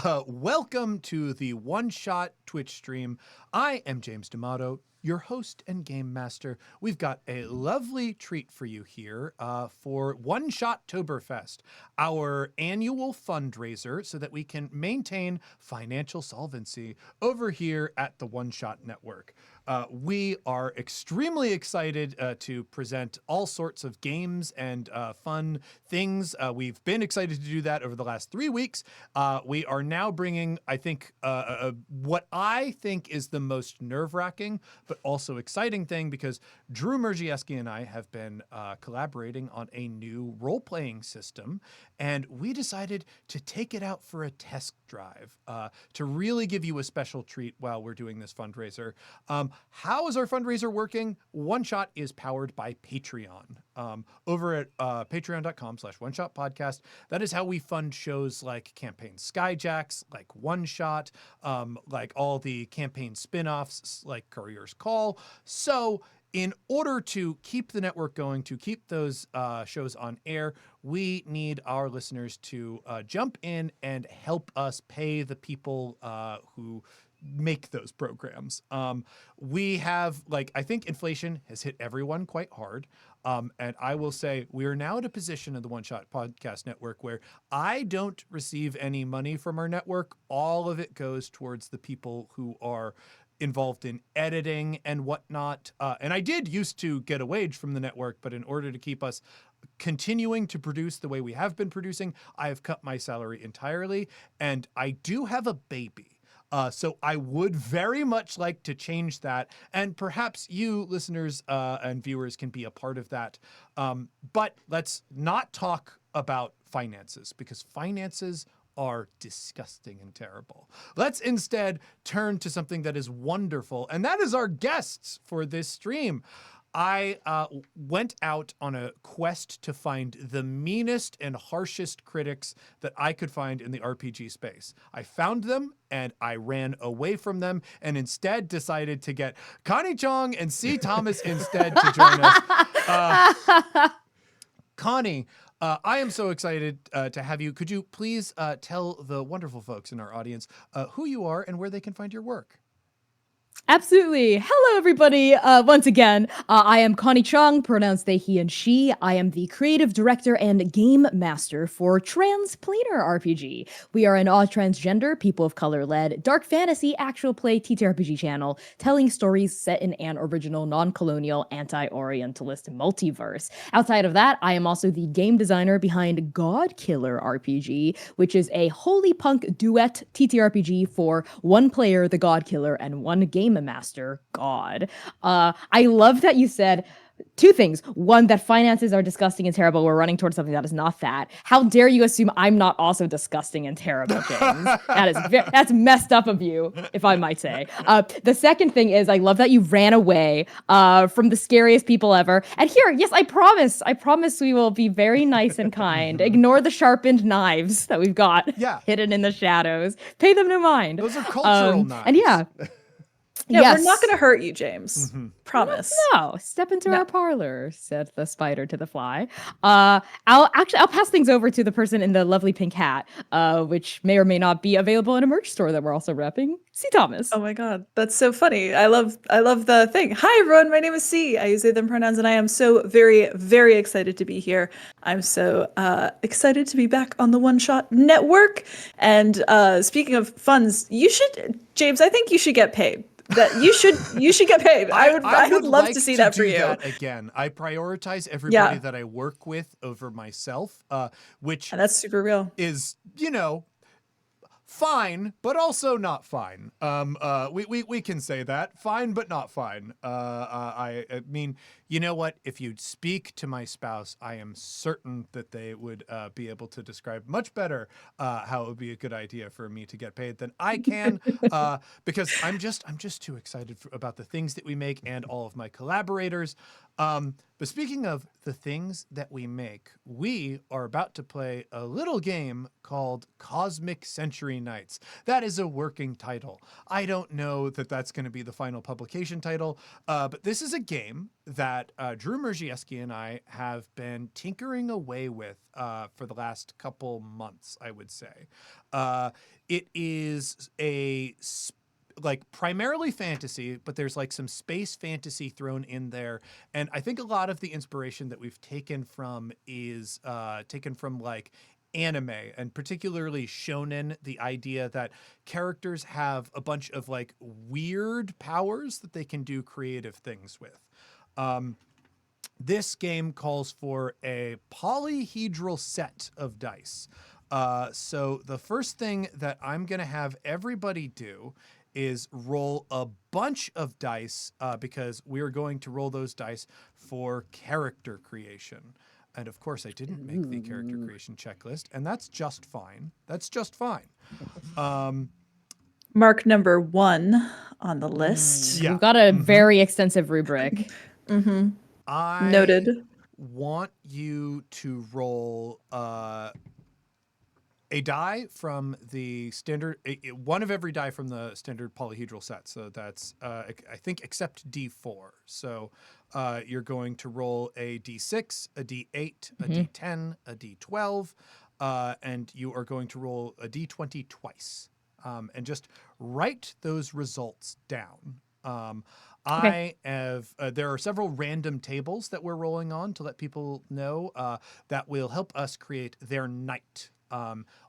Welcome to the One Shot Twitch stream. I am James D'Amato, your host and game master. We've got a lovely treat for you here for One Shot Toberfest, our annual fundraiser so that we can maintain financial solvency over here at the One Shot Network. We are extremely excited to present all sorts of games and fun things. We've been excited to do that over the last 3 weeks. We are now bringing, I think, what I think is the most nerve-wracking but also exciting thing, because Drew Merzieski and I have been collaborating on a new role-playing system, and we decided to take it out for a test drive to really give you a special treat while we're doing this fundraiser. How is our fundraiser working? One Shot is powered by Patreon. Over at patreon.com/oneshotpodcast. That is how we fund shows like Campaign Skyjacks, like One Shot, like all the campaign spin-offs like Courier's Call. So in order to keep the network going, to keep those shows on air, we need our listeners to jump in and help us pay the people who make those programs. We have, I think inflation has hit everyone quite hard. And I will say we are now at a position in the One Shot Podcast Network where I don't receive any money from our network. All of it goes towards the people who are involved in editing and whatnot. And I did used to get a wage from the network, but in order to keep us continuing to produce the way we have been producing, I have cut my salary entirely. And I do have a baby. So I would very much like to change that. And perhaps you listeners and viewers can be a part of that. But let's not talk about finances, because finances are disgusting and terrible. Let's instead turn to something that is wonderful, and that is our guests for this stream. I went out on a quest to find the meanest and harshest critics that I could find in the RPG space. I found them and I ran away from them, and instead decided to get Connie Chong and C. Thomas instead to join us. Connie, I am so excited to have you. Could you please tell the wonderful folks in our audience who you are and where they can find your work? Absolutely. Hello, everybody. Once again, I am Connie Chong, pronouns they, he, and she. I am the creative director and game master for Transplanar RPG. We are an all transgender, people of color led, dark fantasy actual play TTRPG channel telling stories set in an original, non colonial, anti Orientalist multiverse. Outside of that, I am also the game designer behind God Killer RPG, which is a holy punk duet TTRPG for one player, the God Killer, and one game master, God. I love that you said two things. One, that finances are disgusting and terrible. We're running towards something that is not that. How dare you assume I'm not also disgusting and terrible, James? That's messed up of you, if I might say. The second thing is I love that you ran away from the scariest people ever. And here, yes, I promise we will be very nice and kind. Ignore the sharpened knives that we've got hidden in the shadows. Pay them no mind. Those are cultural knives. And yeah. Yeah, yes. We're not going to hurt you, James. Promise. No, step into our parlor, said the spider to the fly. I'll pass things over to the person in the lovely pink hat, which may or may not be available in a merch store that we're also repping. C. Thomas. Oh my God, that's so funny. I love the thing. Hi everyone, my name is C. I use they them pronouns, and I am so very, very excited to be here. I'm so excited to be back on the One Shot Network. And speaking of funds, James, I think you should get paid. That you should get paid. I would love to see that for you. That again, I prioritize everybody that I work with over myself, which and that's super real. Is, fine, but also not fine. We can say that. Fine, but not fine. I mean, you know what? If you'd speak to my spouse, I am certain that they would be able to describe much better how it would be a good idea for me to get paid than I can, because I'm just too excited about the things that we make and all of my collaborators. But speaking of the things that we make, we are about to play a little game called Cosmic Century Nights. That is a working title. I don't know that that's going to be the final publication title, but this is a game that Drew Merzieski and I have been tinkering away with for the last couple months, I would say. It is like primarily fantasy, but there's like some space fantasy thrown in there. And I think a lot of the inspiration that we've taken from is taken from like anime, and particularly shonen, the idea that characters have a bunch of like weird powers that they can do creative things with. This game calls for a polyhedral set of dice. So the first thing that I'm going to have everybody do is roll a bunch of dice because we're going to roll those dice for character creation. And of course, I didn't make the character creation checklist, and that's just fine. That's just fine. Mark number 1 on the list. Yeah. We've got a very extensive rubric. I Noted. want you to roll a die from the standard, one of every die from the standard polyhedral set. So that's, I think, except D4. So you're going to roll a D6, a D8, a D10, a D12, and you are going to roll a D20 twice. And just write those results down. I have, there are several random tables that we're rolling on to let people know that will help us create their night.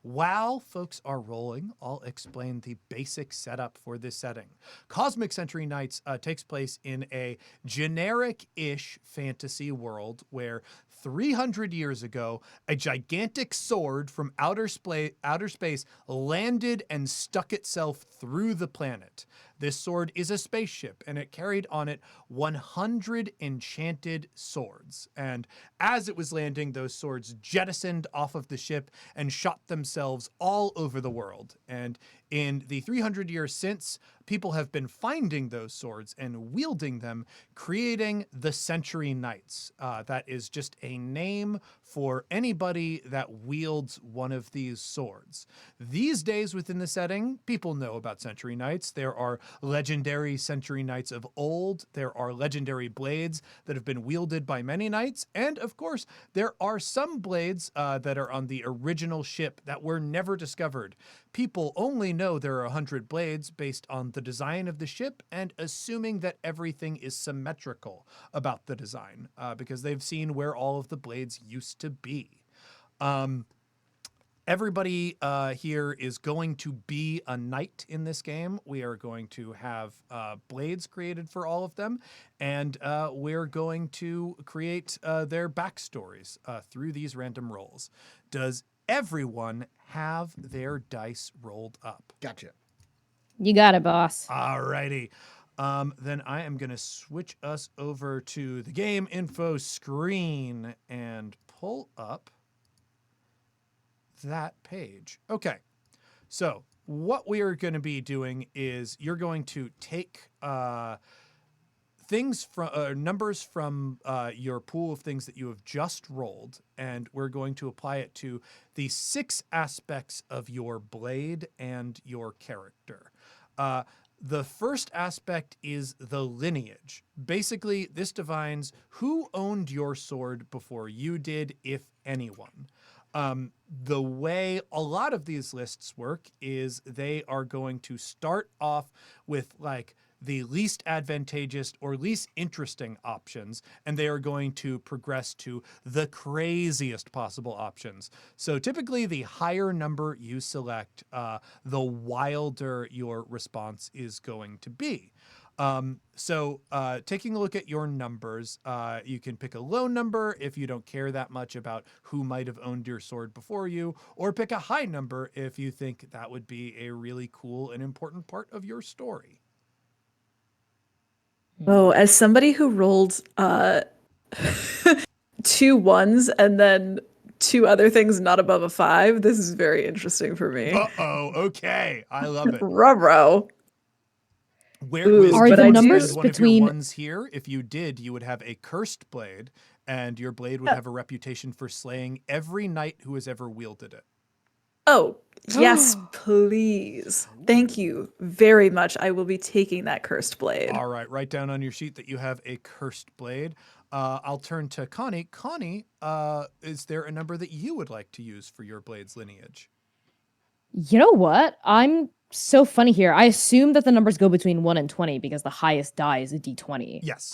While folks are rolling, I'll explain the basic setup for this setting. Cosmic Century Nights takes place in a generic-ish fantasy world where 300 years ago, a gigantic sword from outer space landed and stuck itself through the planet. This sword is a spaceship, and it carried on it 100 enchanted swords. And as it was landing, those swords jettisoned off of the ship and shot themselves all over the world. And in the 300 years since, people have been finding those swords and wielding them, creating the Century Knights. That is just a name for anybody that wields one of these swords. These days within the setting, people know about Century Knights. There are legendary Century Knights of old. There are legendary blades that have been wielded by many knights. And of course, there are some blades that are on the original ship that were never discovered. People only know there are 100 blades based on the design of the ship and assuming that everything is symmetrical about the design because they've seen where all of the blades used to be. Everybody here is going to be a knight in this game. We are going to have blades created for all of them, and we're going to create their backstories through these random rolls. Does everyone have their dice rolled up? Gotcha. You got it, boss. Alrighty. Then I am going to switch us over to the game info screen and pull up that page. Okay. So what we are going to be doing is you're going to take things from numbers from your pool of things that you have just rolled, and we're going to apply it to the 6 aspects of your blade and your character. The first aspect is the lineage. Basically, this defines who owned your sword before you did, if anyone. The way a lot of these lists work is they are going to start off with like the least advantageous or least interesting options, and they are going to progress to the craziest possible options. So typically the higher number you select, the wilder your response is going to be. So taking a look at your numbers, you can pick a low number if you don't care that much about who might have owned your sword before you, or pick a high number if you think that would be a really cool and important part of your story. Oh, as somebody who rolled 2 ones and then 2 other things not above a 5, this is very interesting for me. Uh-oh, okay. I love it. Ruh-roh. Where Ooh, with Are but the I do- numbers one of between- your ones here? If you did, you would have a cursed blade, and your blade would have a reputation for slaying every knight who has ever wielded it. Oh, yes, please. Thank you very much. I will be taking that cursed blade. All right, write down on your sheet that you have a cursed blade. I'll turn to Connie. Connie, is there a number that you would like to use for your blade's lineage? You know what? I'm so funny here. I assume that the numbers go between 1 and 20 because the highest die is a d20. Yes.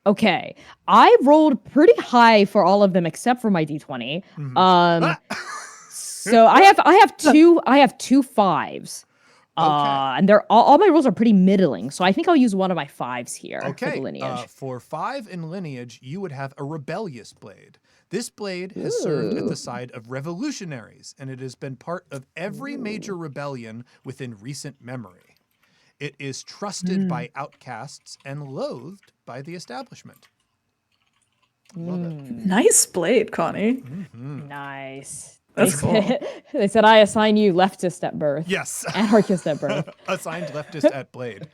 Okay. I rolled pretty high for all of them except for my d20. Ah! So I have two fives. And they're all my rolls are pretty middling. So I think I'll use one of my fives here for Okay, the lineage. for 5 in lineage, you would have a rebellious blade. This blade has served at the side of revolutionaries, and it has been part of every major rebellion within recent memory. It is trusted by outcasts and loathed by the establishment. Love it. Nice blade, Connie. Nice. That's cool. They said I assign you leftist at birth. Yes. Anarchist at birth. Assigned leftist at blade.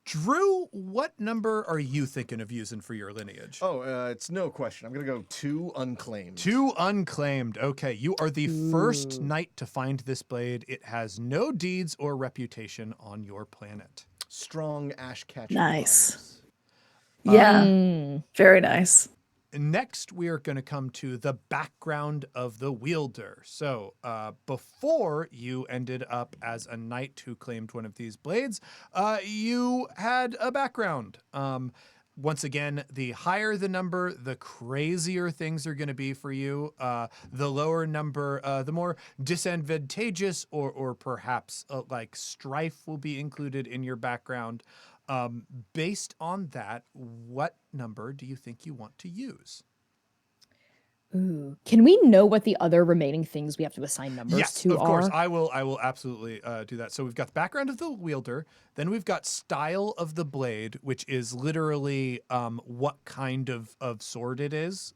Drew, what number are you thinking of using for your lineage? Oh, it's no question. I'm going to go 2 unclaimed. 2 unclaimed. Okay, you are the first knight to find this blade. It has no deeds or reputation on your planet. Strong ash catcher. Nice. Yeah, very nice. Next, we are going to come to the background of the wielder. So, before you ended up as a knight who claimed one of these blades, you had a background. Once again, the higher the number, the crazier things are going to be for you. The lower number, the more disadvantageous or perhaps like strife will be included in your background. Based on that, what number do you think you want to use? Ooh. Can we know what the other remaining things we have to assign numbers Yes, to of course. are? I will absolutely do that. So we've got the background of the wielder, then we've got style of the blade, which is literally what kind of sword it is.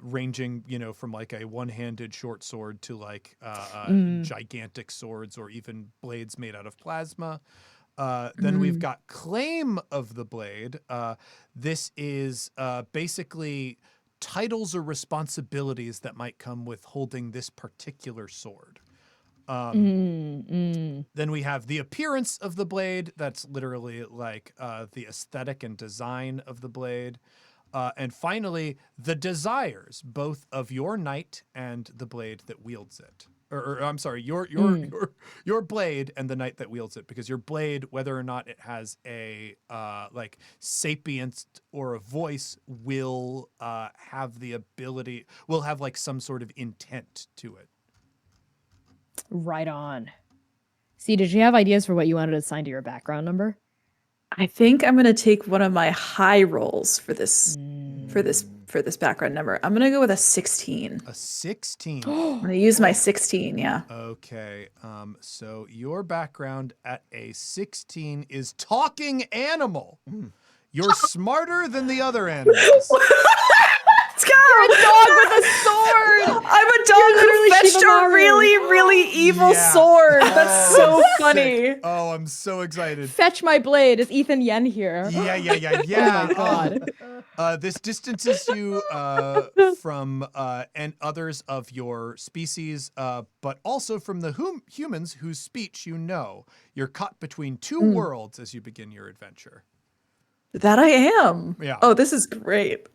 Ranging, from like a one-handed short sword to like gigantic swords or even blades made out of plasma. Then we've got claim of the blade. This is basically titles or responsibilities that might come with holding this particular sword. Then we have the appearance of the blade. That's literally like the aesthetic and design of the blade. And finally, the desires, both of your knight and the blade that wields it. Or I'm sorry, your blade and the knight that wields it, because your blade, whether or not it has a like sapience or a voice, will have the ability, will have like some sort of intent to it. Right on. See, did you have ideas for what you wanted to assign to your background number? I think I'm gonna take one of my high rolls for this background number. I'm gonna go with a 16. A 16. I'm gonna use my 16. Yeah. Okay. So your background at a 16 is talking animal. You're smarter than the other animals. Let's go! Dog with a sword! I'm a dog who literally fetched a Shivamaru. really, really evil Yeah. sword. That's so Sick. funny. Oh, I'm so excited. Fetch my blade. Is Ethan Yen here? Yeah. Oh my god. This distances you from and others of your species, but also from the humans whose speech you know. You're caught between two worlds as you begin your adventure. That I am. Yeah. Oh, this is great.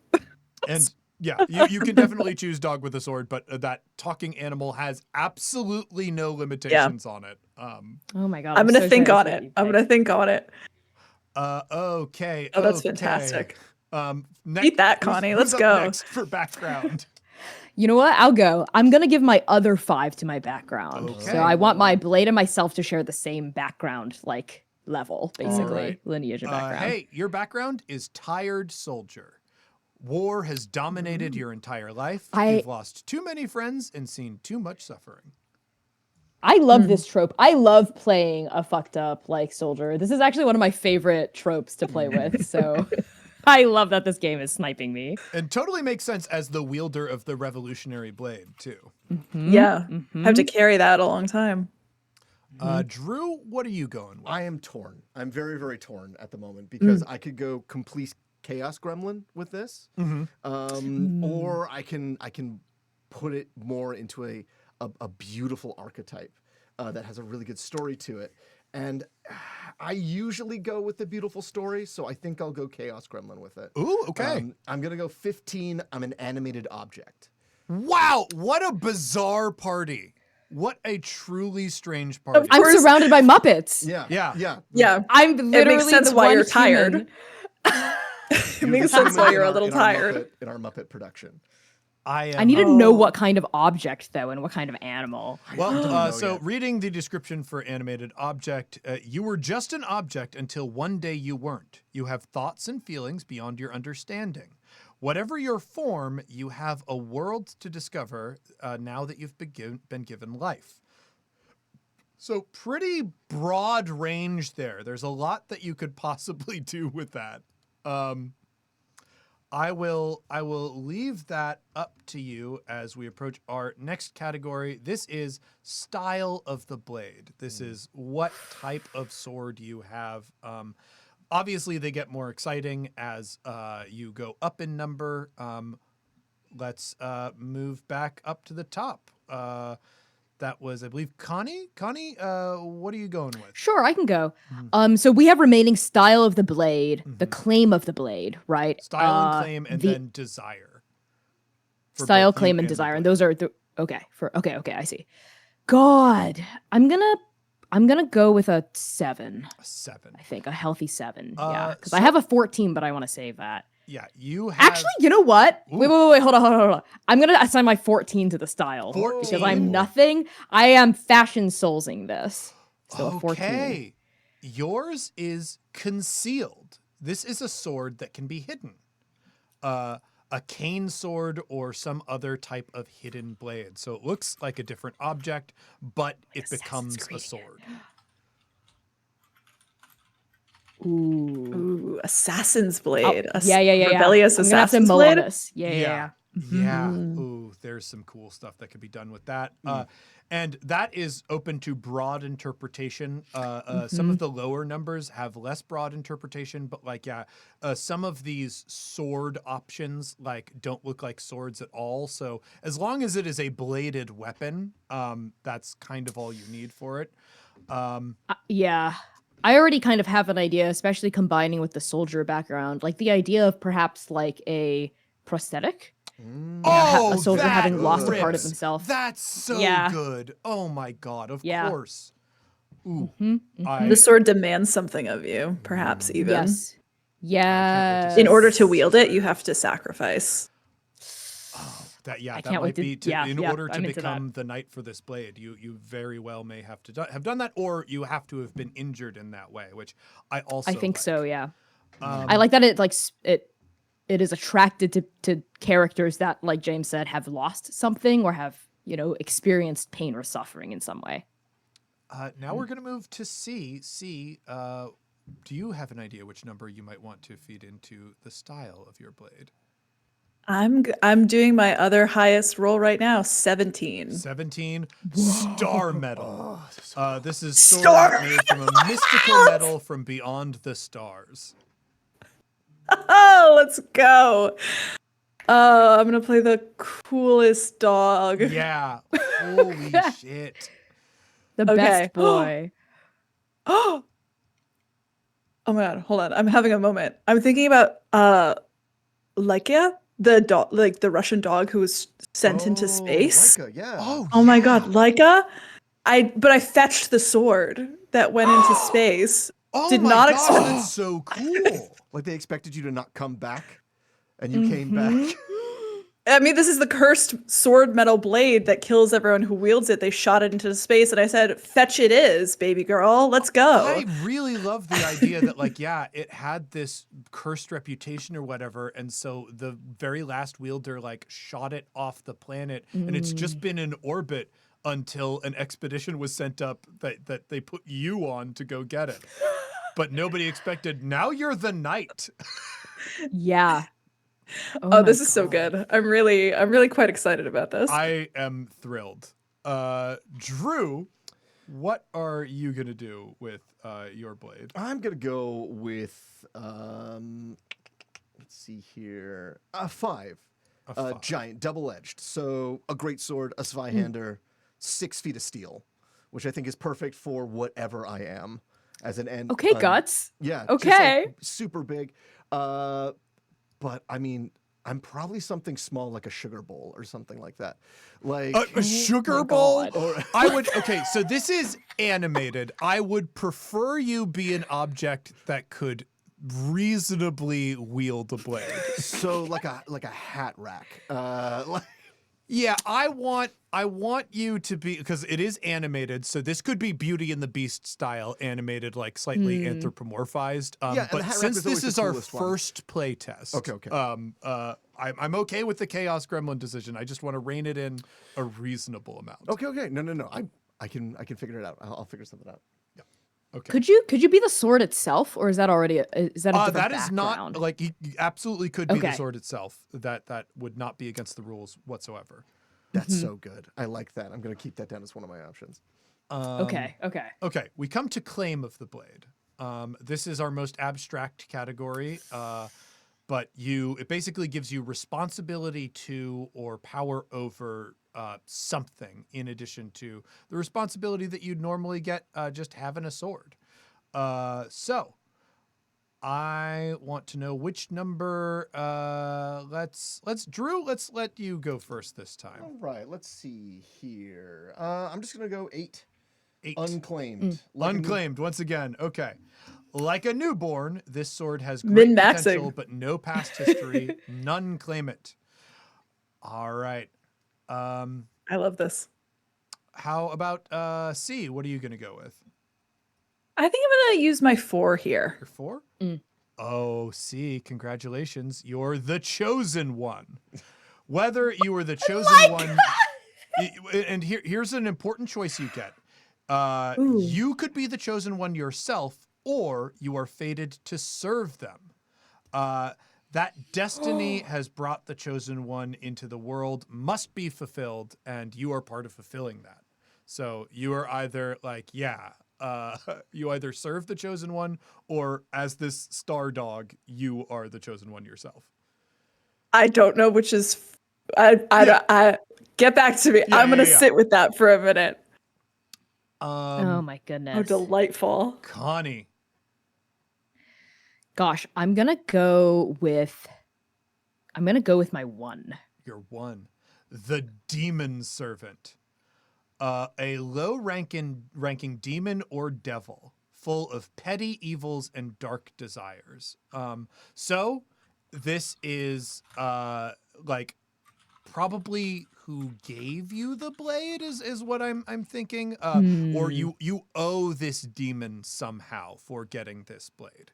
And yeah, you can definitely choose dog with a sword, but that talking animal has absolutely no limitations on it. Oh my god. I'm gonna so think excited on to see what it. you I'm pick. gonna think on it. Okay. Oh, that's okay. fantastic. Next, that, Connie. Let's who's go. up next for background. You know what? I'll go. I'm gonna give my other 5 to my background. Okay. So I want my blade and myself to share the same background, like level, basically. Alright. Lineage and background. Hey, your background is tired soldier. War has dominated your entire life. You've lost too many friends and seen too much suffering. I love this trope. I love playing a fucked up like soldier. This is actually one of my favorite tropes to play with. So I love that this game is sniping me. And totally makes sense as the wielder of the revolutionary blade, too. Yeah. Have to carry that a long time. Drew, what are you going with? I am torn. I'm very, very torn at the moment Mm. because I could go complete chaos gremlin with this, Mm-hmm. or I can put it more into a beautiful archetype that has a really good story to it. And I usually go with the beautiful story, so I think I'll go chaos gremlin with it. Ooh, okay. I'm gonna go 15. I'm an animated object. Wow, what a bizarre party. What a truly strange party. I'm course. surrounded by Muppets. Yeah, Yeah. yeah. Yeah. I'm literally sense the why one you're tired. human. It You're makes the sense human why you're a in little in our tired. in our Muppet production. I need to know what kind of object, though, and what kind of animal. Well, don't know so yet. reading the description for animated object, you were just an object until one day you weren't. You have thoughts and feelings beyond your understanding. Whatever your form, you have a world to discover now that you've been given life. So pretty broad range there. There's a lot that you could possibly do with that. I will leave that up to you as we approach our next category. This is style of the blade. This is what type of sword you have. Obviously, they get more exciting as you go up in number. Let's move back up to the top. That was, I believe, Connie. Connie, what are you going with? Sure, I can go. So we have remaining style of the blade, the claim of the blade, right? Style and claim, and the then desire. For style, both you claim, and the desire, and blade. those are the okay. I see. God, I'm gonna go with a 7. A 7. I think a healthy 7. Yeah, because I so- have a 14, but I want to save that. Yeah, you have. Actually, you know what? Ooh. Wait, hold on. I'm gonna assign my 14 to the style 14. because I'm nothing. I am fashion soulsing this. So a 14. Okay. Yours is concealed. This is a sword that can be hidden. A cane sword or some other type of hidden blade. So it looks like a different object, but it becomes a Creed. sword. Ooh. Ooh, Assassin's Blade. Yeah. Rebellious I'm gonna have to Assassin's mull on Blade. this. Yeah. Yeah. Ooh, there's some cool stuff that could be done with that. And that is open to broad interpretation. Some of the lower numbers have less broad interpretation, but some of these sword options don't look like swords at all. So as long as it is a bladed weapon, that's kind of all you need for it. Yeah. I already kind of have an idea, especially combining with the soldier background. Like the idea of perhaps like a prosthetic. Oh, a soldier that having lost a part of rips. himself. That's so Yeah. good. Oh my God, of Yeah. course. Ooh, Mhm. The sword demands something of you, perhaps even. Yes. wait Yeah. to In order to wield it, you have to sacrifice. I that can't might wait to- be to, yeah, in yeah, order to I'm into that. become the knight for this blade. You very well may have to have done that, or you have to have been injured in that way, which I also I think like. so, yeah. Um, I like that it is attracted to characters that, like James said, have lost something or have, experienced pain or suffering in some way. Now we're gonna move to C. C. Do you have an idea which number you might want to feed into the style of your blade? I'm doing my other highest roll right now, 17. 17. Star metal. This is sword Star made from a mystical metal from beyond the stars. Oh, let's go. I'm gonna play the coolest dog. Yeah. Holy shit. The Okay. best boy. Oh my god, hold on. I'm having a moment. I'm thinking about Lykia, the dog, like the Russian dog who was sent into space. Laika, yeah. Oh my god, Lykia. But I fetched the sword that went into space. Oh Did my not God, expect- that's so cool. Like they expected you to not come back, and you came back. I mean, this is the cursed sword metal blade that kills everyone who wields it. They shot it into space, and I said, "Fetch it is, baby girl. Let's go." I really love the idea that it had this cursed reputation or whatever, and so the very last wielder shot it off the planet, and it's just been in orbit until an expedition was sent up that they put you on to go get it. But nobody expected. Now you're the knight. Yeah. Oh, my this is so God. good. I'm really quite excited about this. I am thrilled. Drew, what are you gonna do with your blade? I'm gonna go with let's see here, a 5. A 5. Giant, double-edged. So a great sword, a Zweihander, 6 feet of steel, which I think is perfect for whatever I am as an end. Okay, Guts. Yeah. Okay. Just like super big. But I mean, I'm probably something small like a sugar bowl or something like that. Like A sugar my bowl? God. or I would. Okay, so this is animated. I would prefer you be an object that could reasonably wield a blade. so like a hat rack. Like, Yeah, I want you to be, because it is animated, so this could be Beauty and the Beast style animated, like slightly anthropomorphized. Yeah, and the but hat rack since is always this the is our coolest one. first play test, Okay. I'm okay with the Chaos Gremlin decision. I just want to rein it in a reasonable amount. okay. No. I can figure it out. I'll figure something out. Okay. Could you be the sword itself, or is that already is that a different That is background? not like you absolutely could be the Okay. sword itself. That would not be against the rules whatsoever. That's so good. I like that. I'm gonna keep that down as one of my options. Okay. Okay, we come to claim of the blade. This is our most abstract category, but it basically gives you responsibility to or power over something in addition to the responsibility that you'd normally get just having a sword. So I want to know which number. Let's Drew. Let's let you go first this time. All right. Let's see here. I'm just gonna go 8. 8. Unclaimed. Like a new- Unclaimed once again. Okay. Like a newborn, this sword has great Min-maxing. potential, but no past history. None claim it. All right. I love this. How about C? What are you gonna go with? I think I'm gonna use my 4 here. Your 4? Oh, C, congratulations. You're the chosen one. Whether you were the chosen one, and here's an important choice you get. Ooh. You could be the chosen one yourself, or you are fated to serve them. That destiny has brought the chosen one into the world, must be fulfilled, and you are part of fulfilling that. So you are either like, you either serve the chosen one, or as this star dog, you are the chosen one yourself. I don't know which is. I get back to me. Yeah, I'm gonna yeah. sit with that for a minute. Oh my goodness. Oh, delightful. Connie. Gosh, I'm gonna go with my 1. You're 1. The Demon Servant. A low-ranking demon or devil, full of petty evils and dark desires. So this is like probably who gave you the blade is what I'm thinking. Or you owe this demon somehow for getting this blade.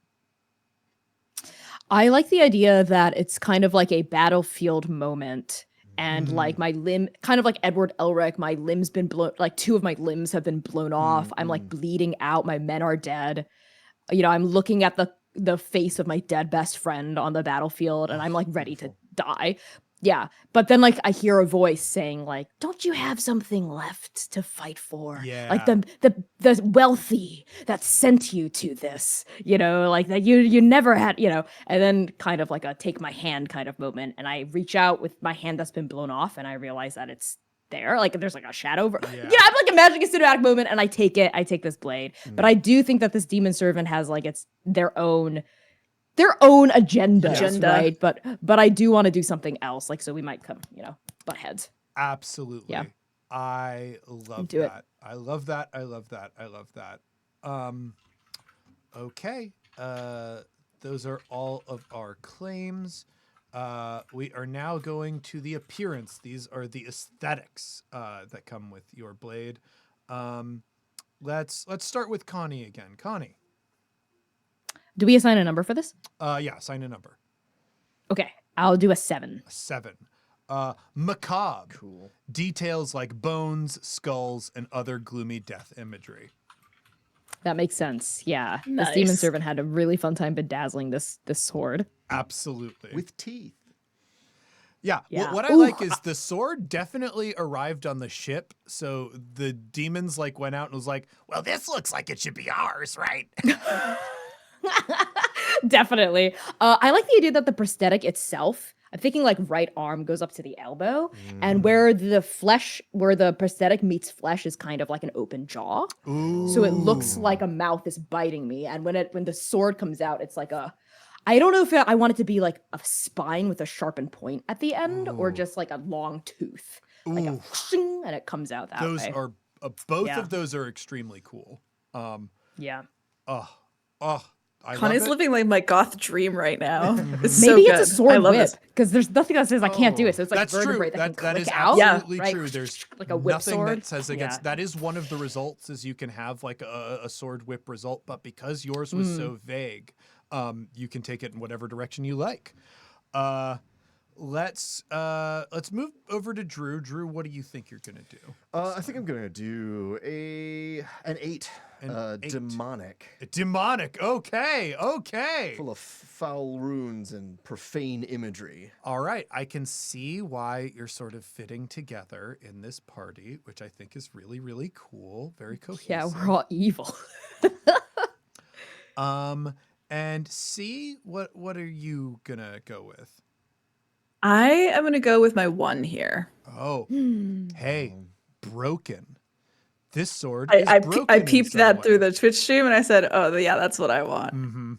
I like the idea that it's kind of like a battlefield moment. And like my limb, kind of like Edward Elric, my limb's been blown, like 2 of my limbs have been blown off. I'm like bleeding out. My men are dead. You know, I'm looking at the face of my dead best friend on the battlefield, and I'm like ready to die. Yeah. But then like I hear a voice saying like, don't you have something left to fight for? Yeah. Like the wealthy that sent you to this, you know, like that you never had, you know, and then kind of like a take my hand kind of moment. And I reach out with my hand that's been blown off, and I realize that it's there. Like there's like a shadow over. Yeah. Yeah, I'm like imagining a cinematic moment, and I take this blade. But I do think that this demon servant has like their own agenda, Agenda. right? But I do want to do something else, like so we might come, you know, butt heads. Absolutely. Yeah. I love Do it. that. I love that. I love that. I love that. Okay. Those are all of our claims. We are now going to the appearance. These are the aesthetics that come with your blade. Let's start with Connie again. Connie. Do we assign a number for this? Yeah, sign a number. Okay, I'll do a 7. A 7. Macabre. Cool. Details like bones, skulls, and other gloomy death imagery. That makes sense. Yeah, this demon Nice. servant had a really fun time bedazzling this sword. Absolutely. With teeth. Yeah. Yeah. What I Ooh. like is the sword definitely arrived on the ship. So the demons like went out and was like, well, this looks like it should be ours, right? Definitely. I like the idea that the prosthetic itself, I'm thinking like right arm goes up to the elbow, and where the prosthetic meets flesh is kind of like an open jaw. Ooh. So it looks like a mouth is biting me. And when the sword comes out, it's like I don't know if I want it to be like a spine with a sharpened point at the end, or Ooh. just like a long tooth, like a Ooh. whooshing, and it comes out that Those way. are both Yeah. of those are extremely cool. Yeah. Oh, I love Connie's it. living like my goth dream right now. It's Maybe so it's a good. I sword love whip this. because there's nothing that says I can't do it. So it's like That's a true. vertebrae that can That is click out. absolutely right? true. There's like a whip nothing sword. that says against. Yeah. That is one of the results is you can have like a sword whip result, but because yours was so vague, you can take it in whatever direction you like. Let's move over to Drew. Drew, what do you think you're gonna do? I think I'm gonna do an 8. An 8. Demonic. Demonic. Okay. Full of foul runes and profane imagery. All right, I can see why you're sort of fitting together in this party, which I think is really, really cool. Very cohesive. Yeah, we're all evil. And C, what are you gonna go with? I am gonna go with my 1 here. Oh, hey, broken. This sword I, is I, broken. I in peeped some that way. through the Twitch stream and I said, oh, yeah, that's what I want.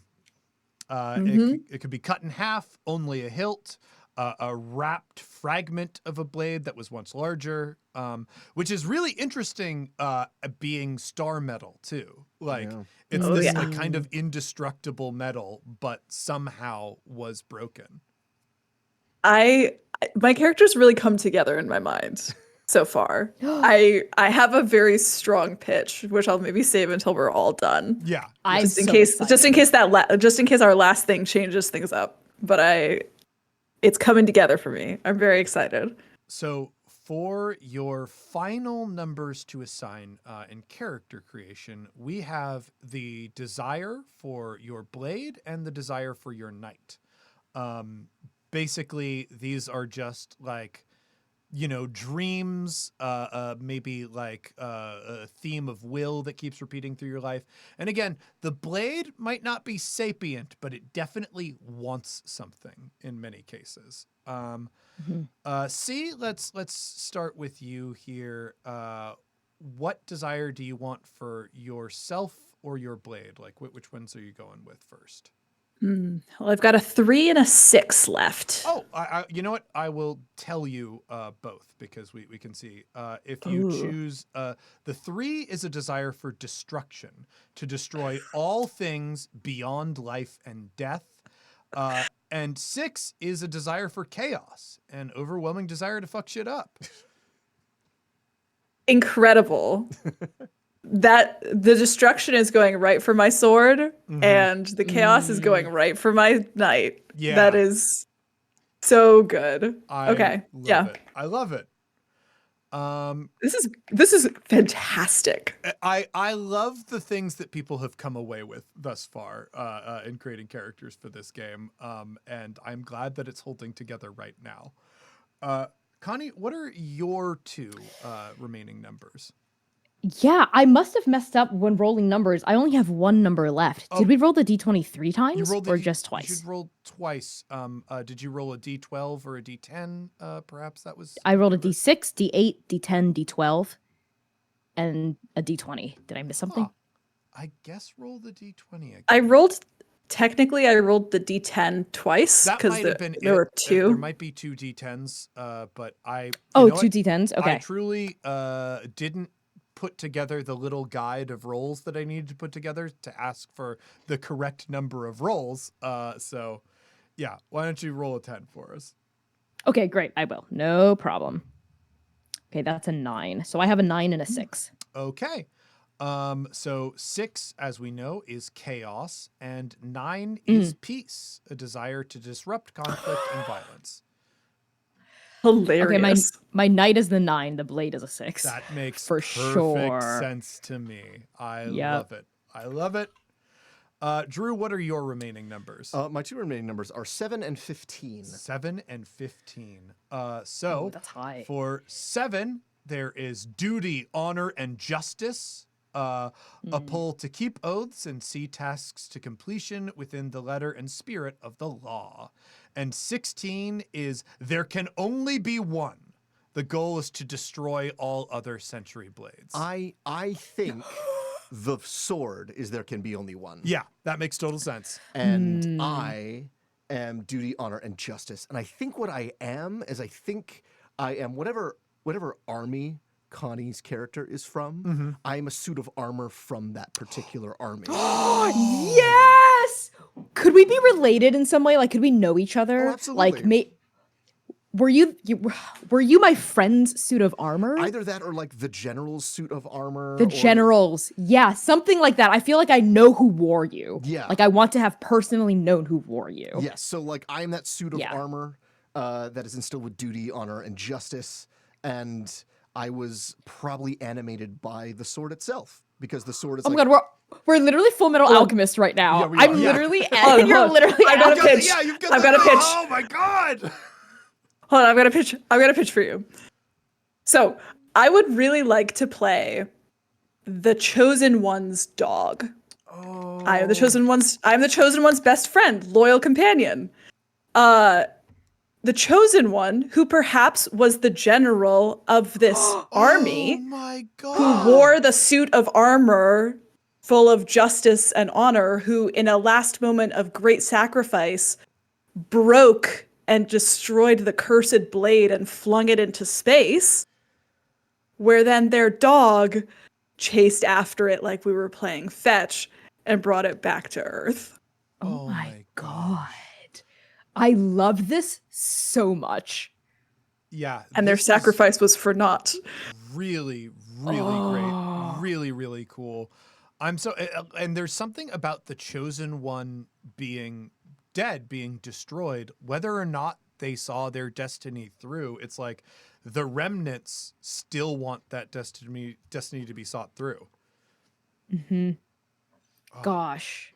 It could be cut in half, only a hilt, a wrapped fragment of a blade that was once larger, which is really interesting, being star metal too. Like Yeah. it's Oh, this yeah. like kind of indestructible metal, but somehow was broken. My characters really come together in my mind so far. I have a very strong pitch, which I'll maybe save until we're all done. Yeah. I'm Just in so case excited. just in case our last thing changes things up. But it's coming together for me. I'm very excited. So for your final numbers to assign in character creation, we have the desire for your blade and the desire for your knight. Basically, these are just like, dreams, maybe like a theme of will that keeps repeating through your life. And again, the blade might not be sapient, but it definitely wants something in many cases. C, let's start with you here. What desire do you want for yourself or your blade? Like, which ones are you going with first? Well, I've got a 3 and a 6 left. Oh, you know what? I will tell you both because we can see. If you Ooh. choose, the 3 is a desire for destruction, to destroy all things beyond life and death. And 6 is a desire for chaos, an overwhelming desire to fuck shit up. Incredible. That the destruction is going right for my sword and the chaos is going right for my knight. Yeah. That is so good. I Okay. Yeah. love it. I love it. This is fantastic. I love the things that people have come away with thus far in creating characters for this game, and I'm glad that it's holding together right now. Connie, what are your 2 remaining numbers? Yeah, I must have messed up when rolling numbers. I only have 1 number left. Oh. Did we roll the d20 3 times You rolled or just You twice? should roll twice. Did you roll a d12 or a d10? Perhaps that was. I rolled a d6, d8, d10, d12, and a d20. Did I miss something? Huh. I guess roll the d20 again. I rolled the D10 twice That because might have been there were it. There 2. might be 2 d10s, but I. Oh, you know 2 what? d10s. I Okay. truly didn't put together the little guide of rolls that I needed to put together to ask for the correct number of rolls. So, yeah, why don't you roll a 10 for us? Okay, great. I will. No problem. Okay, that's a 9. So I have a 9 and a 6. Okay. So 6, as we know, is chaos, and 9 is peace, a desire to disrupt conflict and violence. Hilarious. Okay, my knight is the 9. The blade is a 6. That makes For perfect sure. sense to me. I Yep. love it. I love it. Drew, what are your remaining numbers? My two remaining numbers are 7 and 15. 7 and 15. Ooh, So that's high. for 7, there is duty, honor, and justice. A pull to keep oaths and see tasks to completion within the letter and spirit of the law. And 16 is there can only be one. The goal is to destroy all other century blades. I think the sword is there can be only one. Yeah, that makes total sense. And I am duty, honor, and justice. And I think what I am is I think I am whatever army Connie's character is from. I am a suit of armor from that particular army. Yes! Could we be related in some way? Like, could we know each other? Oh, absolutely. Like, were you my friend's suit of armor? Either that or like the general's suit of armor. The or- generals. Yeah, something like that. I feel like I know who wore you. Yeah. Like, I want to have personally known who wore you. Yes, so like I am that suit of Yeah. armor that is instilled with duty, honor, and justice. And I was probably animated by the sword itself because the sword is Oh my like god, we're literally Full Metal Alchemist right now. Yeah, we I'm are. Yeah. literally, Hold on, you're hold on. literally. I got a You've got the- pitch. Yeah, you've got I've the- got a pitch. Oh my god! Hold on, I've got a pitch. I've got a pitch for you. So I would really like to play the Chosen One's dog. Oh. I am the Chosen One's best friend, loyal companion. The Chosen One, who perhaps was the general of this Oh army, my god! who wore the suit of armor full of justice and honor, who in a last moment of great sacrifice broke and destroyed the cursed blade and flung it into space, where then their dog chased after it like we were playing fetch and brought it back to Earth. Oh my god. I love this so much. Yeah. And their this is sacrifice was for naught. really, really great. Really, really cool. I'm so, and there's something about the Chosen One being dead, being destroyed, whether or not they saw their destiny through. It's like the remnants still want that destiny to be sought through. Gosh.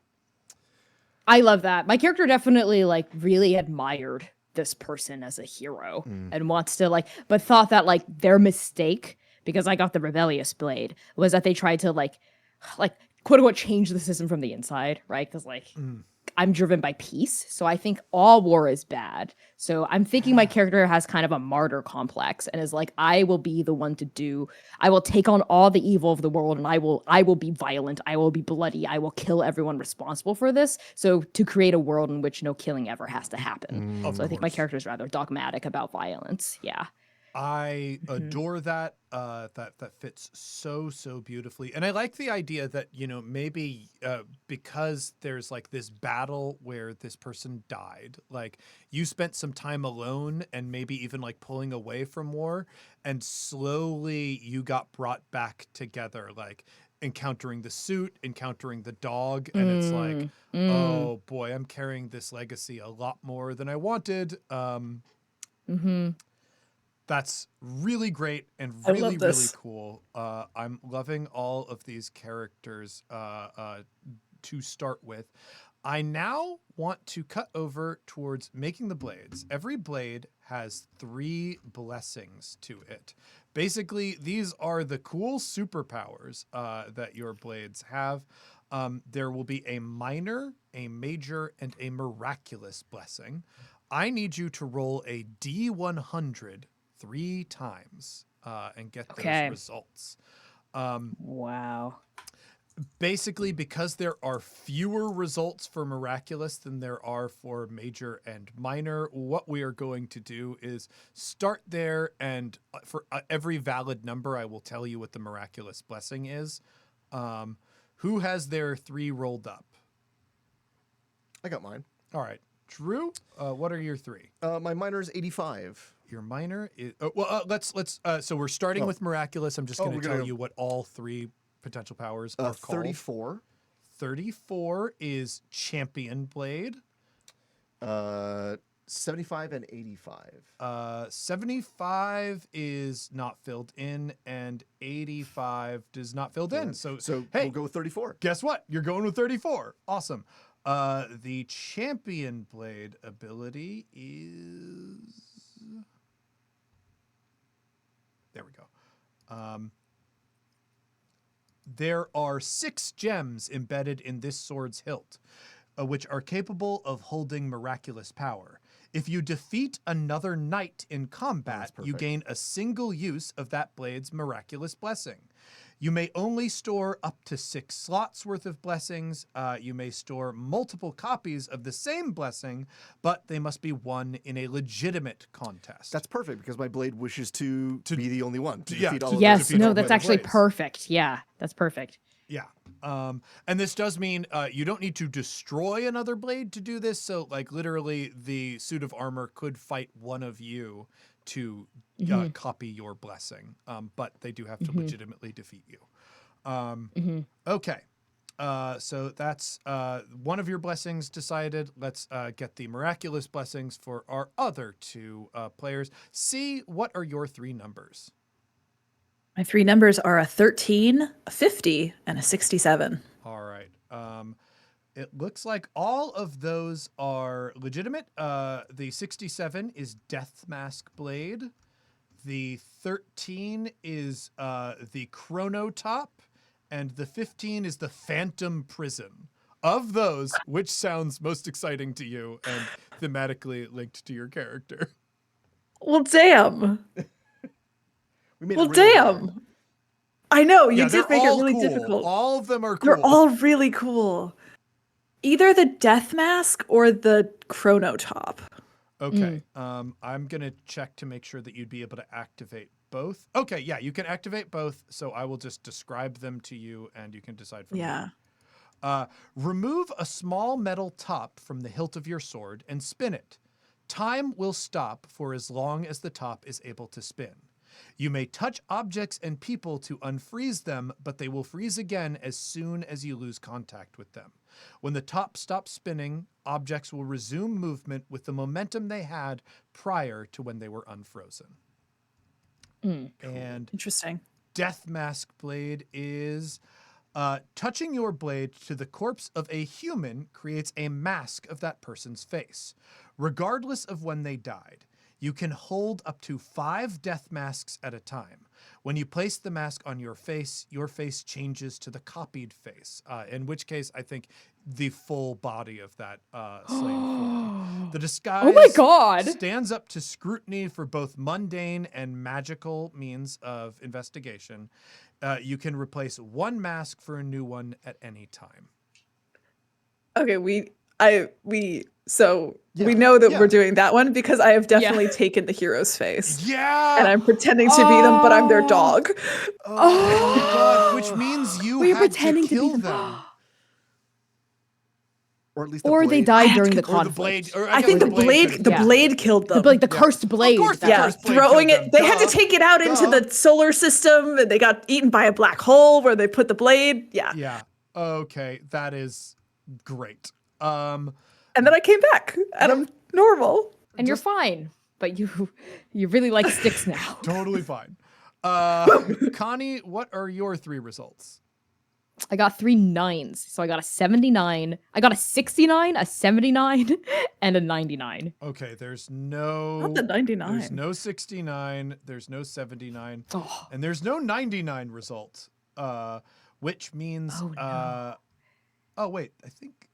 I love that. My character definitely like really admired this person as a hero and wants to but thought that like their mistake, because I got the rebellious blade, was that they tried to like quote unquote change the system from the inside, right? Because I'm driven by peace, so I think all war is bad. So I'm thinking my character has kind of a martyr complex and is like, I will be the one I will take on all the evil of the world, and I will be violent, I will be bloody, I will kill everyone responsible for this. So to create a world in which no killing ever has to happen. Of So I think my course. character is rather dogmatic about violence. Yeah. I adore that. That fits so beautifully, and I like the idea that maybe because there's like this battle where this person died, like you spent some time alone and maybe even like pulling away from war, and slowly you got brought back together, like encountering the suit, encountering the dog, and it's like, oh boy, I'm carrying this legacy a lot more than I wanted. That's really great and I love really this. cool. I'm loving all of these characters to start with. I now want to cut over towards making the blades. Every blade has 3 blessings to it. Basically, these are the cool superpowers that your blades have. There will be a minor, a major, and a miraculous blessing. I need you to roll a D100 3 times and get Okay. those results. Wow. Basically, because there are fewer results for miraculous than there are for major and minor, what we are going to do is start there, and for every valid number, I will tell you what the miraculous blessing is. Who has their 3 rolled up? I got mine. All right. Drew, what are your 3? My minor is 85. Your minor is let's so we're starting with miraculous. I'm just going we're to tell gonna- you what all 3 potential powers are called. 34. 34 is champion blade. 75 and 85. 75 is not filled in, and 85 does not filled in. So hey, we'll go with 34. guess what? You're going with 34. Awesome. The champion blade ability is. There we go. There are 6 gems embedded in this sword's hilt, which are capable of holding miraculous power. If you defeat another knight in combat, you perfect. gain a single use of that blade's miraculous blessing. You may only store up to 6 slots worth of blessings. You may store multiple copies of the same blessing, but they must be won in a legitimate contest. That's perfect because my blade wishes to be the only one. To yeah, defeat to- all of Yes, defeat no, all that's the actually blades. perfect. Yeah, that's perfect. Yeah. And this does mean you don't need to destroy another blade to do this. So, like, literally, the suit of armor could fight one of you to copy your blessing, but they do have to legitimately defeat you. Okay. So that's one of your blessings decided. Let's get the miraculous blessings for our other 2 players. See, what are your 3 numbers? My 3 numbers are a 13, a 50, and a 67. All right. It looks like all of those are legitimate. The 67 is Death Mask Blade. The 13 is the Chronotop. And the 15 is the Phantom Prison. Of those, which sounds most exciting to you and thematically linked to your character? Well, damn. We made it Well, really hard. damn. I know, you Yeah, did they're make it all really cool. difficult. All of them are cool. They're all really cool. Either the Death Mask or the Chronotop. Okay. I'm going to check to make sure that you'd be able to activate both. Okay, yeah, you can activate both. So I will just describe them to you and you can decide from Yeah. there. Remove a small metal top from the hilt of your sword and spin it. Time will stop for as long as the top is able to spin. You may touch objects and people to unfreeze them, but they will freeze again as soon as you lose contact with them. When the top stops spinning, objects will resume movement with the momentum they had prior to when they were unfrozen. And Interesting. Death Mask Blade is touching your blade to the corpse of a human creates a mask of that person's face, regardless of when they died. You can hold up to 5 death masks at a time. When you place the mask on your face changes to the copied face, in which case I think the full body of that slain form. The disguise Oh my God. stands up to scrutiny for both mundane and magical means of investigation. You can replace one mask for a new one at any time. Okay, we Yeah, know that yeah. we're doing that one because I have definitely taken the hero's face. Yeah! And I'm pretending to be them, but I'm their dog. Oh my God, which means you Were you had pretending to to be kill them? them. Or at least the Or they blade. died during the Or the conflict. blade. Or I guess think the could've blade killed the them. Yeah. blade killed them. The course blade. course the that's- curse blade throwing killed it. them. They had to Duh. take it out into Duh. the solar system, and they got eaten by a black hole where they put the blade. Yeah. Yeah. Okay, that is great. And then I came back, and I'm normal. And you're fine, but you really like sticks now. Totally fine. Connie, what are your 3 results? I got 3 9s. So I got a 79, I got a 69, a 79, and a 99. Okay, there's no Not the 99. There's no 69, there's no 79, Oh, and there's no 99 result. Which means Oh, no. oh wait, I think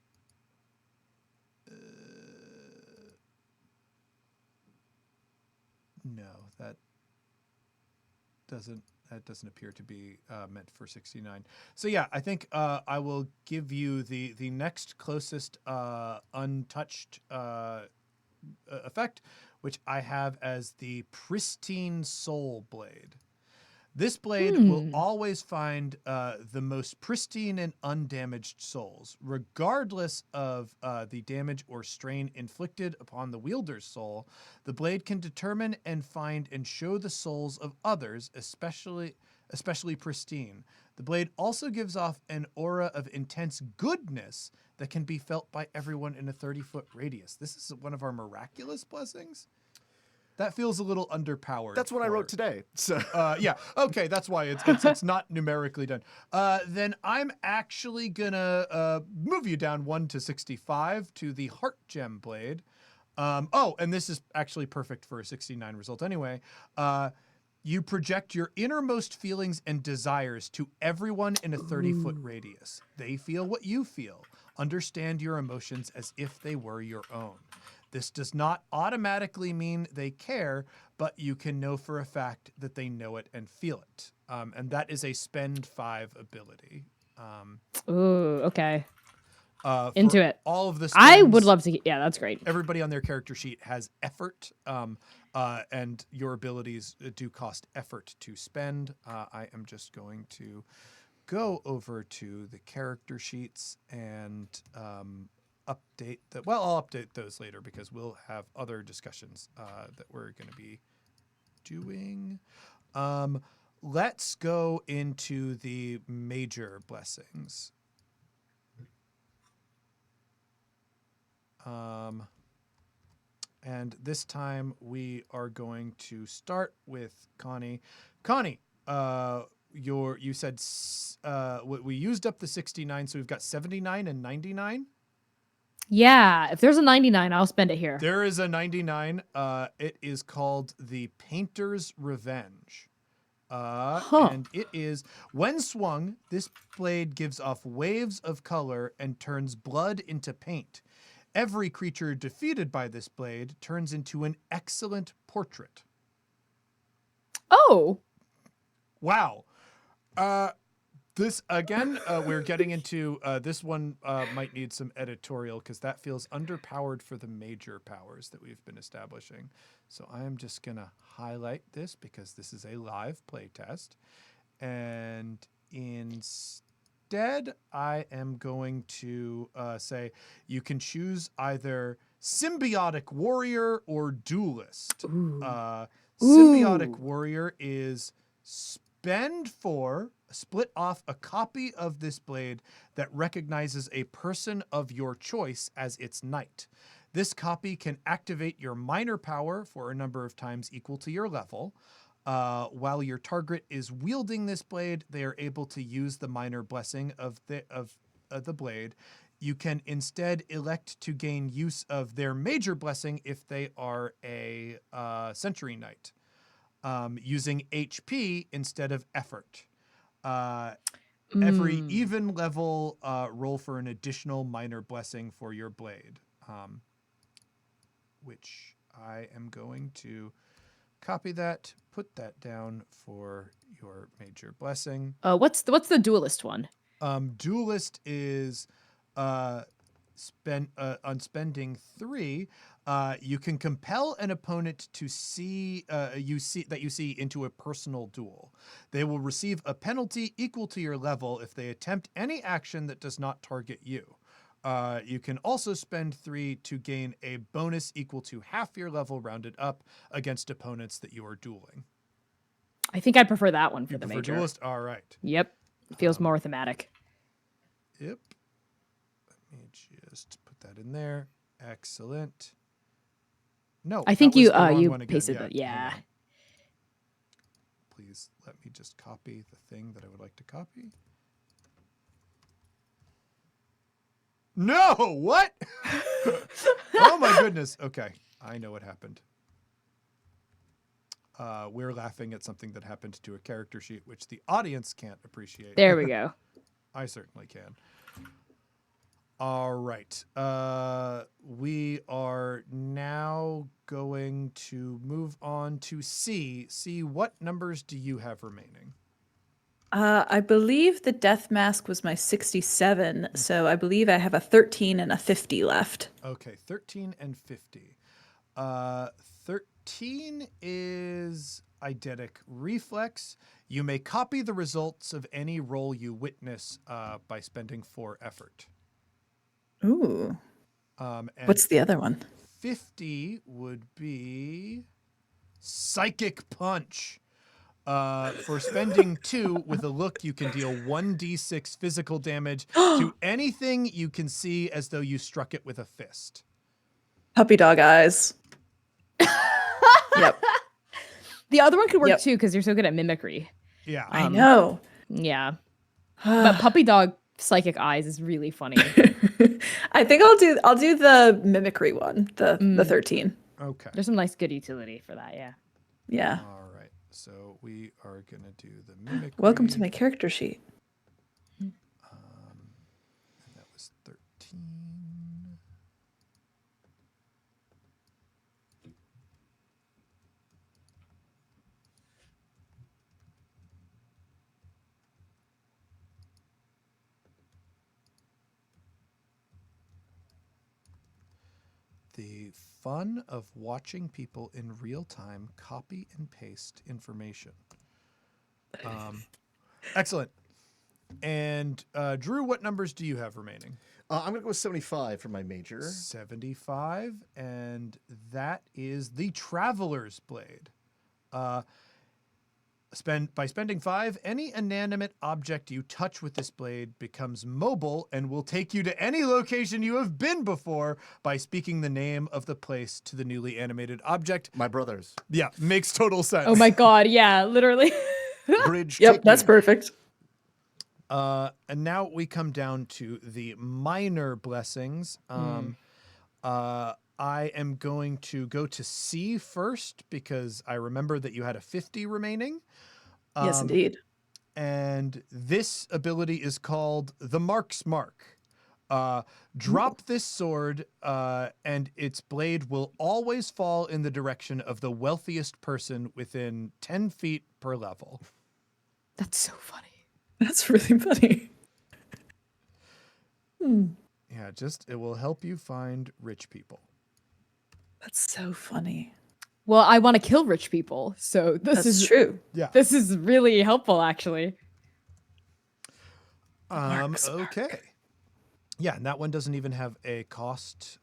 no, that doesn't appear to be meant for 69. So yeah, I think I will give you the next closest untouched effect, which I have as the Pristine Soul Blade. This blade will always find the most pristine and undamaged souls, regardless of the damage or strain inflicted upon the wielder's soul. The blade can determine and find and show the souls of others, especially pristine. The blade also gives off an aura of intense goodness that can be felt by everyone in a 30-foot radius. This is one of our miraculous blessings. That feels a little underpowered. That's what I wrote today. So Yeah. Okay. That's why it's not numerically done. Then I'm actually gonna move you down 1 to 65 to the Heart Gem Blade. And this is actually perfect for a 69 result anyway. You project your innermost feelings and desires to everyone in a 30-foot radius. They feel what you feel. Understand your emotions as if they were your own. This does not automatically mean they care, but you can know for a fact that they know it and feel it. And that is a spend 5 ability. Ooh, okay. For Into it. All of the I would spends, love to. Yeah, that's great. everybody on their character sheet has effort, and your abilities do cost effort to spend. I am just going to go over to the character sheets and update that. Well, I'll update those later because we'll have other discussions that we're going to be doing. Let's go into the major blessings. And this time we are going to start with Connie. Connie, you said we used up the 69, so we've got 79 and 99. Yeah, if there's a 99, I'll spend it here. There is a 99. It is called the Painter's Revenge. And it is, when swung, this blade gives off waves of color and turns blood into paint. Every creature defeated by this blade turns into an excellent portrait. Oh, Wow. This again, we're getting into this one might need some editorial because that feels underpowered for the major powers that we've been establishing. So I am just gonna highlight this because this is a live playtest, and instead I am going to say you can choose either symbiotic warrior or duelist. Symbiotic Ooh. warrior is split off a copy of this blade that recognizes a person of your choice as its knight. This copy can activate your minor power for a number of times equal to your level. While your target is wielding this blade, they are able to use the minor blessing of the blade. You can instead elect to gain use of their major blessing if they are a Century Knight, using HP instead of effort. Every even level, roll for an additional minor blessing for your blade, which I am going to copy that, put that down for your major blessing. What's the duelist one? Duelist is on spending 3. You can compel an opponent to see you see into a personal duel. They will receive a penalty equal to your level if they attempt any action that does not target you. You can also spend 3 to gain a bonus equal to half your level rounded up against opponents that you are dueling. I think I'd prefer that one for You the prefer major. duelist? All right. Yep, feels more thematic. Yep. Let me just put that in there. Excellent. No, I think that was you the wrong you one again. pasted Yeah, that. Yeah. hang on. Please let me just copy the thing that I would like to copy. No, what? Oh my goodness. Okay, I know what happened. We're laughing at something that happened to a character sheet, which the audience can't appreciate. There we go. I certainly can. All right. We are now going to move on to C. C, what numbers do you have remaining? I believe the death mask was my 67, so I believe I have a 13 and a 50 left. Okay, 13 and 50. 13 is eidetic reflex. You may copy the results of any roll you witness by spending 4 effort. Ooh. And What's the other one? 50 would be psychic punch. For spending 2 with a look, you can deal 1d6 physical damage to anything you can see as though you struck it with a fist. Puppy dog eyes. Yep. The other one could work Yep. too because you're so good at mimicry. Yeah. I know. Yeah. But puppy dog psychic eyes is really funny. I think I'll do the mimicry one, the 13. Okay. There's some nice good utility for that, yeah. Yeah. All right. So we are going to do the mimicry. Welcome to my character sheet. And that was 13. The fun of watching people in real time copy and paste information. Excellent. And Drew, what numbers do you have remaining? I'm going to go with 75 for my major. 75, and that is the Traveler's Blade. By spending 5, any inanimate object you touch with this blade becomes mobile and will take you to any location you have been before by speaking the name of the place to the newly animated object. My brothers. Yeah, makes total sense. Oh my god, yeah, literally. Bridge. Yep, take that's me. perfect. And now we come down to the minor blessings. I am going to go to C first because I remember that you had a 50 remaining. Yes, indeed. And this ability is called the Mark's Mark. Drop this sword, and its blade will always fall in the direction of the wealthiest person within 10 feet per level. That's so funny. That's really funny. Yeah, it will help you find rich people. That's so funny. Well, I want to kill rich people, so this That's is true. Yeah. This is really helpful, actually. Mark's Okay. Yeah, and that one doesn't even have a cost.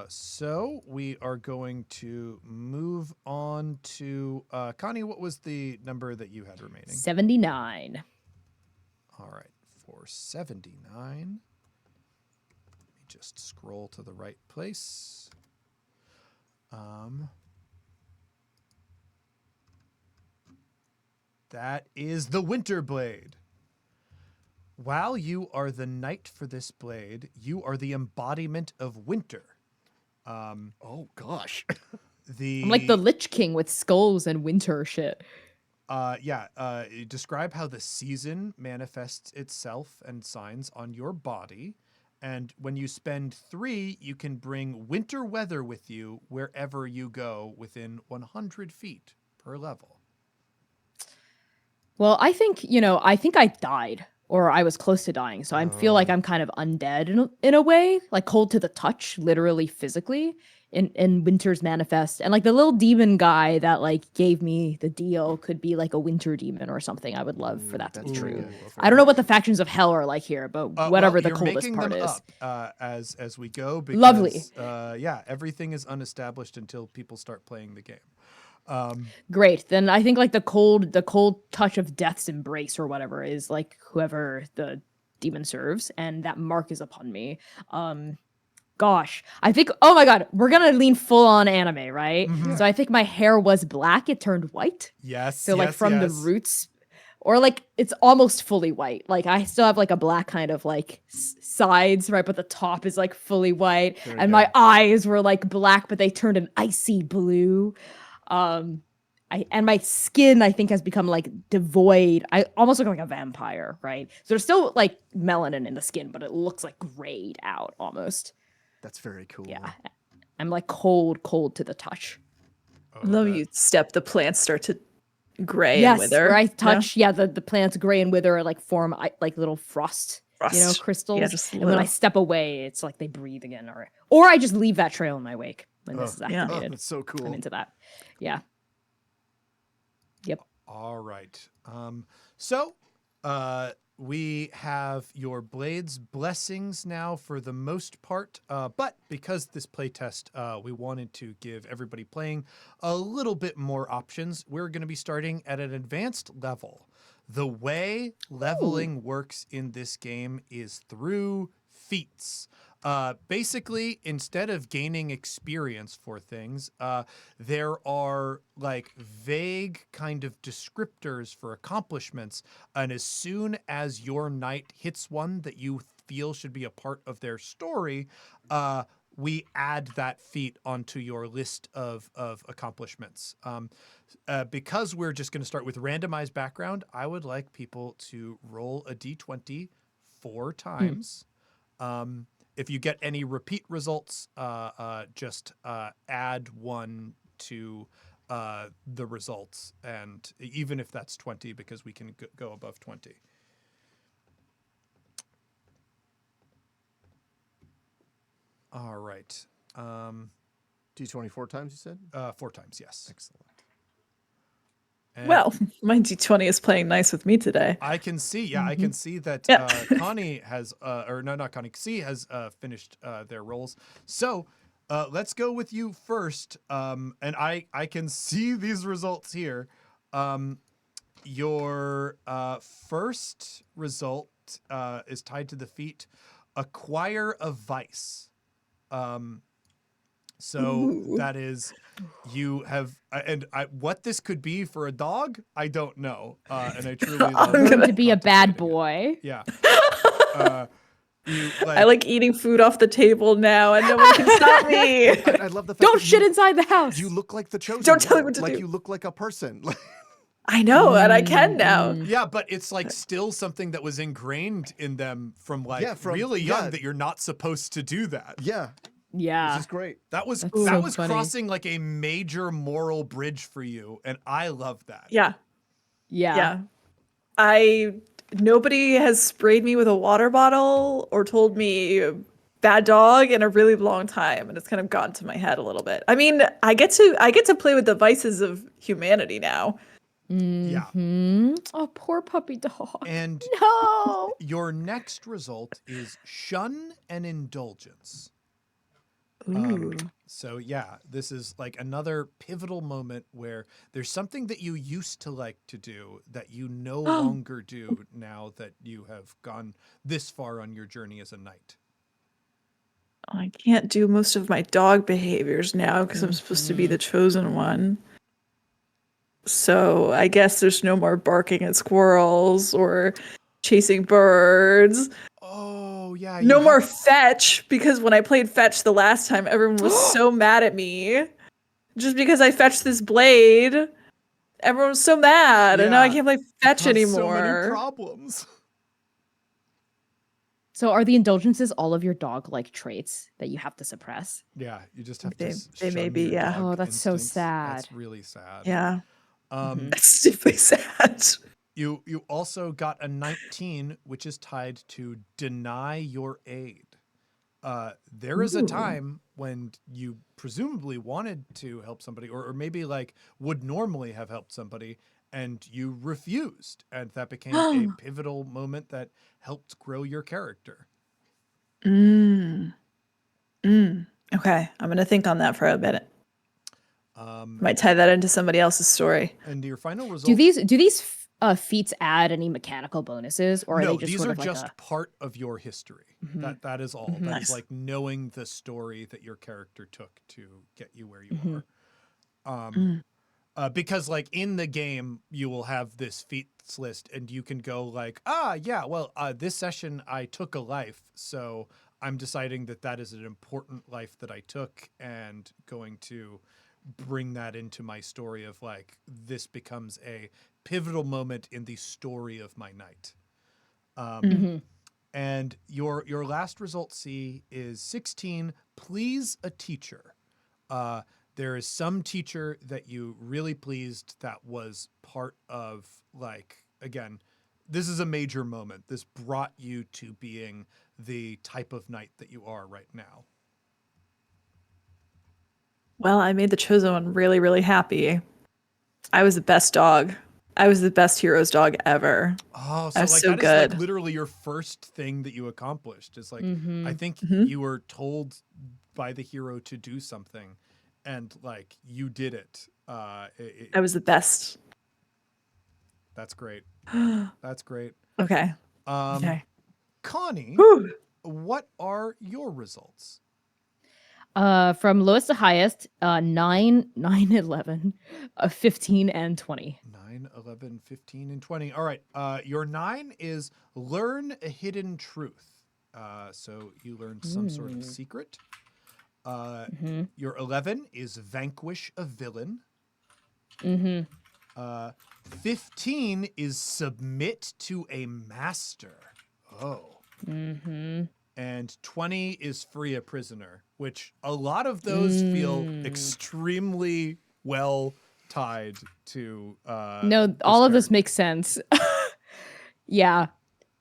So we are going to move on to Connie. What was the number that you had remaining? 79. All right, for 79. Let me just scroll to the right place. That is the Winter Blade. While you are the knight for this blade, you are the embodiment of winter. Oh, gosh. I'm like the Lich King with skulls and winter shit. Describe how the season manifests itself and signs on your body. And when you spend 3, you can bring winter weather with you wherever you go within 100 feet per level. Well, I think I died or I was close to dying. So I feel like I'm kind of undead in a way, like cold to the touch, literally physically in Winter's Manifest. And like the little demon guy that like gave me the deal could be like a winter demon or something. I would love for that to be that's true. good. I don't know what the factions of hell are like here, but whatever the you're coldest making part them is. up, as we go. Because, Lovely. Everything is unestablished until people start playing the game. Great. Then I think like the cold touch of death's embrace or whatever is like whoever the demon serves, and that mark is upon me. Gosh, I think, oh my god, we're gonna lean full on anime, right? So I think my hair was black, it turned white. Yes. So like from the roots, or like it's almost fully white. Like I still have like a black kind of like sides, right? But the top is like fully white, and my eyes were like black, but they turned an icy blue. And my skin I think has become like devoid. I almost look like a vampire, right? So there's still like melanin in the skin, but it looks like grayed out almost. That's very cool. Yeah. I'm like cold to the touch. I love you step the plants start to gray and Yes, wither. where I touch, the plants gray and wither, like form like little frost, Frost. crystals. Yeah, just and when I little. step away, it's like they breathe again, or I just leave that trail in my wake when this is yeah. activated. That's so cool. I'm into that. Yeah. Yep. All right. So, we have your Blade's blessings now for the most part, but because this playtest, we wanted to give everybody playing a little bit more options, we're going to be starting at an advanced level. The way leveling works in this game is through feats. Basically, instead of gaining experience for things, there are like vague kind of descriptors for accomplishments. And as soon as your knight hits one that you feel should be a part of their story, we add that feat onto your list of accomplishments. Because we're just going to start with randomized background, I would like people to roll a d20 4 times. If you get any repeat results, just add 1 to the results, and even if that's 20, because we can go above 20. All right. D20 4 times, you said? 4 times, yes. Excellent. And Well, my D20 is playing nice with me today. I can see, I can see that Yeah. Connie has, or no, not Connie, C has finished their rolls. So let's go with you first. And I can see these results here. Your first result is tied to the feat, Acquire a Vice. So that is, you have, what this could be for a dog, I don't know. And I truly love Learn to be a bad contemplating it. boy. Yeah. You, I like eating food off the table now, and no one can stop me. I love the fact Don't that shit inside the house. you look like the chosen Don't tell me one. what to Like do. you look like a person. I know, and I can now. Yeah, but it's like still something that was ingrained in them from like Yeah, from- really young yeah. that you're not supposed to do that. Yeah, Yeah. this is great. That was That's that so was funny. crossing like a major moral bridge for you, and I love that. Yeah, Yeah. yeah. Nobody has sprayed me with a water bottle or told me bad dog in a really long time, and it's kind of gotten to my head a little bit. I mean, I get to play with the vices of humanity now. Yeah. Oh, poor puppy dog. And No. your next result is Shun and Indulgence. Ooh. So yeah, this is like another pivotal moment where there's something that you used to like to do that you no longer do now that you have gone this far on your journey as a knight. I can't do most of my dog behaviors now because I'm supposed to be the chosen one. So I guess there's no more barking at squirrels or chasing birds. Oh yeah. No you more have- fetch, because when I played fetch the last time, everyone was so mad at me. Just because I fetched this blade, everyone was so mad, and now I Yeah, can't play fetch caused anymore. So many problems. So are the indulgences all of your dog-like traits that you have to suppress? Yeah, you just have They- to. they may shun be, your yeah. dog Oh, that's so instincts. That's sad. really sad. Yeah, Um, it's deeply sad. You also got a 19, which is tied to deny your aid. There is a time when you presumably wanted to help somebody, or maybe like would normally have helped somebody, and you refused, and that became a pivotal moment that helped grow your character. Okay, I'm gonna think on that for a minute. Might tie that into somebody else's story. And your final result. Do these feats add any mechanical bonuses, or are No, they just these sort are of like just a... part of your history. That is all. That is Nice. like knowing the story that your character took to get you where you are. Because like in the game, you will have this feats list, and you can go like, this session I took a life, so I'm deciding that is an important life that I took, and going to bring that into my story of like this becomes a pivotal moment in the story of my knight. And your last result, C, is 16. Please a teacher. There is some teacher that you really pleased that was part of like, again, this is a major moment. This brought you to being the type of knight that you are right now. Well, I made the chosen one really, really happy. I was the best dog. I was the best hero's dog ever. Oh, I so was like so that is like good. literally your first thing that you accomplished. Is like I Mhm. think Mhm. you were told by the hero to do something, and like you did it. I was the best. That's great. Okay. That's great. Okay. Connie, Whew. what are your results? From lowest to highest, 9, 9, 11, 15, and 20. 9, 11, 15, and 20. All right. Your 9 is learn a hidden truth. So you learned some sort of secret. Mm-hmm. Your 11 is vanquish a villain. Mm-hmm. 15 is submit to a master. Oh. Mm-hmm. And 20 is free a prisoner, which a lot of those feel extremely well tied to No, this all of this character. makes sense. Yeah.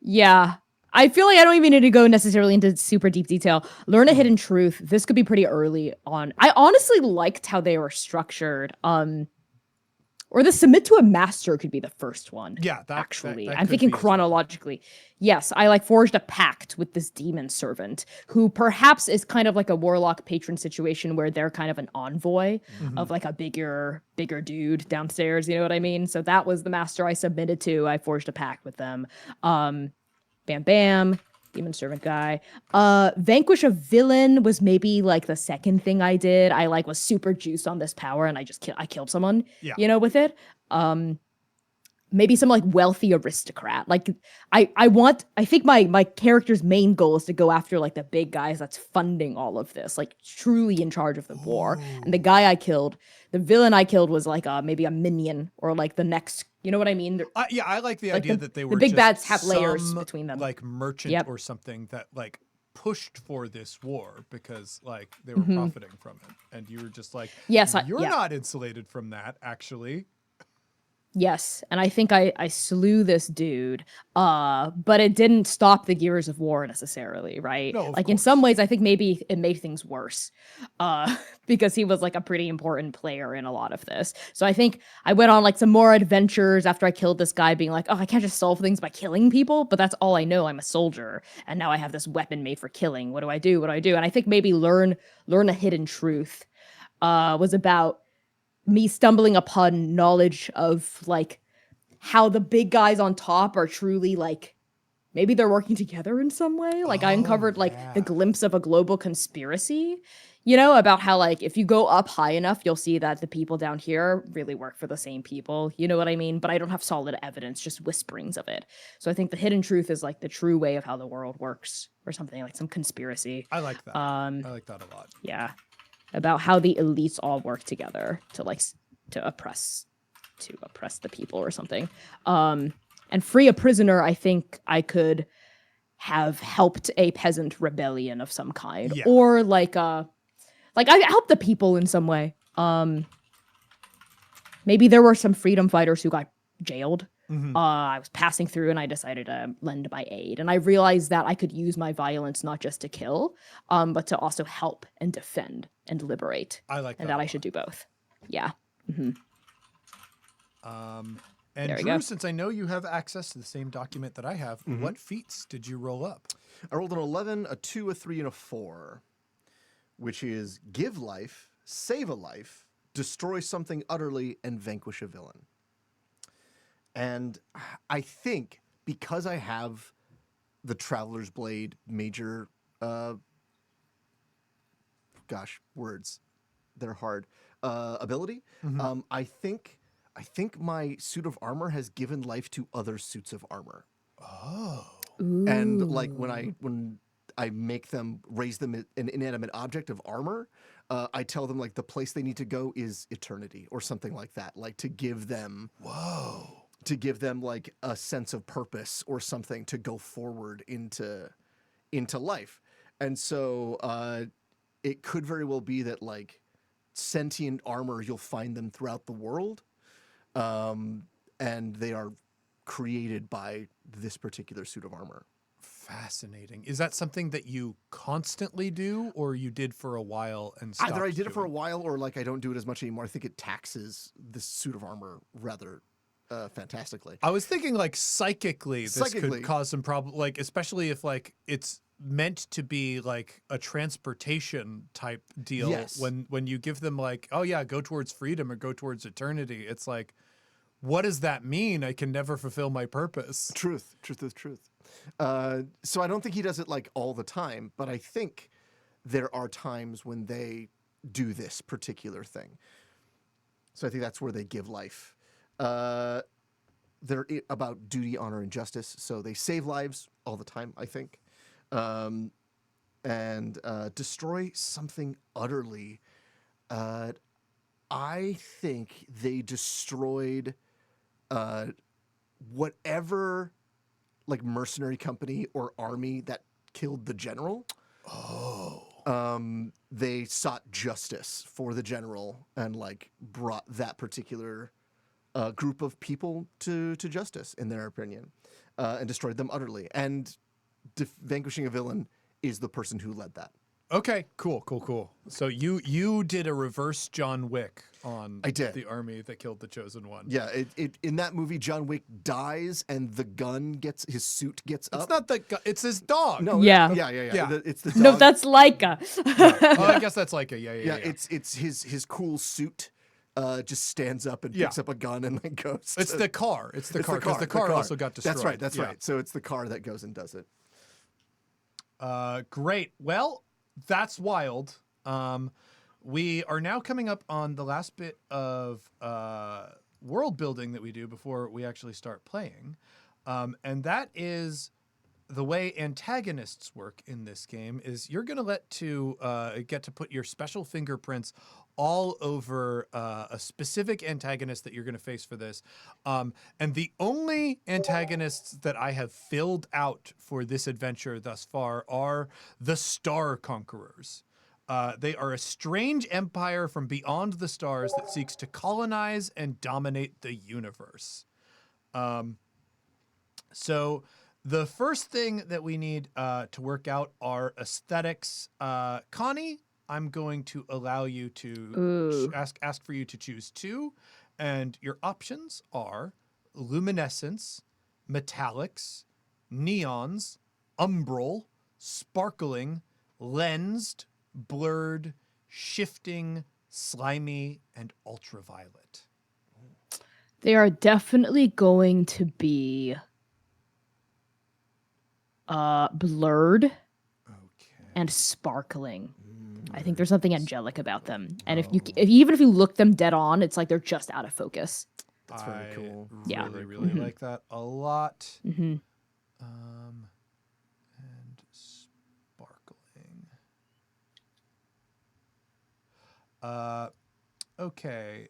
Yeah. I feel like I don't even need to go necessarily into super deep detail. Learn a hidden truth. This could be pretty early on. I honestly liked how they were structured. Or the submit to a master could be the first one. Yeah, Actually, that I'm could thinking be as well. chronologically. Yes, I like forged a pact with this demon servant who perhaps is kind of like a warlock patron situation where they're kind of an envoy of like a bigger dude downstairs. You know what I mean? So that was the master I submitted to. I forged a pact with them. Bam Bam, demon servant guy. Vanquish a villain was maybe like the second thing I did. I like was super juiced on this power and I just I killed someone, Yeah. you know, with it. Maybe some like wealthy aristocrat. Like I think my character's main goal is to go after like the big guys that's funding all of this, like truly in charge of the war. And the guy I killed, the villain I killed was like maybe a minion or like the next, you know what I mean? Yeah, I like the Like idea the- that they the were big just bads have layers some, between them. like merchant Yep. or something that like pushed for this war because like they were Mhm. profiting from it, and you were just like, Yes, you're yeah. not insulated from that, actually. Yes, and I think I slew this dude, but it didn't stop the gears of war necessarily, right? No, of Like in some course. ways, I think maybe it made things worse, because he was like a pretty important player in a lot of this. So I think I went on like some more adventures after I killed this guy, being like, oh, I can't just solve things by killing people, but that's all I know. I'm a soldier, and now I have this weapon made for killing. What do I do? What do I do? And I think maybe learn a hidden truth, was about me stumbling upon knowledge of like how the big guys on top are truly like maybe they're working together in some way. Like I uncovered like the Yeah. glimpse of a global conspiracy, you know, about how like if you go up high enough, you'll see that the people down here really work for the same people. You know what I mean? But I don't have solid evidence, just whisperings of it. So I think the hidden truth is like the true way of how the world works or something like some conspiracy. I like that. I like that a lot. Yeah, about how the elites all work together to like to oppress the people or something. And free a prisoner, I think I could have helped a peasant rebellion of some kind, Yeah. or like I helped the people in some way. Maybe there were some freedom fighters who got jailed. I was passing through and I decided to lend my aid. And I realized that I could use my violence not just to kill, but to also help and defend and liberate. I like that. And a that I lot. should do both. Yeah. And There we Drew, go. since I know you have access to the same document that I have, what feats did you roll up? I rolled an 11, a 2, a 3, and a 4, which is give life, save a life, destroy something utterly, and vanquish a villain. And I think because I have the Traveler's Blade major, words, they're hard, ability, I think my suit of armor has given life to other suits of armor. And like when I make them raise them an inanimate object of armor, I tell them like the place they need to go is eternity or something like that, like to give them like a sense of purpose or something to go forward into life. And so it could very well be that like sentient armor, you'll find them throughout the world, and they are created by this particular suit of armor. Fascinating. Is that something that you constantly do, or you did for a while and stopped Either I did it for a doing? while or like I don't do it as much anymore. I think it taxes this suit of armor rather fantastically. I was thinking like psychically this Psychically. could cause some problem, like especially if like it's meant to be like a transportation type deal. Yes. When you give them like, oh yeah, go towards freedom or go towards eternity, it's like, what does that mean? I can never fulfill my purpose. Truth. So I don't think he does it like all the time, but I think there are times when they do this particular thing. So I think that's where they give life. They're about duty, honor, and justice. So they save lives all the time, I think, and destroy something utterly. I think they destroyed whatever like mercenary company or army that killed the general. They sought justice for the general and like brought that particular group of people to justice in their opinion, and destroyed them utterly. And vanquishing a villain is the person who led that. Okay, cool. So you did a reverse John Wick on I did. the army that killed the chosen one. Yeah, it in that movie, John Wick dies and the gun his suit gets up. It's not the it's his dog. No, Yeah. Yeah. It's the dog. No, that's Leica. Oh, I guess that's like a yeah. yeah. It's his cool suit. Just stands up and picks up a gun and then goes. It's the car. It's the car because the car also got destroyed. That's right. That's Yeah. right. So it's the car that goes and does it. Great. Well, that's wild. We are now coming up on the last bit of world building that we do before we actually start playing, and that is the way antagonists work in this game. Is you're going to get to put your special fingerprints all over a specific antagonist that you're going to face for this. And the only antagonists that I have filled out for this adventure thus far are the Star Conquerors. They are a strange empire from beyond the stars that seeks to colonize and dominate the universe. So the first thing that we need to work out are aesthetics. Connie, I'm going to allow you to ask for you to choose two, and your options are luminescence, metallics, neons, umbral, sparkling, lensed, blurred, shifting, slimy, and ultraviolet. They are definitely going to be blurred Okay. and sparkling. I think there's something angelic about them, and if even if you look them dead on, it's like they're just out of focus. That's very cool. Yeah. Really like that a lot. Mm-hmm. And sparkling. Okay.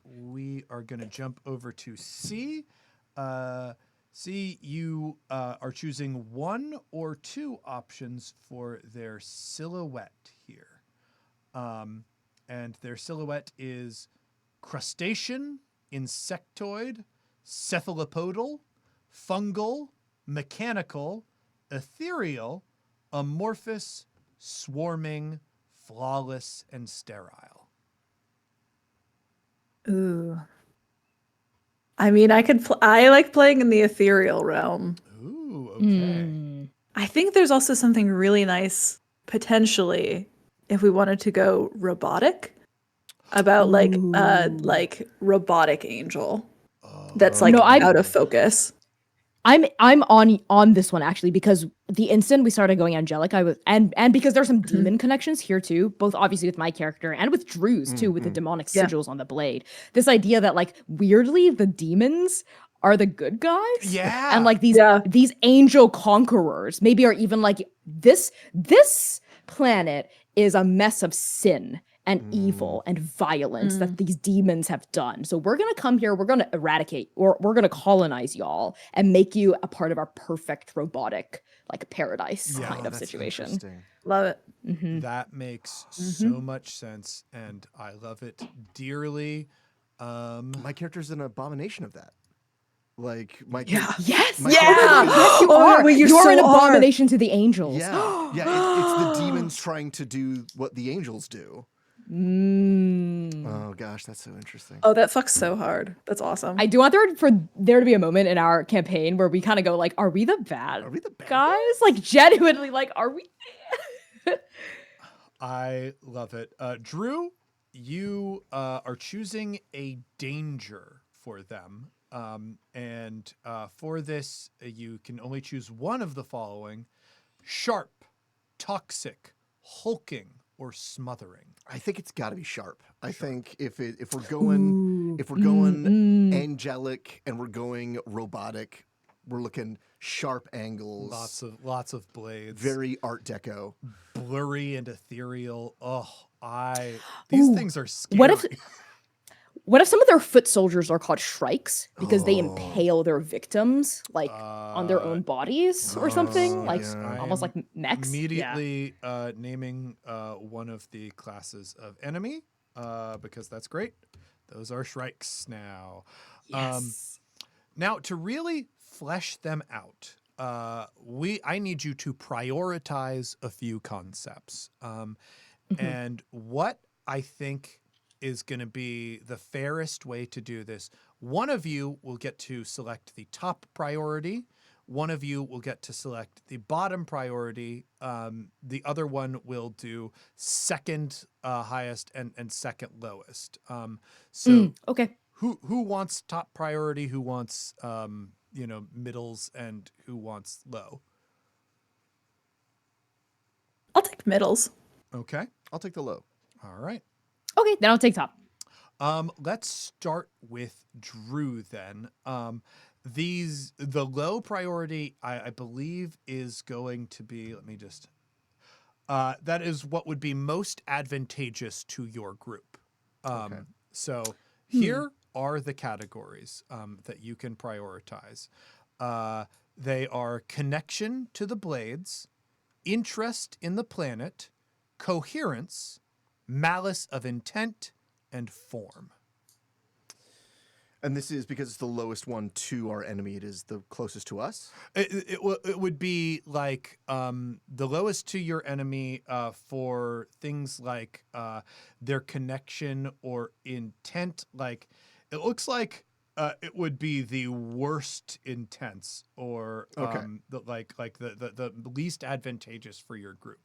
We are going to jump over to C. C, you are choosing one or two options for their silhouette here. And their silhouette is crustacean, insectoid, cephalopodal, fungal, mechanical, ethereal, amorphous, swarming, flawless, and sterile. Ooh. I mean, I like playing in the ethereal realm. Ooh, okay. I think there's also something really nice potentially if we wanted to go robotic about like robotic angel that's like out of focus. I'm on this one actually because the instant we started going angelic, I was and because there's some demon connections here too, both obviously with my character and with Drew's too, with the demonic sigils on the blade. This idea that like weirdly the demons are the good guys, Yeah. and like these angel conquerors maybe are even like this planet is a mess of sin and evil and violence that these demons have done. So we're going to come here, we're going to eradicate, or we're going to colonize y'all and make you a part of our perfect robotic, like paradise kind of situation. Love it. That makes so much sense, and I love it dearly. My character's an abomination of that. Like my Yes. My Yeah. character is- Yes, you Oh, are. wait, you You're so an are. abomination to the angels. yeah, it's the demons trying to do what the angels do. Oh gosh, that's so interesting. Oh, that fucks so hard. That's awesome. I do want there to be a moment in our campaign where we kind of go like, are we the bad Are we the bad guys? Like genuinely, like, are we? I love it. Drew, you are choosing a danger for them. And for this, you can only choose one of the following: sharp, toxic, hulking, or smothering. I think it's got to be sharp. I think if we're going angelic and we're going robotic, we're looking sharp angles. Lots of blades. Very Art Deco. Blurry and ethereal. These Ooh, things are scary. What if some of their foot soldiers are called shrikes because they impale their victims like on their own bodies or something, like yeah. almost like mechs? Immediately naming one of the classes of enemy because that's great. Those are shrikes now. Yes. Now to really flesh them out, I need you to prioritize a few concepts. And what I think is going to be the fairest way to do this. One of you will get to select the top priority. One of you will get to select the bottom priority. The other one will do second highest and second lowest. Okay. Who wants top priority? Who wants middles, and who wants low? I'll take middles. Okay. I'll take the low. All right. Okay, then I'll take top. Let's start with Drew then. The low priority, I believe, is going to be, let me just, that is what would be most advantageous to your group. Okay. So here are the categories that you can prioritize. They are connection to the blades, interest in the planet, coherence, malice of intent, and form. And this is because it's the lowest one to our enemy. It is the closest to us. It would be like the lowest to your enemy for things like their connection or intent. Like it looks like it would be the worst intents or the least advantageous for your group.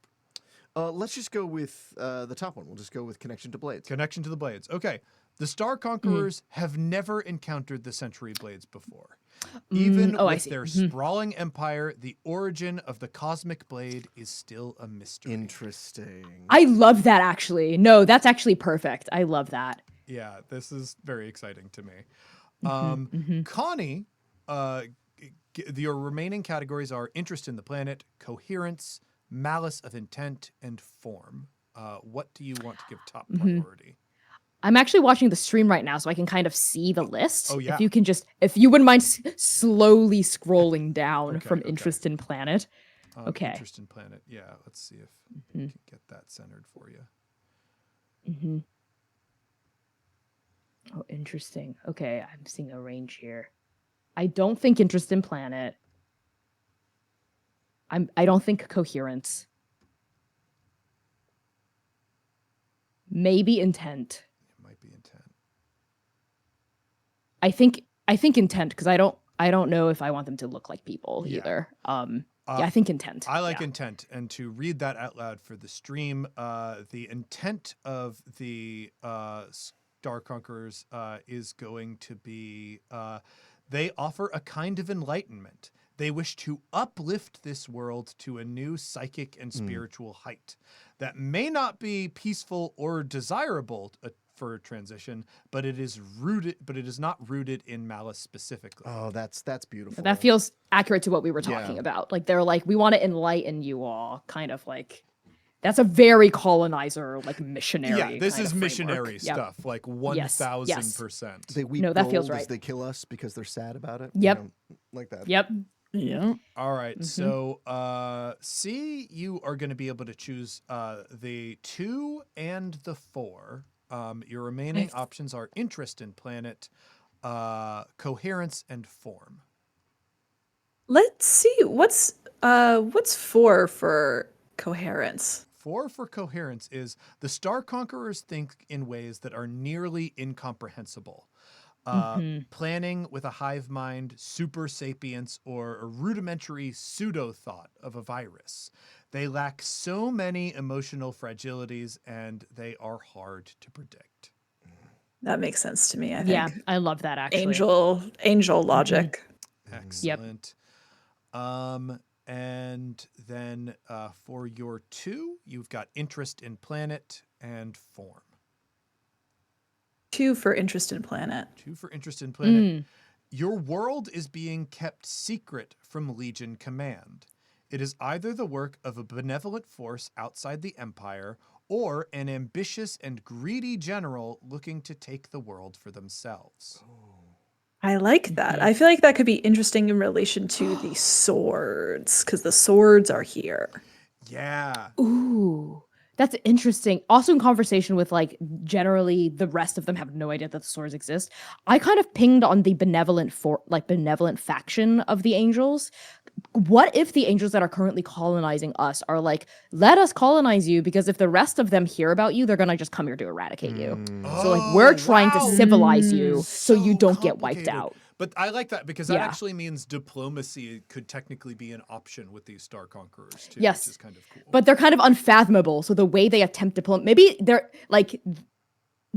Let's just go with the top one. We'll just go with connection to blades. Connection to the blades. Okay. The Star Conquerors have never encountered the Century Blades before. Even with their sprawling empire, the origin of the Cosmic Blade is still a mystery. Interesting. I love that actually. No, that's actually perfect. I love that. Yeah, this is very exciting to me. Connie, your remaining categories are interest in the planet, coherence, malice of intent, and form. What do you want to give top priority? I'm actually watching the stream right now, so I can kind of see the list. Oh, yeah. If you wouldn't mind slowly scrolling down Okay, from okay. interest in planet. Okay. Interest in planet. Yeah, let's see if we can get that centered for you. Oh, interesting. Okay, I'm seeing a range here. I don't think interest in planet. I don't think coherence. Maybe intent. It might be intent. I think intent because I don't know if I want them to look like people either. I think intent. I like intent, and to read that out loud for the stream, the intent of the Star Conquerors is going to be they offer a kind of enlightenment. They wish to uplift this world to a new psychic and spiritual height that may not be peaceful or desirable for transition, but it is not rooted in malice specifically. Oh, that's beautiful. That feels accurate to what we were talking about. Like they're like, we want to enlighten you all, kind of like that's a very colonizer, like missionary. Yeah, this kind is of missionary framework. Yep. stuff, like 1,000%. They weep No, that gold feels as right. they kill us because they're sad about it. Yep. You know, like that. Yep. Yeah. All right, so C, you are going to be able to choose the 2 and the 4. Your remaining options are interest in planet, coherence, and form. Let's see. What's 4 for coherence? 4 for coherence is the Star Conquerors think in ways that are nearly incomprehensible. Planning with a hive mind, super sapience, or a rudimentary pseudo thought of a virus. They lack so many emotional fragilities and they are hard to predict. That makes sense to me, I Yeah, think. I love that actually. Angel logic. Excellent. And then for your 2, you've got interest in planet and form. 2 for interest in planet. 2 for interest in planet. Your world is being kept secret from Legion Command. It is either the work of a benevolent force outside the Empire or an ambitious and greedy general looking to take the world for themselves. I like that. I feel like that could be interesting in relation to the swords, because the swords are here. Yeah. Ooh, that's interesting. Also, in conversation with like generally the rest of them have no idea that the swords exist. I kind of pinged on the benevolent faction of the angels. What if the angels that are currently colonizing us are like, let us colonize you, because if the rest of them hear about you, they're gonna just come here to eradicate you. So like we're trying to civilize you so you don't get wiped complicated. out. But I like that because that Yeah. actually means diplomacy could technically be an option with these Star Conquerors too, Yes. which is kind of cool. But they're kind of unfathomable. So the way they attempt diplomacy, maybe they're like,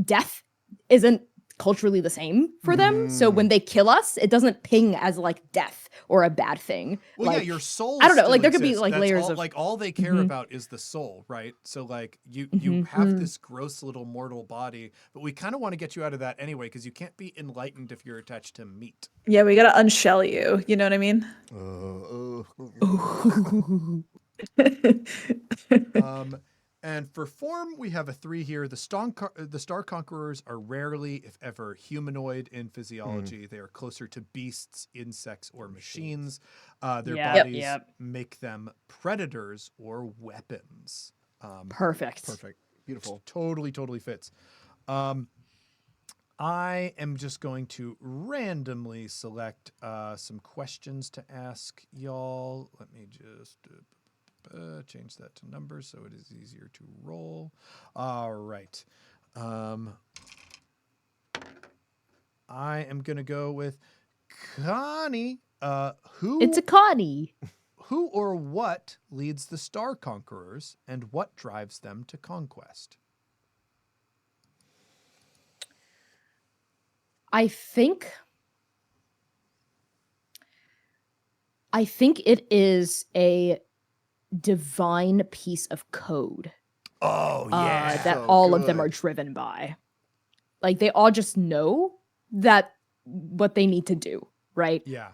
death isn't culturally the same for them. So when they kill us, it doesn't ping as like death or a bad thing. Well, like, yeah, your soul. I don't know, still like, there could be, exists. like, That's layers all, of- like all they care about is the soul, right? So like you have this gross little mortal body, but we kind of want to get you out of that anyway because you can't be enlightened if you're attached to meat. Yeah, we gotta unshell you. You know what I mean? And for form, we have a 3 here. The Star Conquerors are rarely, if ever, humanoid in physiology. They are closer to beasts, insects, or machines. Their Yep. bodies Yep. make them predators or weapons. Perfect. Perfect. Beautiful. Totally fits. I am just going to randomly select some questions to ask y'all. Let me just change that to numbers so it is easier to roll. All right. I am going to go with Connie. It's a Connie. Who or what leads the Star Conquerors and what drives them to conquest? I think it is a divine piece of code Oh, that So all of them good. are driven by. Like they all just know that what they need to do, right? Yeah.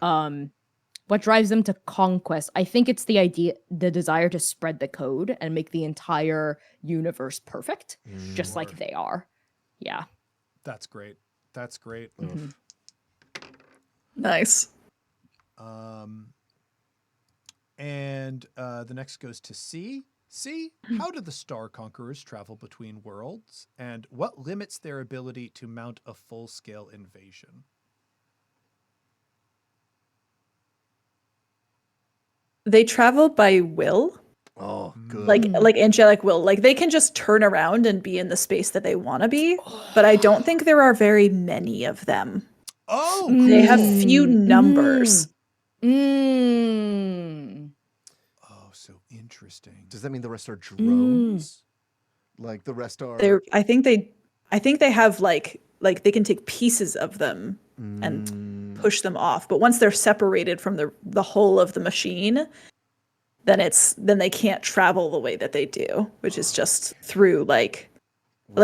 What drives them to conquest? I think it's the desire to spread the code and make the entire universe perfect, just like Sure. they are. Yeah. That's great. That's great. Nice. And the next goes to C. C, how do the Star Conquerors travel between worlds? And what limits their ability to mount a full-scale invasion? They travel by will, Oh, good. like angelic will. Like they can just turn around and be in the space that they want to be, but I don't think there are very many of them. Oh, They have cool. few numbers. Mm. Oh, so interesting. Does that mean the rest are drones? Like the rest are. They're I think they have like they can take pieces of them and push them off, but once they're separated from the whole of the machine, then they can't travel the way that they do, which is just through like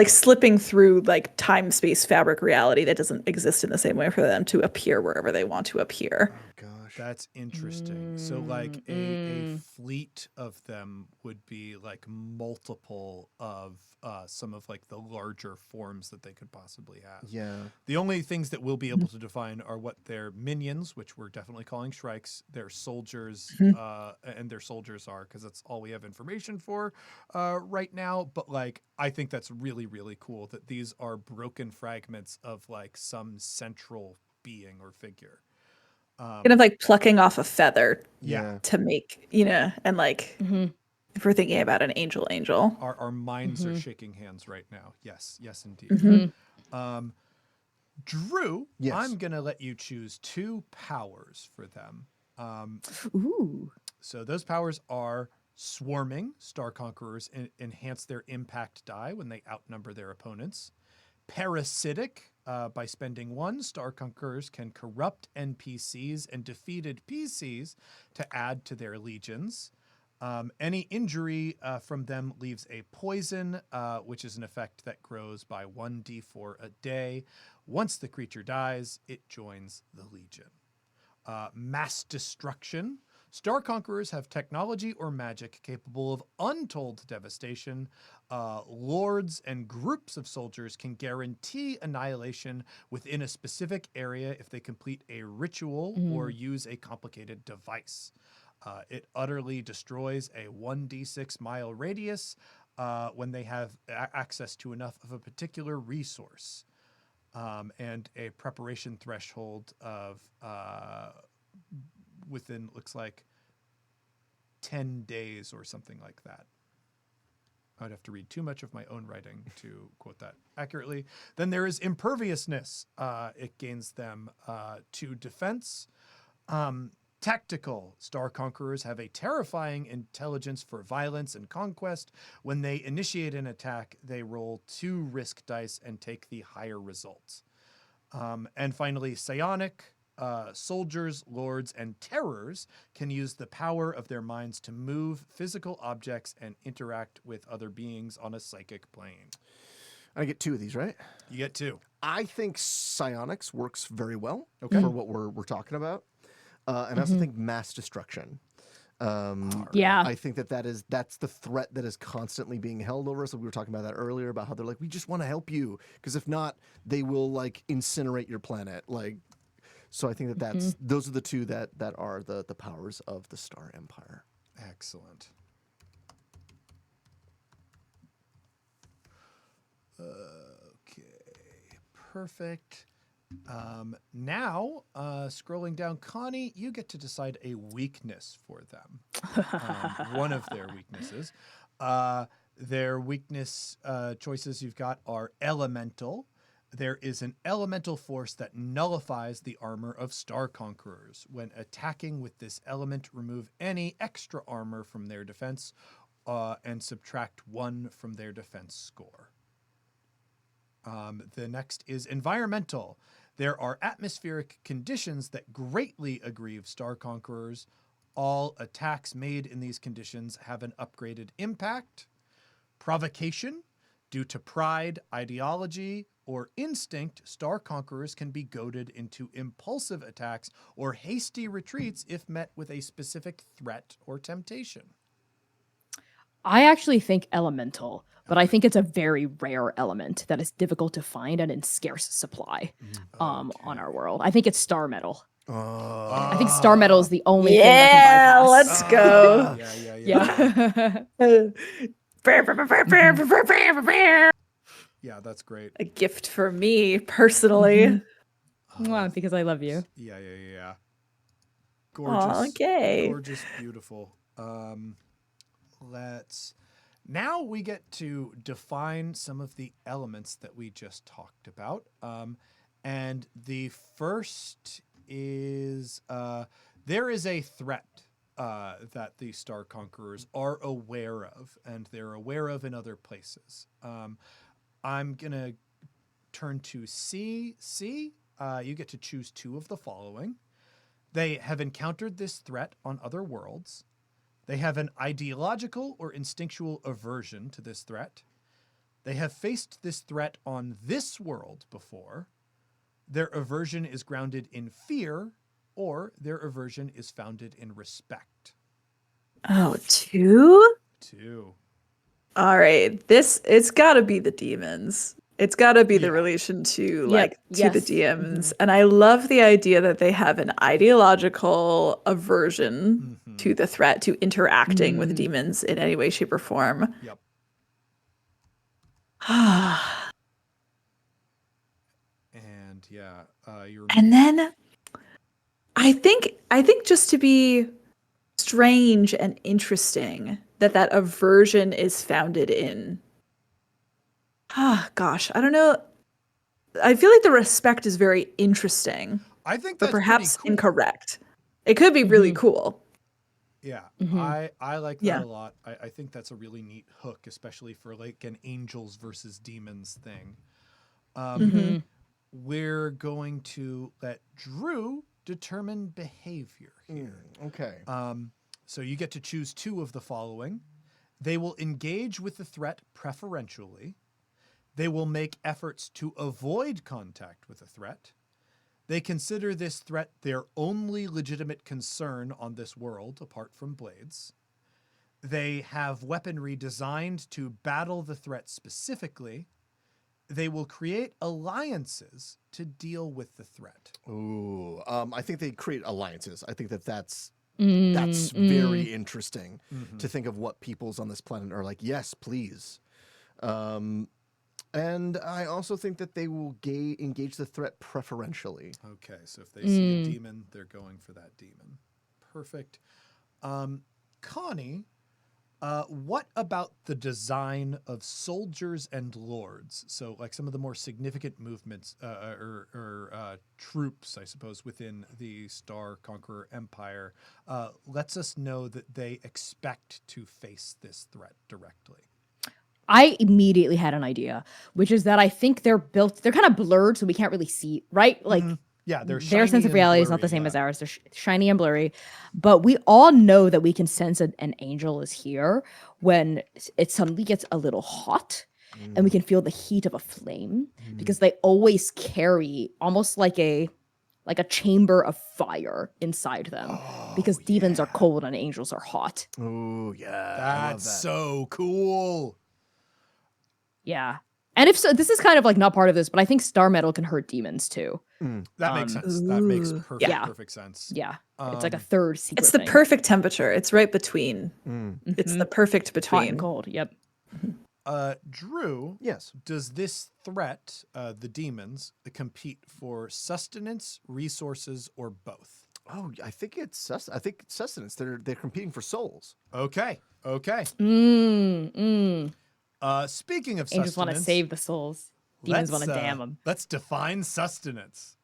slipping through like time space fabric reality that doesn't exist in the same way for them to appear wherever they want to appear. Gosh. That's interesting. So like a fleet of them would be like multiple of some of like the larger forms that they could possibly have. Yeah. The only things that we'll be able to define are what their minions, which we're definitely calling Shrikes, their soldiers, and their soldiers are, because that's all we have information for right now. But like, I think that's really, really cool that these are broken fragments of like some central being or figure. Kind of like plucking off a feather Yeah. to make, and like If we're thinking about an angel, Our minds are Mhm. shaking hands right now. Yes, yes, indeed. Mhm. Drew, Yes. I'm gonna let you choose 2 powers for them. Ooh. So those powers are swarming. Star Conquerors enhance their impact die when they outnumber their opponents. Parasitic, by spending 1, Star Conquerors can corrupt NPCs and defeated PCs to add to their legions. Any injury from them leaves a poison, which is an effect that grows by 1d4 a day. Once the creature dies, it joins the legion. Mass destruction. Star Conquerors have technology or magic capable of untold devastation. Lords and groups of soldiers can guarantee annihilation within a specific area if they complete a ritual or use a complicated device. It utterly destroys a 1d6 mile radius when they have access to enough of a particular resource. And a preparation threshold of within, looks like, 10 days or something like that. I'd have to read too much of my own writing to quote that accurately. Then there is imperviousness. It gains them 2 defense. Tactical. Star Conquerors have a terrifying intelligence for violence and conquest. When they initiate an attack, they roll 2 risk dice and take the higher results. And finally, psionic. Soldiers, lords, and terrors can use the power of their minds to move physical objects and interact with other beings on a psychic plane. I get 2 of these, right? You get 2. I think psionics works very well Okay. for what we're talking about, and I also think mass destruction. Yeah. I think that's the threat that is constantly being held over us. We were talking about that earlier about how they're like, we just want to help you because if not, they will like incinerate your planet. Like, so I think that those are the 2 that are the powers of the Star Empire. Excellent. Okay, perfect. Now, scrolling down, Connie, you get to decide a weakness for them. One of their weaknesses. Their weakness choices you've got are elemental. There is an elemental force that nullifies the armor of Star Conquerors. When attacking with this element, remove any extra armor from their defense and subtract 1 from their defense score. The next is environmental. There are atmospheric conditions that greatly aggrieve Star Conquerors. All attacks made in these conditions have an upgraded impact. Provocation. Due to pride, ideology, or instinct, Star Conquerors can be goaded into impulsive attacks or hasty retreats if met with a specific threat or temptation. I actually think elemental, but I think it's a very rare element that is difficult to find and in scarce supply on our world. I think it's star metal. I think star metal is the only thing that can bypass. let's go. Yeah. Yeah, that's great. A gift for me personally. Mwah, because I love you. Yeah. Gorgeous. Okay. Gorgeous, beautiful. Now we get to define some of the elements that we just talked about. And the first is there is a threat that the Star Conquerors are aware of, and they're aware of in other places. I'm going to turn to C. C, you get to choose 2 of the following. They have encountered this threat on other worlds. They have an ideological or instinctual aversion to this threat. They have faced this threat on this world before. Their aversion is grounded in fear, or their aversion is founded in respect. Oh, 2? 2. All right. It's got to be the demons. It's got to be the Yeah. relation to Yep, to the yes. DMs. And I love the idea that they have an ideological aversion to the threat, to interacting with demons in any way, shape, or form. Yep. And yeah, you're. And then I think just to be strange and interesting, that aversion is founded in? Ah, gosh, I don't know. I feel like the respect is very interesting, I think but that's perhaps pretty cool. incorrect. It could be really cool. Yeah, Mhm. I like that Yeah. a lot. I think that's a really neat hook, especially for like an angels versus demons thing. Um, Mhm. we're going to let Drew determine behavior here. Okay. So you get to choose two of the following. They will engage with the threat preferentially. They will make efforts to avoid contact with a threat. They consider this threat their only legitimate concern on this world, apart from blades. They have weaponry designed to battle the threat specifically. They will create alliances to deal with the threat. Ooh, I think they create alliances. I think that's Mm, very interesting Mhm. to think of what peoples on this planet are like. Yes, please. Um, and I also think that they will engage the threat preferentially. Okay, so if they see a Mm. demon, they're going for that demon. Perfect. Connie, what about the design of soldiers and lords? So, like some of the more significant movements or troops, I suppose, within the Star Conqueror Empire, lets us know that they expect to face this threat directly. I immediately had an idea, which is that I think they're kind of blurred, so we can't really see, right? Like Yeah, they're their sense shiny of and reality is not blurry, the same as yeah. ours. They're shiny and blurry, but we all know that we can sense an angel is here when it suddenly gets a little hot, and we can feel the heat of a flame because they always carry almost like a chamber of fire inside them because demons are cold and angels are hot. Oh yeah, I love That's that. so cool. Yeah. And if so, this is kind of like not part of this, but I think star metal can hurt demons too. That makes Um, sense. That makes Ooh, yeah. perfect sense. Yeah. It's like a third secret It's the thing. perfect temperature. It's right between. It's the Mhm. perfect Hot and between. cold. Yep. Drew, Yes. does this threat, the demons, compete for sustenance, resources, or both? Oh, I think it's I think it's sustenance. They're competing for souls. Okay. Okay. Mm. Speaking of Angels want to sustenance, save the souls. Demons want to damn them. let's define sustenance.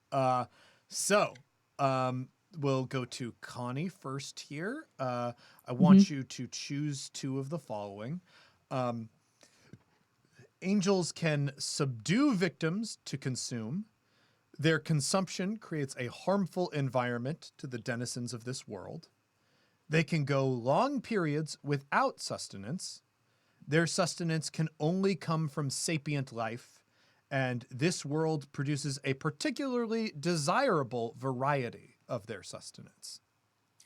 So we'll go to Connie first here. I want you to choose two of the following. Angels can subdue victims to consume. Their consumption creates a harmful environment to the denizens of this world. They can go long periods without sustenance. Their sustenance can only come from sapient life, and this world produces a particularly desirable variety of their sustenance.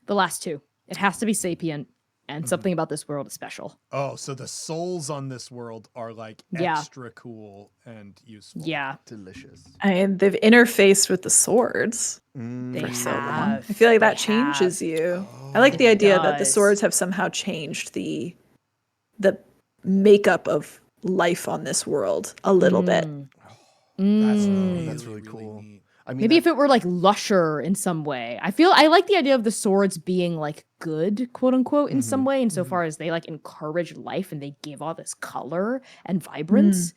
The last two. It has to be sapient, and something about this world is special. Oh, so the souls on this world are like Yeah. extra cool and useful. Yeah. Delicious. And they've interfaced with the swords They for so long. have. I feel like that They changes have. you. I like the It idea that the does. swords have somehow changed the makeup of life on this world a little bit. That's really cool. neat. I mean, Maybe if it were like lusher in some way. I like the idea of the swords being like good, quote unquote, in some way, insofar as they like encourage life and they give all this color and vibrance.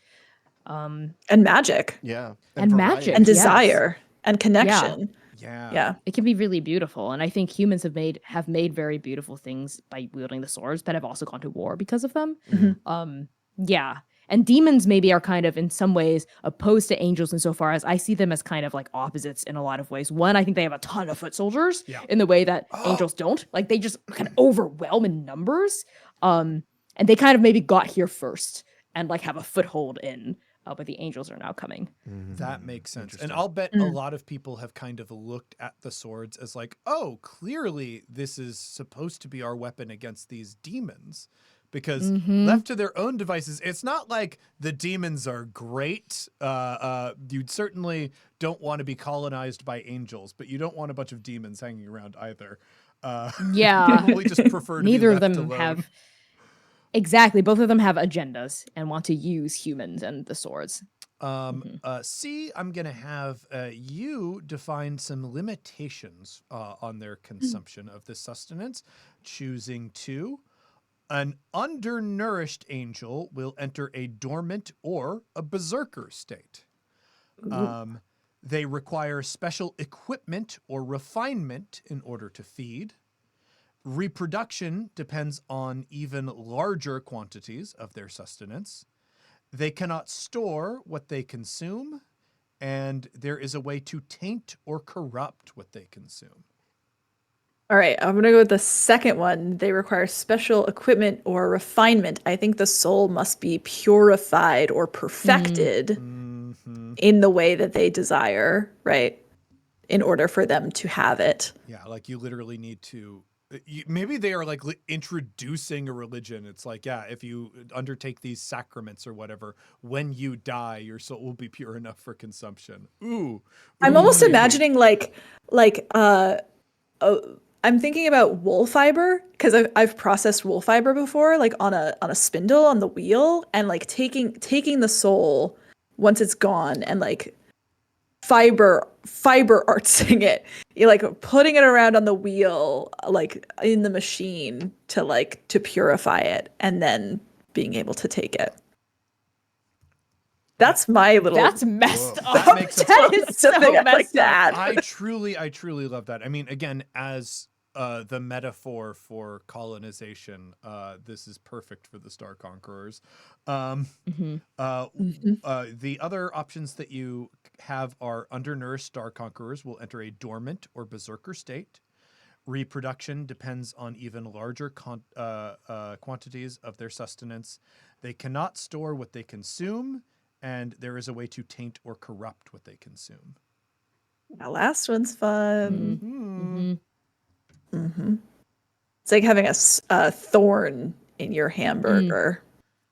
And magic yeah, And variety. magic. and Yes. desire and connection. Yeah. Yeah. It can be really beautiful, and I think humans have made very beautiful things by wielding the swords, but have also gone to war because of them. Yeah, and demons maybe are kind of in some ways opposed to angels insofar as I see them as kind of like opposites in a lot of ways. One, I think they have a ton of foot soldiers in the way that angels don't. Like they just kind of overwhelm in numbers. And they kind of maybe got here first and like have a foothold in. But the angels are now coming. That makes sense. And I'll bet a lot of people have kind of looked at the swords as like, oh, clearly this is supposed to be our weapon against these demons. Because left to their own devices, it's not like the demons are great. You certainly don't want to be colonized by angels, but you don't want a bunch of demons hanging around either. Yeah. Probably just prefer to Neither be of left them alone. have. Exactly. Both of them have agendas and want to use humans and the swords. C, I'm going to have you define some limitations on their consumption of this sustenance, choosing two. An undernourished angel will enter a dormant or a berserker state. They require special equipment or refinement in order to feed. Reproduction depends on even larger quantities of their sustenance. They cannot store what they consume, and there is a way to taint or corrupt what they consume. All right, I'm gonna go with the second one. They require special equipment or refinement. I think the soul must be purified or perfected in the way that they desire, right? In order for them to have it. Yeah, like you literally need to. Maybe they are like introducing a religion. It's like, yeah, if you undertake these sacraments or whatever, when you die, your soul will be pure enough for consumption. Ooh. I'm almost Ooh. imagining I'm thinking about wool fiber because I've processed wool fiber before, like on a spindle on the wheel, and like taking the soul once it's gone and like fiber artsing it. You're like putting it around on the wheel, like in the machine to purify it and then being able to take it. That's my little. That's messed Whoa, up. that makes sense. That is so Something messed like up. that. I truly love that. I mean, again, as the metaphor for colonization, this is perfect for the Star Conquerors. The other options that you have are undernourished Star Conquerors will enter a dormant or berserker state. Reproduction depends on even larger quantities of their sustenance. They cannot store what they consume, and there is a way to taint or corrupt what they consume. That last one's fun. Mm-hmm. It's like having a thorn in your hamburger.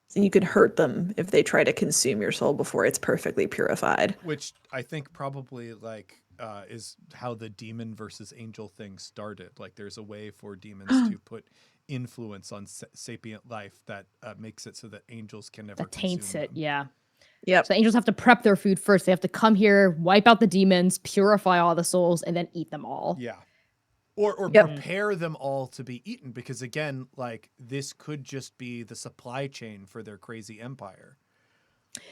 So you can hurt them if they try to consume your soul before it's perfectly purified. Which I think probably is how the demon versus angel thing started. Like there's a way for demons to put influence on sapient life that makes it so that angels can never That taints consume it, them. yeah. Yep. So angels have to prep their food first. They have to come here, wipe out the demons, purify all the souls, and then eat them all. Yeah. Or Yep. prepare them all to be eaten, because again, like this could just be the supply chain for their crazy empire.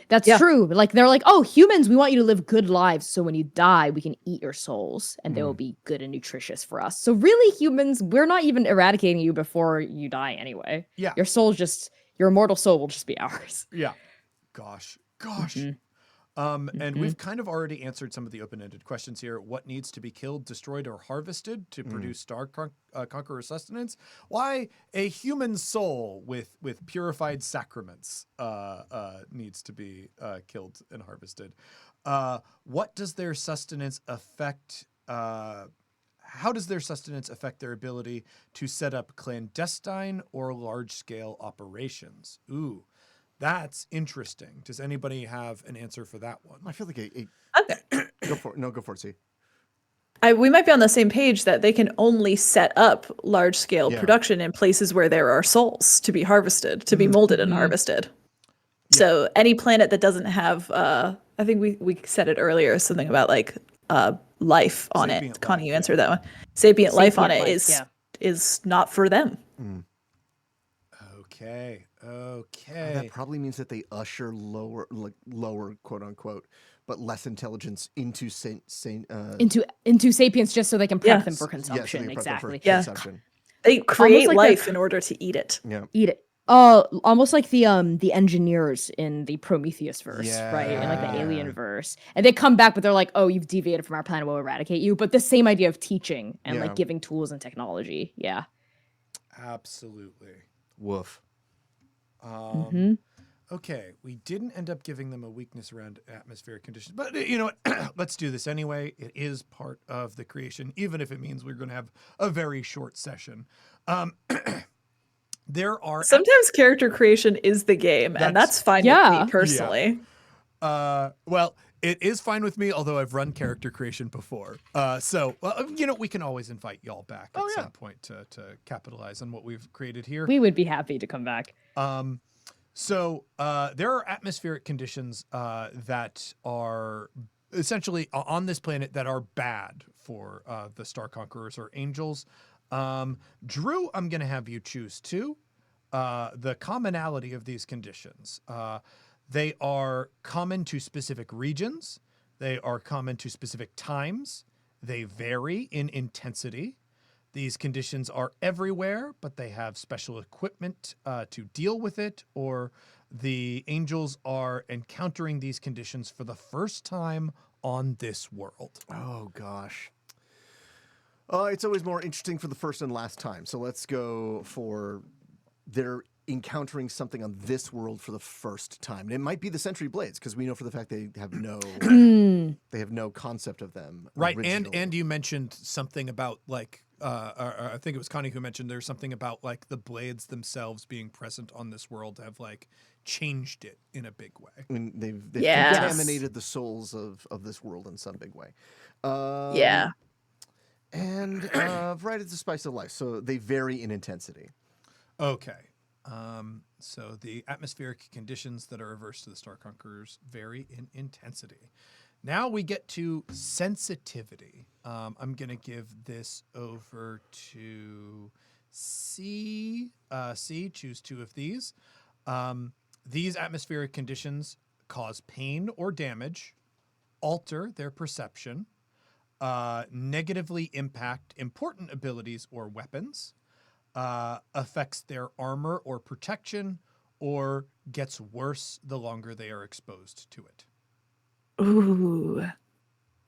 That's true. Like they're like, oh, humans, we want you to live good lives. So when you die, we can eat your souls and they will be good and nutritious for us. So really, humans, we're not even eradicating you before you die anyway. Yeah. Your immortal soul will just be ours. Yeah. Gosh. And we've kind of already answered some of the open-ended questions here. What needs to be killed, destroyed, or harvested to produce Star Conqueror sustenance? Why, a human soul with purified sacraments needs to be killed and harvested. What does their sustenance affect? How does their sustenance affect their ability to set up clandestine or large-scale operations? Ooh. That's interesting. Does anybody have an answer for that one? I feel like Okay. go for it. No, go for it, C. We might be on the same page that they can only set up large scale Yeah. production in places where there are souls to be harvested, to be molded and harvested. So any planet that doesn't have, I think we said it earlier, something about like life on Sapient it. Connie, life, you yeah. answered that one. Sapient life on Sapient it life, is not for them. Okay. That probably means that they usher lower quote unquote, but less intelligence into Into sapiens just so they can prep them Yes. for yes, consumption. they prep them for Exactly. Yeah. consumption. They create like life in order to eat it. Yeah. Eat it. Oh, almost like the engineers in the Prometheus verse, right? In like the Yeah. Alien verse. And they come back, but they're like, oh, you've deviated from our plan, we'll eradicate you. But the same idea of teaching and Yeah. like giving tools and technology. Yeah. Absolutely. Woof. Okay, we didn't end up giving them a weakness around atmospheric conditions, but you know what? Let's do this anyway. It is part of the creation, even if it means we're going to have a very short session. There are Sometimes character creation is the game, and that's fine with Yeah. me personally. well, it is fine with me, although I've run character creation before. So, you know, we can always invite y'all back at some point to capitalize on what we've created here. We would be happy to come back. So there are atmospheric conditions that are essentially on this planet that are bad for the Star Conquerors or angels. Drew, I'm going to have you choose two. the commonality of these conditions. They are common to specific regions. They are common to specific times. They vary in intensity. These conditions are everywhere, but they have special equipment to deal with it, or the angels are encountering these conditions for the first time on this world. Oh gosh. It's always more interesting for the first and last time. So let's go for they're encountering something on this world for the first time. And it might be the Sentry Blades, because we know for the fact they have no concept of them. Right, originally. and you mentioned something about like I think it was Connie who mentioned there's something about like the blades themselves being present on this world have like changed it in a big way. I mean, they've Yes. contaminated the souls of this world in some big way. Yeah. And variety is the spice of life, so they vary in intensity. Okay. So the atmospheric conditions that are averse to the Star Conquerors vary in intensity. Now we get to sensitivity. I'm going to give this over to C. C, choose two of these. These atmospheric conditions cause pain or damage, alter their perception, negatively impact important abilities or weapons, affects their armor or protection, or gets worse the longer they are exposed to it. Ooh.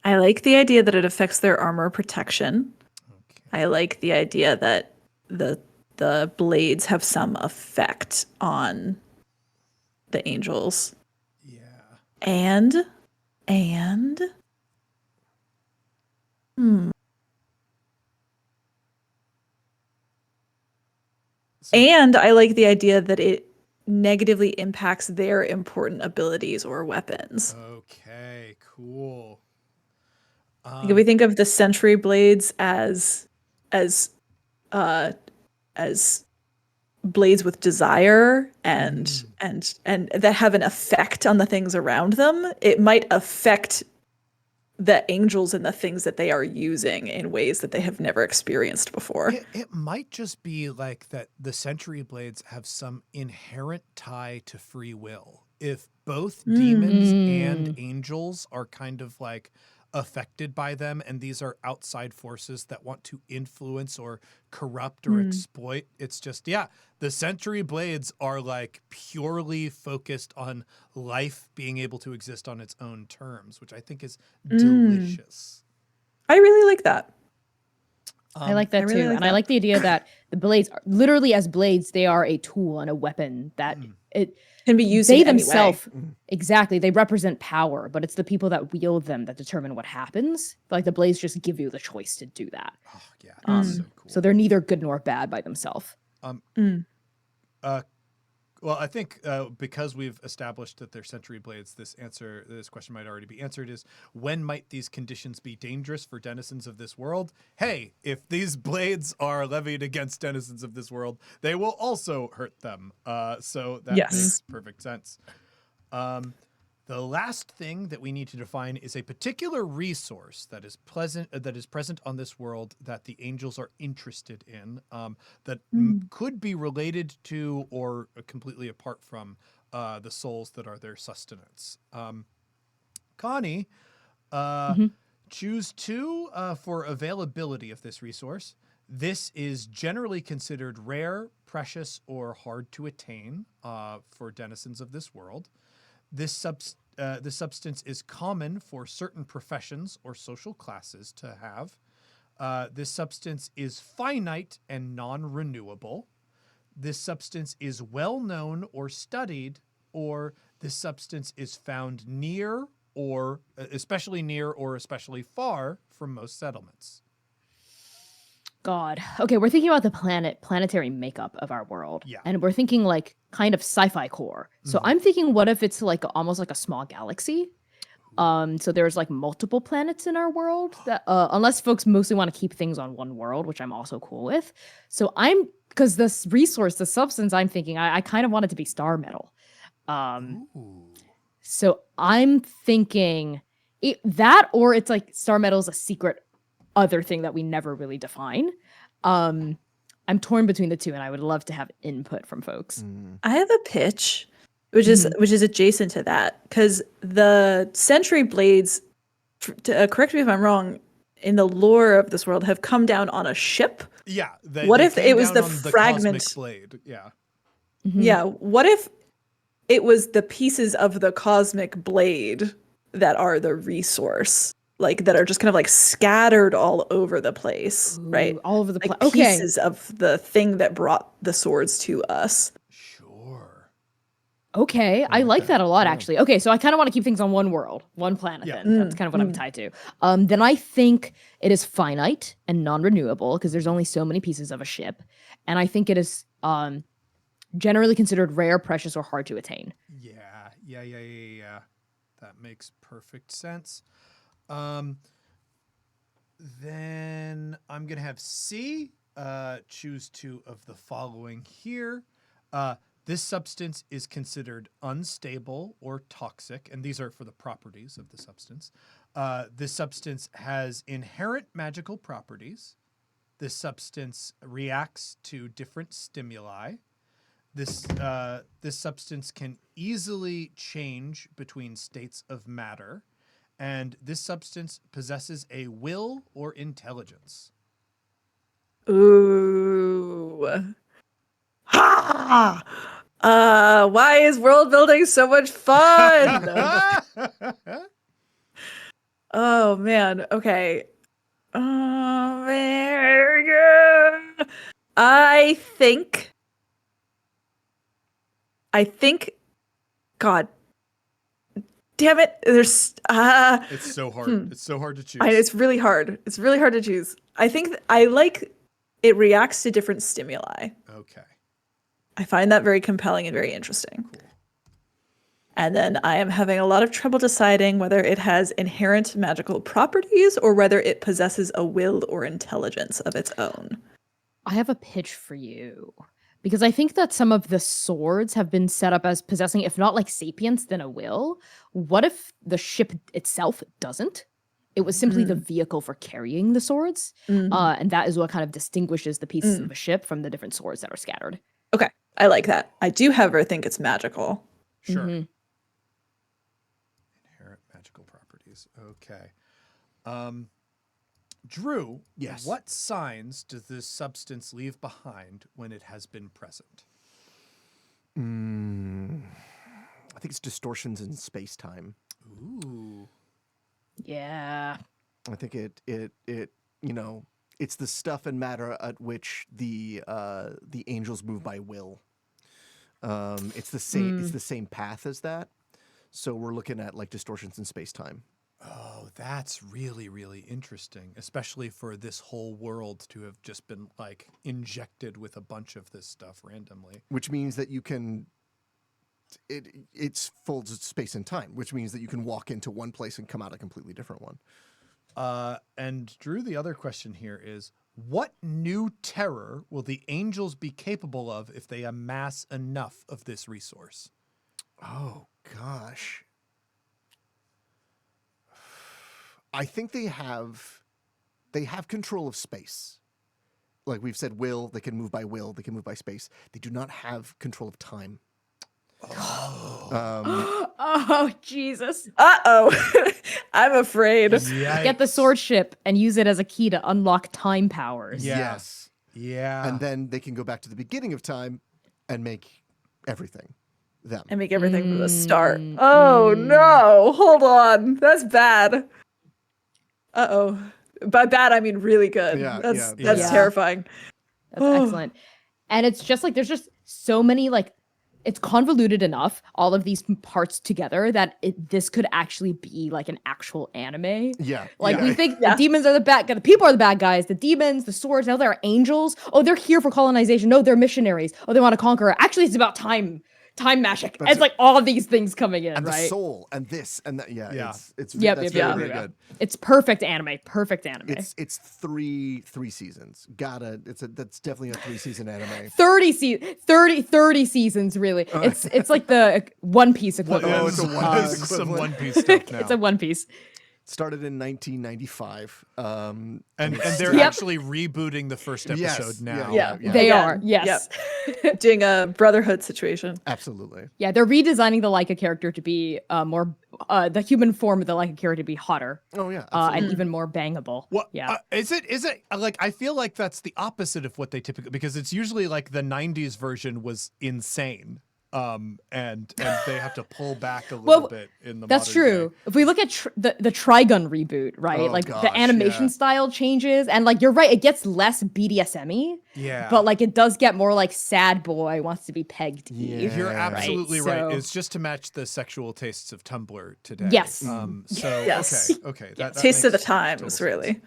I like the idea that it affects their armor protection. Okay. I like the idea that the blades have some effect on the angels. Yeah. And So- and I like the idea that it negatively impacts their important abilities or weapons. Okay, cool. Like if we think of the Sentry Blades as blades with desire and that have an effect on the things around them, it might affect the angels and the things that they are using in ways that they have never experienced before. It might just be like that the Sentry Blades have some inherent tie to free will. If both demons and angels are kind of like affected by them, and these are outside forces that want to influence or corrupt or exploit, it's just, yeah, the Sentry Blades are like purely focused on life being able to exist on its own terms, which I think is delicious. I really like that. I like that I really too. like And I that. like the idea that the blades, are, literally as blades, they are a tool and a weapon that it Can be used they in any way. themselves exactly they represent power, but it's the people that wield them that determine what happens. Like the blades just give you the choice to do that. Oh, yeah, that's so cool. So they're neither good nor bad by themselves. Well, I think because we've established that they're Sentry Blades, this question might already be answered is, when might these conditions be dangerous for denizens of this world? Hey, if these blades are levied against denizens of this world, they will also hurt them. So that Yes. makes perfect sense. The last thing that we need to define is a particular resource that is present on this world that the angels are interested in, that could be related to or completely apart from the souls that are their sustenance. Connie, choose two for availability of this resource. This is generally considered rare, precious, or hard to attain for denizens of this world. This substance is common for certain professions or social classes to have. This substance is finite and non-renewable. This substance is well known or studied, or this substance is found near or especially far from most settlements. God. Okay, we're thinking about the planetary makeup of our world. Yeah. And we're thinking like kind of sci-fi core. So I'm thinking, what if it's like almost like a small galaxy? So there's like multiple planets in our world that unless folks mostly want to keep things on one world, which I'm also cool with. So because this resource, the substance I'm thinking, I kind of want it to be star metal. So I'm thinking that, or it's like star metal is a secret other thing that we never really define. I'm torn between the two, and I would love to have input from folks. I have a pitch, which is adjacent to that, because the Sentry Blades, correct me if I'm wrong, in the lore of this world, have come down on a ship. Yeah. What they if came it was down the on fragment- Cosmic Blade? Yeah. Yeah. What if it was the pieces of the Cosmic Blade that are the resource, like that are just kind of like scattered all over the place, right? Ooh, all over the Like place. Okay. pieces of the thing that brought the swords to us. Sure. Okay, I like that a lot, Yeah. actually. Okay, so I kind of want to keep things on one world, one planet. Yeah. Then that's kind of what I'm tied to. Then I think it is finite and non-renewable because there's only so many pieces of a ship, and I think it is generally considered rare, precious, or hard to attain. Yeah. That makes perfect sense. Then I'm gonna have C choose two of the following here. This substance is considered unstable or toxic, and these are for the properties of the substance. This substance has inherent magical properties. This substance reacts to different stimuli. This substance can easily change between states of matter, and this substance possesses a will or intelligence. Ooh. Ha! Why is world building so much fun? Oh man. Okay. Oh man. I think. God. Damn it. There's. It's so hard. It's so hard to choose. It's really hard. It's really hard to choose. I think I like it reacts to different stimuli. Okay. I find that very compelling and very interesting. And then I am having a lot of trouble deciding whether it has inherent magical properties or whether it possesses a will or intelligence of its own. I have a pitch for you because I think that some of the swords have been set up as possessing, if not like sapience, then a will. What if the ship itself doesn't? It was simply the vehicle for carrying the swords, and that is what kind of distinguishes the pieces of a ship from the different swords that are scattered. Okay, I like that. I do, however, think it's magical. Sure. Mhm. Inherent magical properties. Okay. Drew, Yes. what signs does this substance leave behind when it has been present? I think it's distortions in space time. Ooh. Yeah. I think it it's the stuff and matter at which the angels move by will. It's the same path as that. So we're looking at like distortions in space time. Oh, that's really, really interesting, especially for this whole world to have just been like injected with a bunch of this stuff randomly. Which means that you can it's full space and time, which means that you can walk into one place and come out a completely different one. And Drew, the other question here is, what new terror will the angels be capable of if they amass enough of this resource? Oh gosh. I think they have control of space. Like we've said, they can move by will, they can move by space. They do not have control of time. Oh, Jesus. Uh-oh. I'm afraid. Get the sword ship and use it as a key to unlock time powers. Yeah. Yes. Yeah. And then they can go back to the beginning of time and make everything them. And make everything from the start. Oh no. Hold on. That's bad. Uh-oh. By bad I mean really good. Yeah, That's yeah. terrifying. That's excellent. And it's just like, there's just so many, like, it's convoluted enough, all of these parts together, that this could actually be like an actual anime. Yeah. Like yeah. we think the demons are the people are the bad guys, the demons, the swords, now they're angels. Oh, they're here for colonization. No, they're missionaries. Oh, they want to conquer. Actually, it's about time magic. It's like all of these things coming in, and right? the soul and this and that. Yeah. Yeah. It's Yep, that's yep, very, yep, very yep. good. It's perfect anime. Perfect anime. It's three seasons. That's definitely a 3-season anime. 30 seasons, really. It's like the One Piece equivalent. Oh, it's a One Piece Some equivalent. One Piece stuff now. It's a One Piece. Started in 1995. And it's they're still- actually rebooting the first Yes, episode now. Yeah. They Again, are, yes. Doing a brotherhood situation. Absolutely. Yeah, they're redesigning the Leica character to be more, the human form of the Leica character to be hotter Oh yeah. Absolutely. and even more bangable. What Yeah. is it like? I feel like that's the opposite of what they typically, because it's usually like the 90s version was insane. And they have to pull back a little Well, bit in the That's modern true. day. If we look at the Trigun reboot, right? Oh, like gosh, the animation yeah. style changes, and like you're right, it gets less BDSM-y, Yeah. but like it does get more like sad boy wants to be pegged. Yeah. You're Right, absolutely right. so- It's just to match the sexual tastes of Tumblr today. Yes. So Yes. okay. That Taste of the makes total times, sense. really.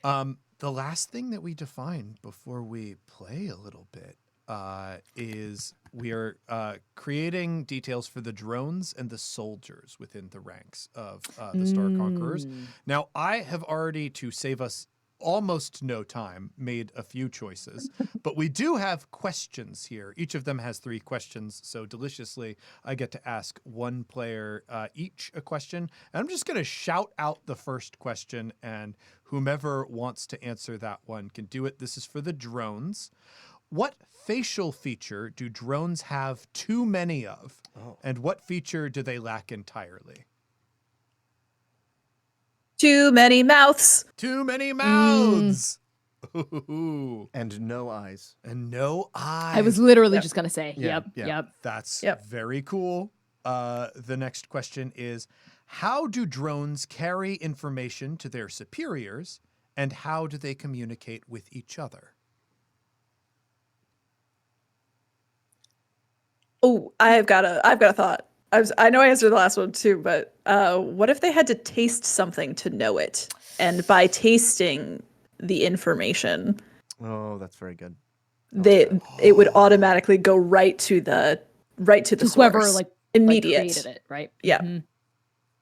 The last thing that we define before we play a little bit is we are creating details for the drones and the soldiers within the ranks of the Star Conquerors. Now, I have already, to save us almost no time, made a few choices, but we do have questions here. Each of them has 3 questions, so deliciously, I get to ask one player each a question. And I'm just going to shout out the first question, and whomever wants to answer that one can do it. This is for the drones. What facial feature do drones have too many of? And what feature do they lack entirely? Too many mouths. Too many mouths. Ooh. And no eyes. And no eyes. I was literally just gonna say, Yeah, yep. That's Yep. very cool. The next question is, how do drones carry information to their superiors, and how do they communicate with each other? Oh, I've got a thought. I know I answered the last one too, but what if they had to taste something to know it? And by tasting the information, Oh, that's very good. it would automatically go right to the To source. whoever like immediate. created it, right? Yeah. Mhm.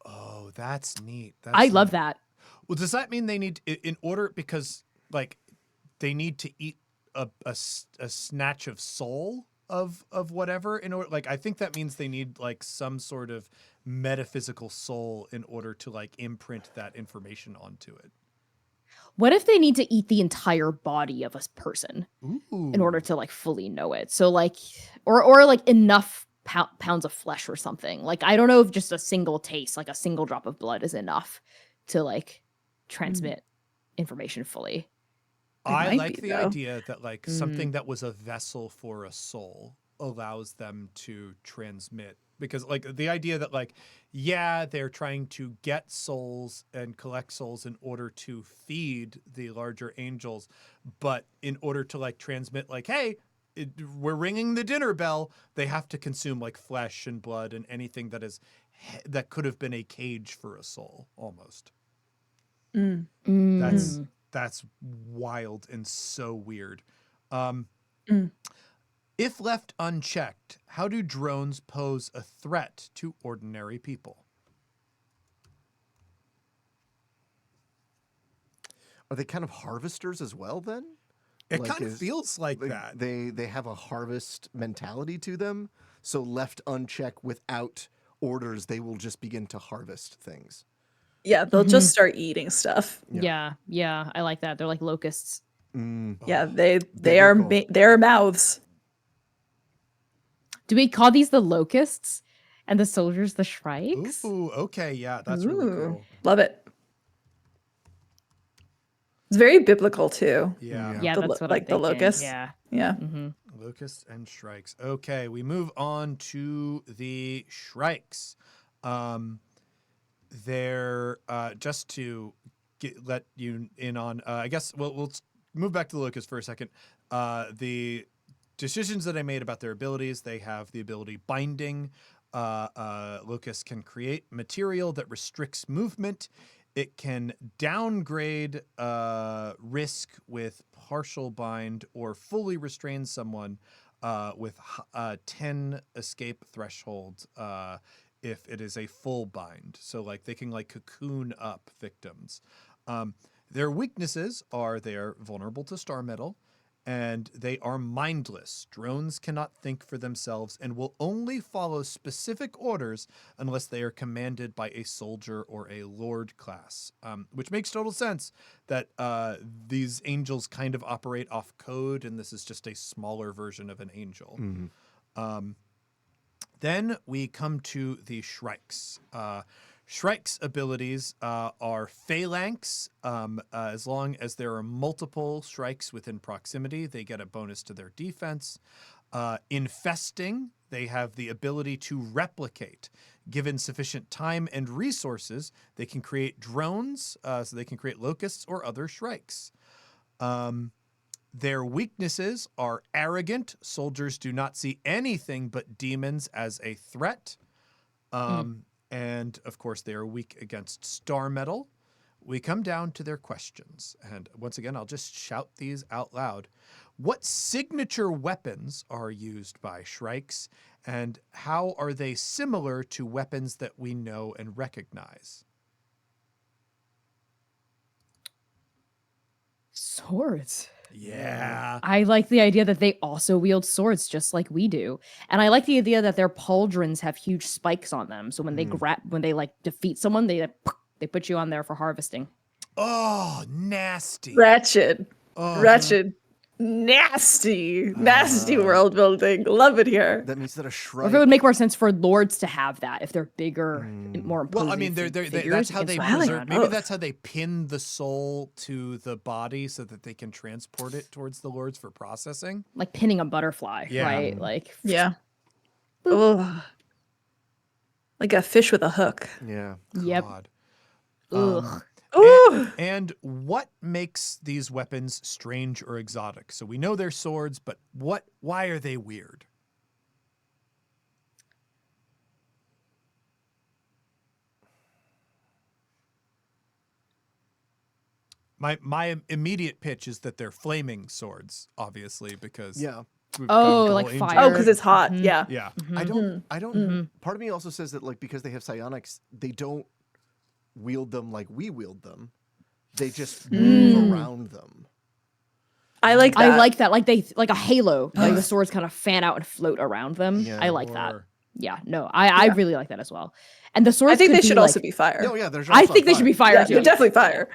Oh, that's neat. I That's love neat. that. Well, does that mean they need, in order, because like they need to eat a snatch of soul of whatever in order, like I think that means they need like some sort of metaphysical soul in order to like imprint that information onto it. What if they need to eat the entire body of a person Ooh. in order to like fully know it? So like, or like enough pounds of flesh or something. Like I don't know if just a single taste, like a single drop of blood, is enough to like transmit information fully. I might like be, the though. idea that like something that was a vessel for a soul allows them to transmit, because like the idea that like, yeah, they're trying to get souls and collect souls in order to feed the larger angels, but in order to like transmit like, hey, we're ringing the dinner bell, they have to consume like flesh and blood and anything that is that could have been a cage for a soul almost. That's wild and so weird. If left unchecked, how do drones pose a threat to ordinary people? Are they kind of harvesters as well then? It Like, kind of is- feels like that. They have a harvest mentality to them. So left unchecked without orders, they will just begin to harvest things. Yeah, they'll just start eating stuff. Yeah. Yeah, I like that. They're like locusts. Yeah, they Biblical. are they're mouths. Do we call these the locusts and the soldiers the shrikes? Ooh, okay, yeah, that's really cool. Love it. It's very biblical too. Yeah. Yeah, The that's lo- what like I'm the thinking. locusts. Yeah. Yeah. Locusts and shrikes. Okay, we move on to the shrikes. They're just to let you in on. I guess we'll move back to the locusts for a second. The decisions that I made about their abilities. They have the ability binding. Locusts can create material that restricts movement. It can downgrade risk with partial bind or fully restrain someone with 10 escape threshold if it is a full bind. So like they can like cocoon up victims. Their weaknesses are they are vulnerable to star metal, and they are mindless. Drones cannot think for themselves and will only follow specific orders unless they are commanded by a soldier or a lord class, which makes total sense that these angels kind of operate off code, and this is just a smaller version of an angel. Then we come to the Shrikes. Shrike's abilities are Phalanx. As long as there are multiple Shrikes within proximity, they get a bonus to their defense. Infesting, they have the ability to replicate. Given sufficient time and resources, they can create drones, so they can create locusts or other Shrikes. Their weaknesses are arrogant. Soldiers do not see anything but demons as a threat. And of course, they are weak against star metal. We come down to their questions. And once again, I'll just shout these out loud. What signature weapons are used by Shrikes, and how are they similar to weapons that we know and recognize? Swords. Yeah. I like the idea that they also wield swords just like we do. And I like the idea that their pauldrons have huge spikes on them. So when they like defeat someone, they put you on there for harvesting. Oh, nasty. Wretched. Oh. Wretched. Nasty. Nasty world building. Love it here. That means that a Or shrike. if it would make more sense for lords to have that if they're bigger and more imposing. Well, I mean, figures that's how they against one preserve. another. Maybe both. that's how they pin the soul to the body so that they can transport it towards the lords for processing. Like pinning a butterfly, Yeah. right? Like Yeah. Ugh. Like a fish with a hook. Yeah. Yep. God. Ugh. Ooh. And what makes these weapons strange or exotic? So we know they're swords, but why are they weird? My immediate pitch is that they're flaming swords, obviously, because Yeah. we've Oh, got like Goal Angel. fire. Oh, because it's hot. Mhm. Yeah. Yeah. I don't. Mhm. Part of me also says that like because they have psionics, they don't wield them like we wield them. They just move around them. I like that. I like that. Like like a halo. Like the swords kind of fan out and float around them. Yeah. I like that. Or- Yeah. No, I really like that as well. And the swords. I think could they should be also like, be fire. No, yeah, there's. I think they should be fire Yeah, too. they're definitely fire.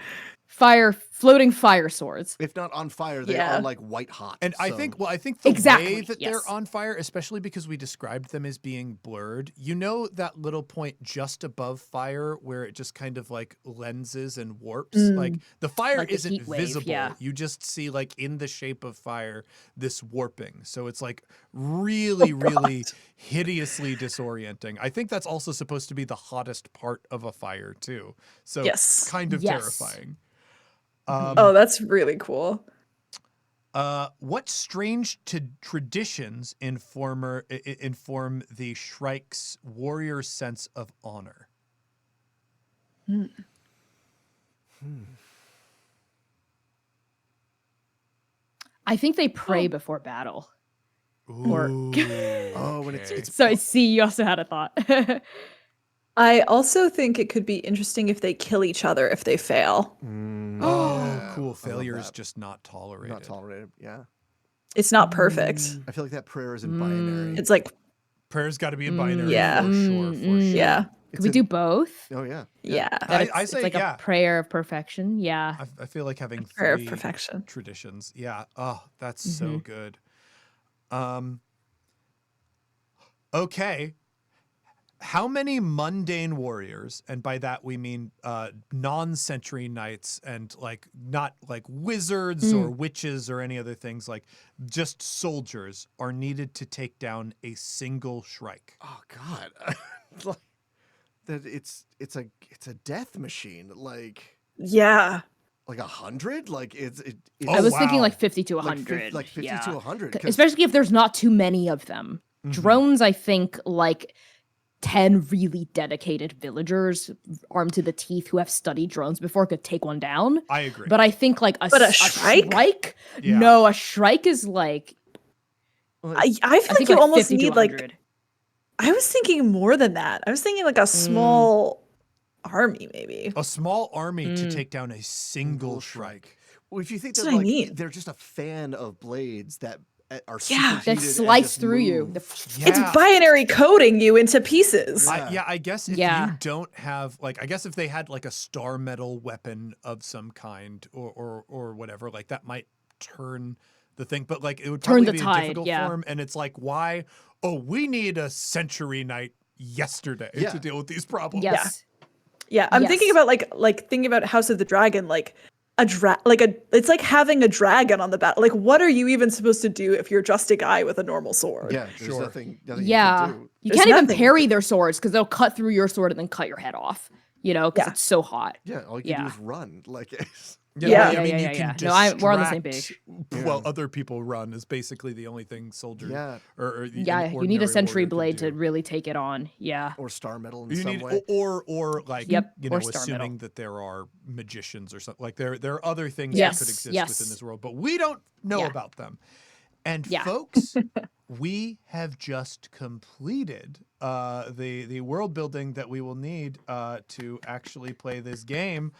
Floating fire swords. If not on fire, they Yeah. are like white hot. And I so- think, the Exactly, way that yes. they're on fire, especially because we described them as being blurred, you know that little point just above fire where it just kind of like lenses and warps? Like the fire Like the isn't heat wave, visible. yeah. You just see like in the shape of fire, this warping. So it's like really, really hideously disorienting. I think that's also supposed to be the hottest part of a fire too. So Yes. kind of Yes. terrifying. Oh, that's really cool. What strange traditions inform the Shrike's warrior sense of honor? I think they pray before battle. Or- Oh, when it's okay. So I see you also had a thought. I also think it could be interesting if they kill each other if they fail. Oh, Yeah, I cool. love Failure is that. just not tolerated. not tolerated. Yeah. It's not perfect. I feel like that prayer isn't binary. It's like, Prayer's got to be a binary Yeah. for sure. For sure. yeah. Could we do both? Oh yeah. Yeah. That I it's say like yeah. a prayer of perfection. Yeah. I feel like having Prayer of three perfection. traditions. Yeah. Oh, that's so good. Okay. How many mundane warriors, and by that we mean non-century knights and like not like wizards or witches or any other things, like just soldiers, are needed to take down a single Shrike? Oh God. Like, that it's a death machine. Like Yeah. 100. Like it's. I was thinking wow. like 50 to like 100. 50 yeah. to 100. Especially if there's not too many of them. Drones, I think, like 10 really dedicated villagers armed to the teeth who have studied drones before could take one down. I agree. But I think like But a Shrike? Yeah. No, a Shrike is like I feel I like think you like almost 50 to need like 100. I was thinking more than that. I was thinking like a small army maybe. a small army to take down a single Shrike. Well, if you think That's that what I like mean. they're just a fan of blades that are Yeah. superheated That and slice just through you. move. It's binary coding you into pieces. Yeah. I guess if Yeah. you don't have like, I guess if they had like a star metal weapon of some kind or whatever, like that might turn the thing, but like it would Turn probably the be tide, a difficult yeah. form. And it's like, why? Oh, we need a Century Knight yesterday Yeah. to deal with these problems. Yes. Yeah, I'm thinking Yes. about like thinking about House of the Dragon, like it's like having a dragon on the bat. Like, what are you even supposed to do if you're just a guy with a normal sword? Yeah, there's Sure. nothing you can Yeah. do. You There's can't even nothing. parry their swords because they'll cut through your sword and then cut your head off. You know, because Yeah. it's so hot. Yeah, all you can Yeah. do is run. Like, Yeah. I mean, Yeah. you can No, we're on the same distract page. while other people run is basically the only thing soldier. Yeah. Or an Yeah, you need ordinary a Century warrior can blade do. to really take it on. Yeah. or star metal in You some need, way. or like, Yep, you or know, star assuming metal. that there are magicians or something. Like there are other things Yes, that could exist yes. within this world, but we don't know Yeah. about them. And Yeah. folks, we have just completed the world building that we will need to actually play this game.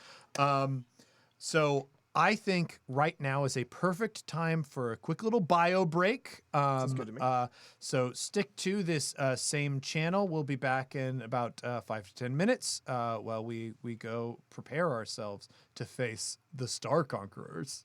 So I think right now is a perfect time for a quick little bio break. good to me. So stick to this same channel. We'll be back in about 5 to 10 minutes while we go prepare ourselves to face the Star Conquerors.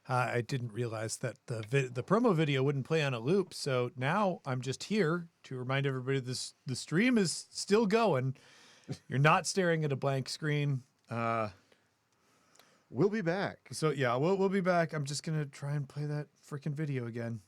I didn't realize that the promo video wouldn't play on a loop, so now I'm just here to remind everybody the stream is still going. You're not staring at a blank screen. We'll be back. So yeah, we'll be back. I'm just gonna try and play that freaking video again.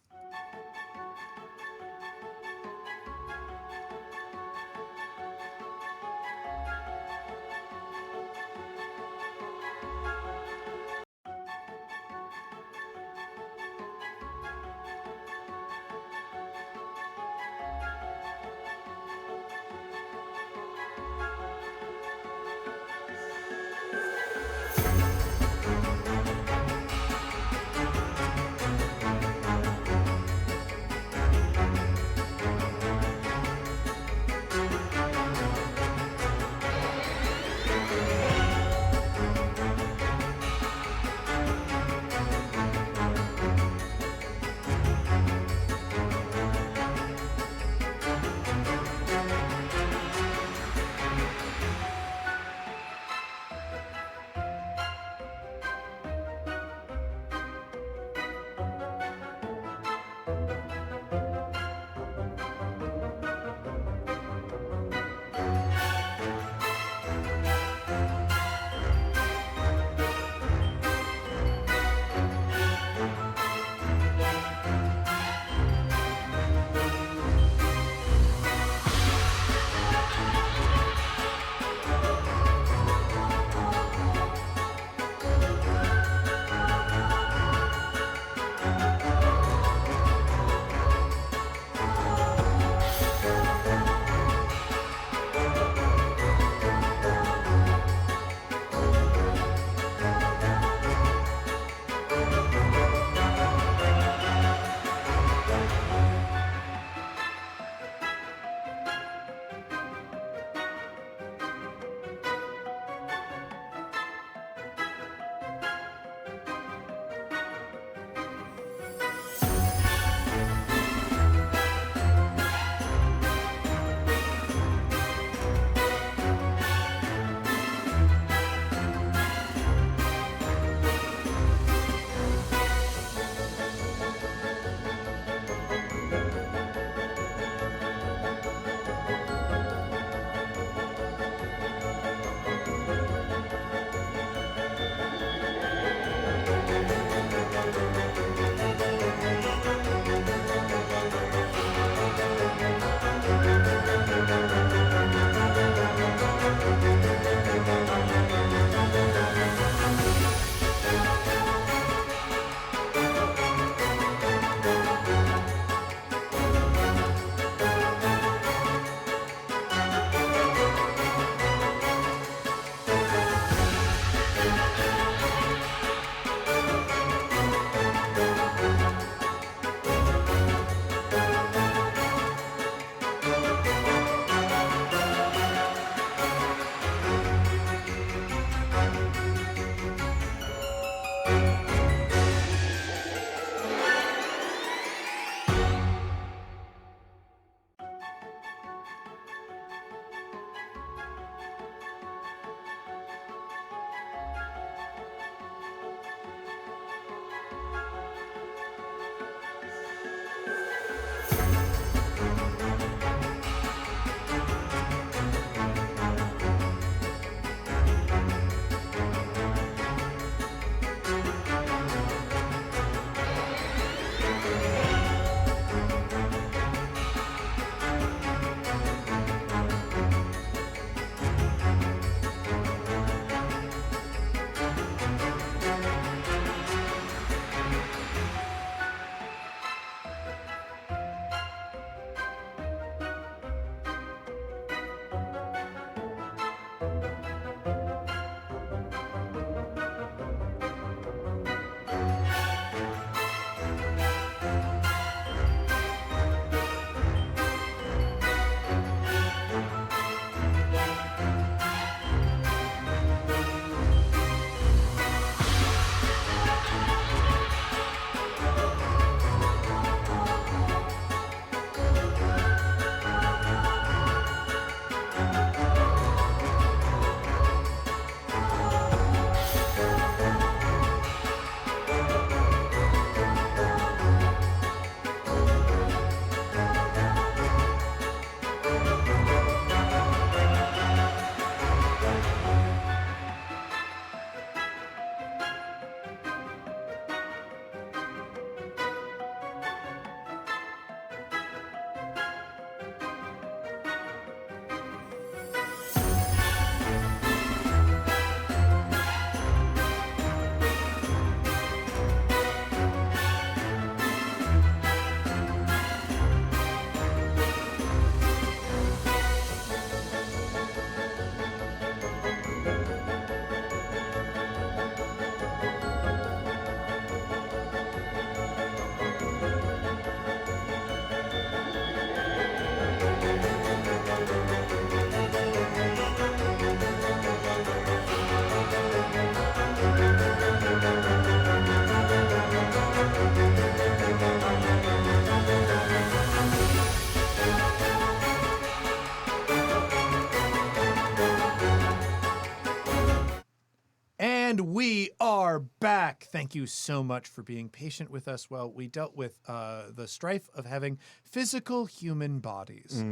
And we are back. Thank you so much for being patient with us while we dealt with the strife of having physical human bodies.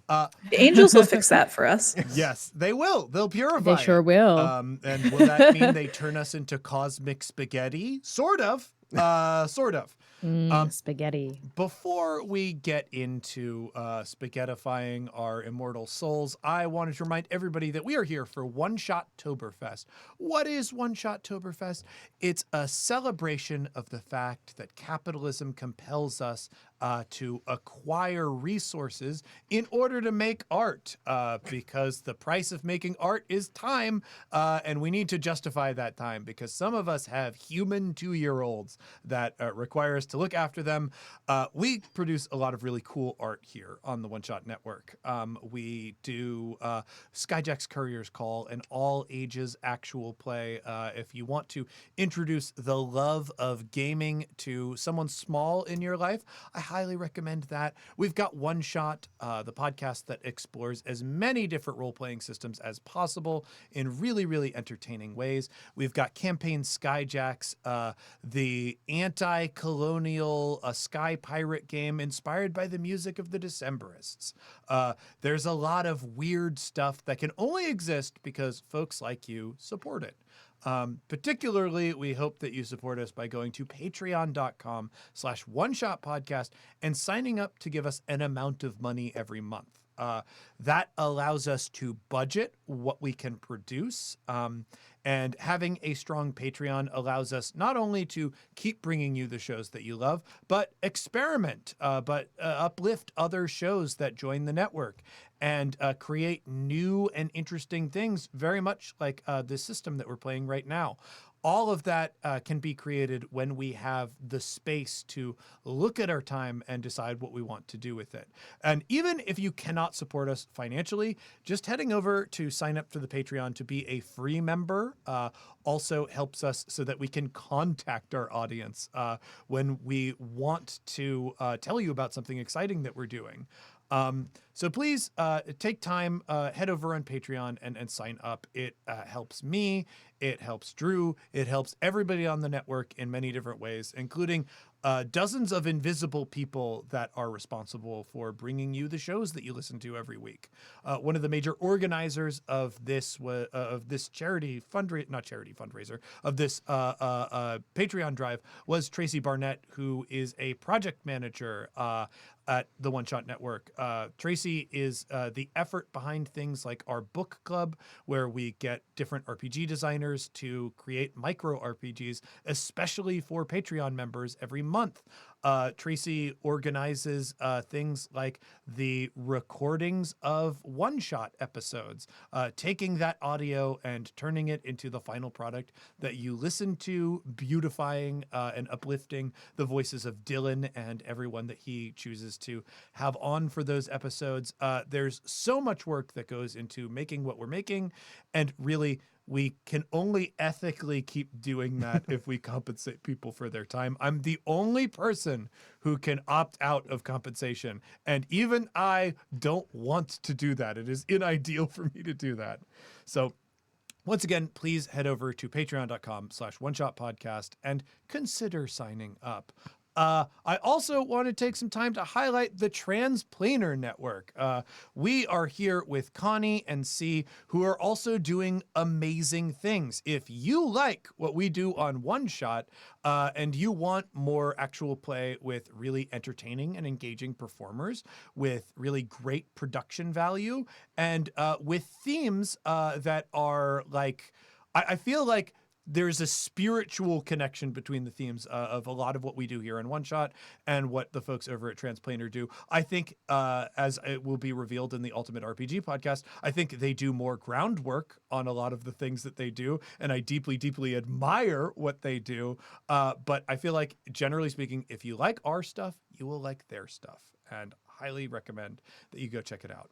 The angels will fix that for us. Yes, they will. They'll purify They sure it. will. And will that mean they turn us into cosmic spaghetti? Sort of. Sort of. Spaghetti. Before we get into spaghettifying our immortal souls, I wanted to remind everybody that we are here for One Shot Toberfest. What is One Shot Toberfest? It's a celebration of the fact that capitalism compels us to acquire resources in order to make art, because the price of making art is time, and we need to justify that time because some of us have human 2-year-olds that require us to look after them. We produce a lot of really cool art here on the One Shot Network. We do Skyjack's Courier's Call, an all ages actual play. If you want to introduce the love of gaming to someone small in your life, I highly recommend that. We've got One Shot, the podcast that explores as many different role-playing systems as possible in really, really entertaining ways. We've got Campaign Skyjacks, the anti-colonial sky pirate game inspired by the music of the Decemberists. There's a lot of weird stuff that can only exist because folks like you support it. Particularly, we hope that you support us by going to patreon.com/oneshotpodcast and signing up to give us an amount of money every month. That allows us to budget what we can produce. And having a strong Patreon allows us not only to keep bringing you the shows that you love, but experiment, uplift other shows that join the network and create new and interesting things, very much like this system that we're playing right now. All of that can be created when we have the space to look at our time and decide what we want to do with it. And even if you cannot support us financially, just heading over to sign up for the Patreon to be a free member also helps us so that we can contact our audience when we want to tell you about something exciting that we're doing. So please take time, head over on Patreon and sign up. It helps me, it helps Drew, it helps everybody on the network in many different ways, including dozens of invisible people that are responsible for bringing you the shows that you listen to every week. One of the major organizers of this fundraiser of this Patreon drive was Tracy Barnett, who is a project manager at the One Shot Network. Tracy is the effort behind things like our book club, where we get different RPG designers to create micro RPGs, especially for Patreon members every month. Tracy organizes things like the recordings of one-shot episodes, taking that audio and turning it into the final product that you listen to, beautifying and uplifting the voices of Dylan and everyone that he chooses to have on for those episodes. There's so much work that goes into making what we're making, and really, we can only ethically keep doing that if we compensate people for their time. I'm the only person who can opt out of compensation. And even I don't want to do that. It is unideal for me to do that. So once again, please head over to patreon.com/oneshotpodcast and consider signing up. I also want to take some time to highlight the Transplanar Network. We are here with Connie and C, who are also doing amazing things. If you like what we do on One Shot, and you want more actual play with really entertaining and engaging performers, with really great production value, and with themes that are like, I feel like there's a spiritual connection between the themes of a lot of what we do here in One Shot and what the folks over at Transplanar do. I think, as it will be revealed in the Ultimate RPG podcast, I think they do more groundwork on a lot of the things that they do, and I deeply, deeply admire what they do. But I feel like, generally speaking, if you like our stuff, you will like their stuff, and highly recommend that you go check it out.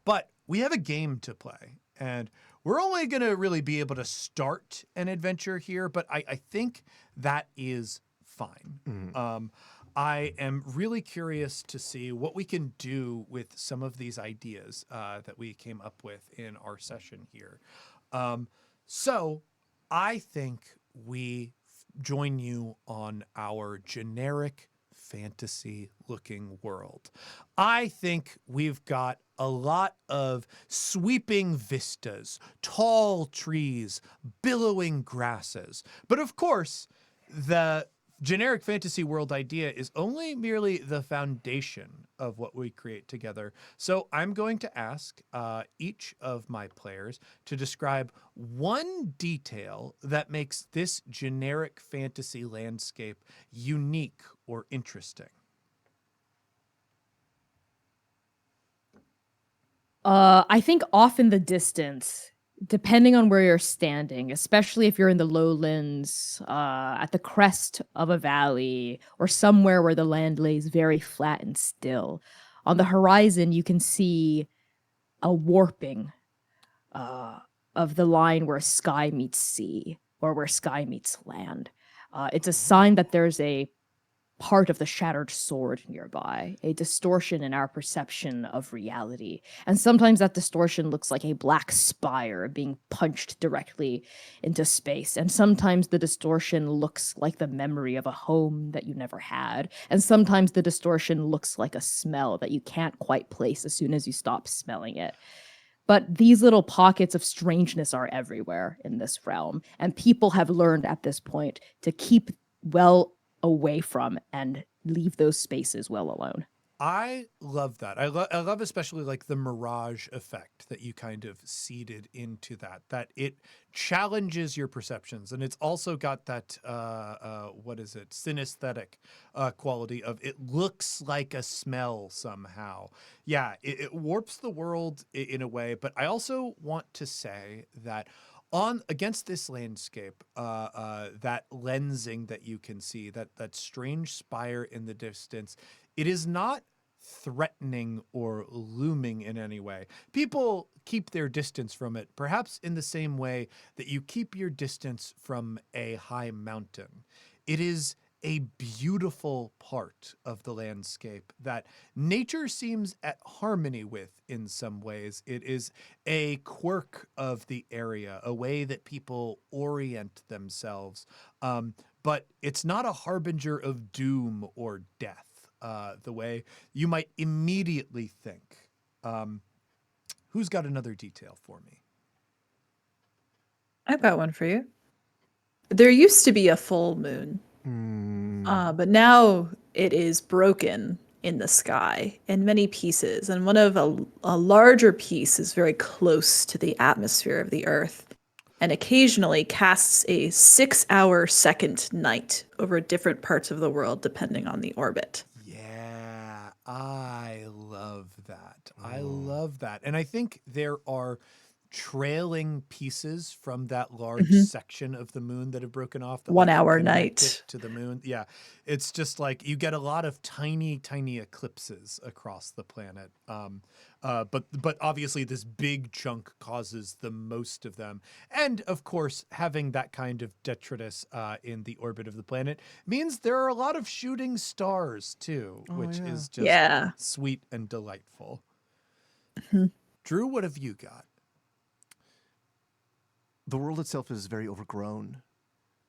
But we have a game to play, and we're only going to really be able to start an adventure here, but I think that is fine. Mm-hmm. I am really curious to see what we can do with some of these ideas that we came up with in our session here. So I think we join you on our generic fantasy looking world. I think we've got a lot of sweeping vistas, tall trees, billowing grasses. But of course, the generic fantasy world idea is only merely the foundation of what we create together. So I'm going to ask each of my players to describe one detail that makes this generic fantasy landscape unique or interesting. I think off in the distance, depending on where you're standing, especially if you're in the lowlands, at the crest of a valley, or somewhere where the land lays very flat and still, on the horizon you can see a warping of the line where sky meets sea, or where sky meets land. It's a sign that there's a part of the shattered sword nearby, a distortion in our perception of reality. And sometimes that distortion looks like a black spire being punched directly into space. And sometimes the distortion looks like the memory of a home that you never had. And sometimes the distortion looks like a smell that you can't quite place as soon as you stop smelling it. But these little pockets of strangeness are everywhere in this realm. And people have learned at this point to keep well away from and leave those spaces well alone. I love that. I love especially like the mirage effect that you kind of seeded into that it challenges your perceptions. And it's also got that, what is it? Synesthetic quality of it looks like a smell somehow. Yeah, it warps the world in a way, but I also want to say that against this landscape, that lensing that you can see, that strange spire in the distance, it is not threatening or looming in any way. People keep their distance from it, perhaps in the same way that you keep your distance from a high mountain. It is a beautiful part of the landscape that nature seems at harmony with in some ways. It is a quirk of the area, a way that people orient themselves. But it's not a harbinger of doom or death, the way you might immediately think. Who's got another detail for me? I've got one for you. There used to be a full moon. But now it is broken in the sky in many pieces, and one of a larger piece is very close to the atmosphere of the Earth, and occasionally casts a 6-hour second night over different parts of the world depending on the orbit. Yeah, I love that. I love that. And I think there are trailing pieces from that large section of the moon that have broken off that 1 like, hour connect night. it to the moon. Yeah, it's just like you get a lot of tiny eclipses across the planet. But obviously this big chunk causes the most of them. And of course, having that kind of detritus in the orbit of the planet means there are a lot of shooting stars too, which is just Yeah. sweet and delightful. Drew, what have you got? The world itself is very overgrown.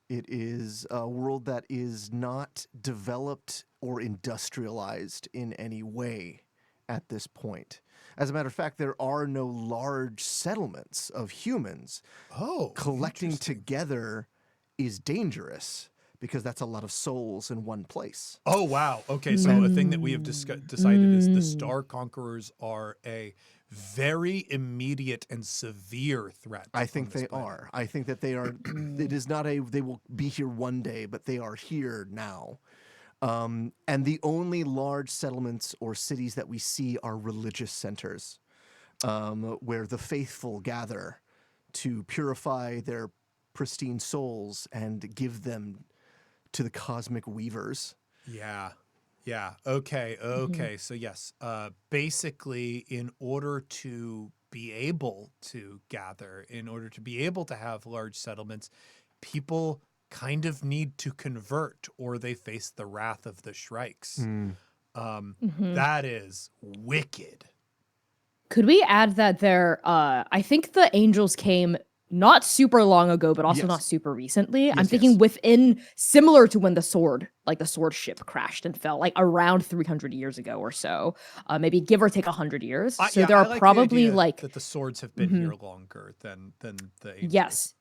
It is a world that is not developed or industrialized in any way at this point. As a matter of fact, there are no large settlements of humans. Collecting together is dangerous because that's a lot of souls in one place. Oh, wow. Okay, so a thing that we have decided is the Star Conquerors are a very immediate and severe threat. I think they are. I think that they are. It is not they will be here one day, but they are here now. And the only large settlements or cities that we see are religious centers, where the faithful gather to purify their pristine souls and give them to the cosmic weavers. Yeah. Okay. So yes, basically in order to be able to gather, in order to be able to have large settlements, people kind of need to convert or they face the wrath of the Shrikes. That is wicked. Could we add that I think the angels came not super long ago, but also Yes. not super recently. I'm Yes, thinking yes. within similar to when the sword ship crashed and fell, like around 300 years ago or so, maybe give or take 100 years. So Yeah, there I are like the probably idea like that the swords have been Mhm. here longer than the angels. yes.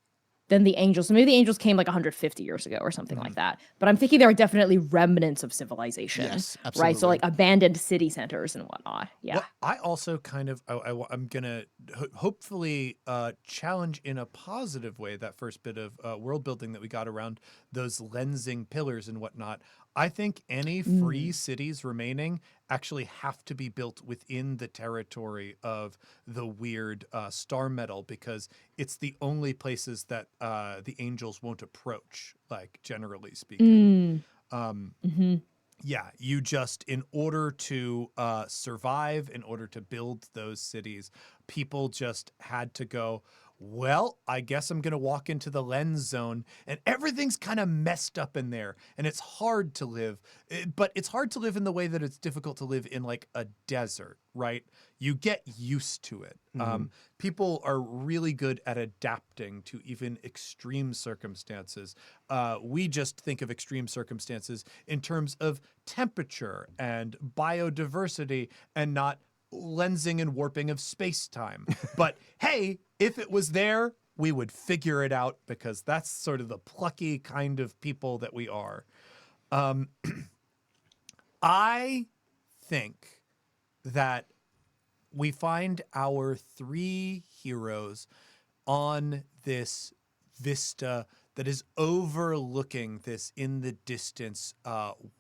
Then the angels. So maybe the angels came like 150 years ago or something Mm-hmm. like that. But I'm thinking there are definitely remnants of civilization, Yes, right? So absolutely. like abandoned city centers and whatnot. Yeah. Well, I also kind of I'm gonna hopefully challenge in a positive way that first bit of world building that we got around those lensing pillars and whatnot. I think any free cities remaining actually have to be built within the territory of the weird star metal, because it's the only places that the angels won't approach, like generally speaking. Mm. Um, hmm yeah, you just, in order to survive, in order to build those cities, people just had to go, well, I guess I'm going to walk into the lens zone, and everything's kind of messed up in there, and it's hard to live. But it's hard to live in the way that it's difficult to live in like a desert, right? You get used to it. People are really good at adapting to even extreme circumstances. We just think of extreme circumstances in terms of temperature and biodiversity and not lensing and warping of space-time. But hey, if it was there, we would figure it out, because that's sort of the plucky kind of people that we are. I think that we find our three heroes on this vista that is overlooking this in the distance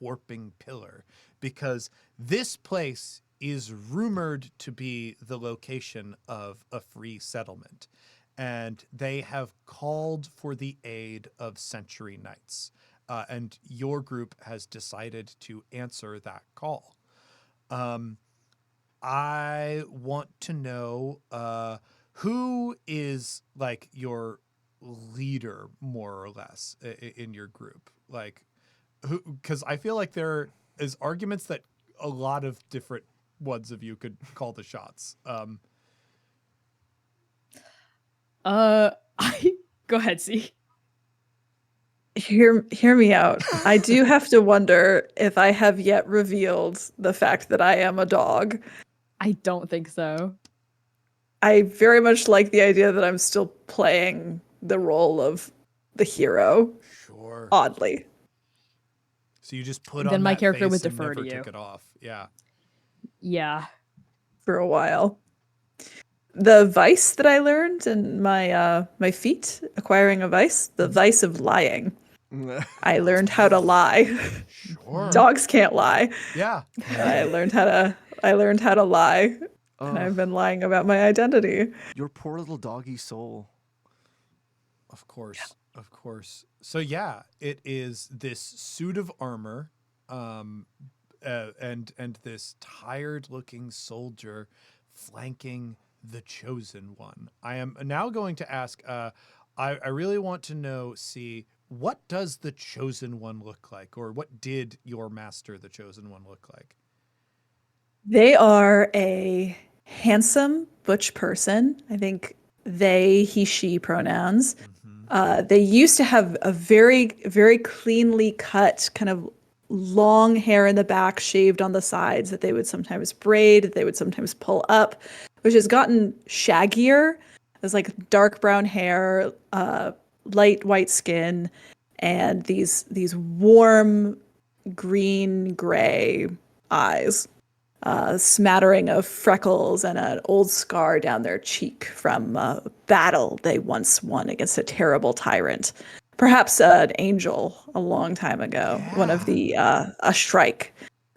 warping pillar, because this place is rumored to be the location of a free settlement, and they have called for the aid of Century Knights, and your group has decided to answer that call. I want to know who is like your leader, more or less, in your group. Like, who? Because I feel like there is arguments that a lot of different ones of you could call the shots. I go ahead, see. Hear me out. I do have to wonder if I have yet revealed the fact that I am a dog. I don't think so. I very much like the idea that I'm still playing the role of the hero, Sure. oddly. So you just put Then on my that character face would and defer never to you. took it off. Yeah. Yeah. For a while. The vice that I learned in my feat, acquiring a vice, the vice of lying. I learned how to lie. Sure. Dogs can't lie. Yeah. I learned how to lie. And I've been lying about my identity. Your poor little doggy soul. Of course, of course. So yeah, it is this suit of armor, and this tired-looking soldier flanking the chosen one. I am now going to ask. I really want to know. See, what does the chosen one look like, or what did your master, the chosen one, look like? They are a handsome butch person. I think they, he, she pronouns. They used to have a very, very cleanly cut, kind of long hair in the back, shaved on the sides that they would sometimes braid, that they would sometimes pull up, which has gotten shaggier. There's like dark brown hair, light white skin, and these warm green gray eyes. Smattering of freckles and an old scar down their cheek from a battle they once won against a terrible tyrant. Perhaps an angel a long time ago. One of the, a shrike,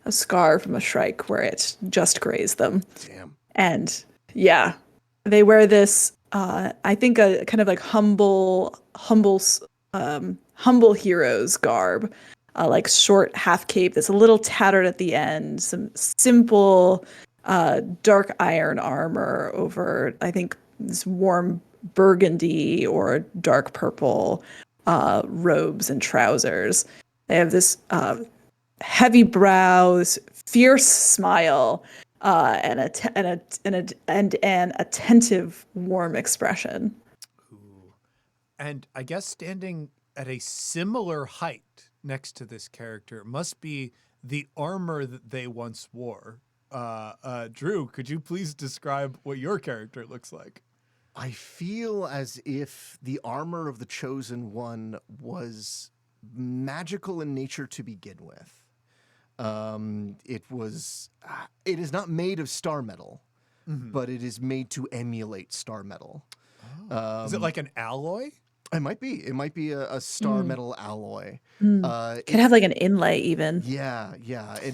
a scar from a shrike where it just grazed them. Damn. And yeah, they wear this, I think a kind of like humble hero's garb. Like short half cape that's a little tattered at the end, some simple dark iron armor over, I think, this warm burgundy or dark purple robes and trousers. They have this heavy brow, this fierce smile, and an attentive, warm expression. Ooh. And I guess standing at a similar height next to this character must be the armor that they once wore. Drew, could you please describe what your character looks like? I feel as if the armor of the Chosen One was magical in nature to begin with. It is not made of star metal, but it is made to emulate star metal. Is it like an alloy? It might be. It might be a star metal alloy. Could have like an inlay even. Yeah.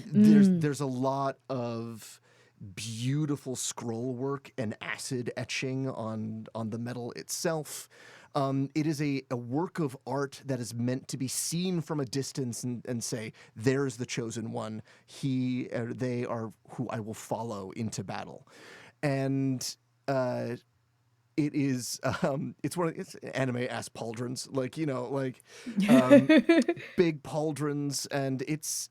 There's a lot of beautiful scroll work and acid etching on the metal itself. It is a work of art that is meant to be seen from a distance and say, there's the Chosen One. They are who I will follow into battle. And it is it's anime ass pauldrons, big pauldrons, and it's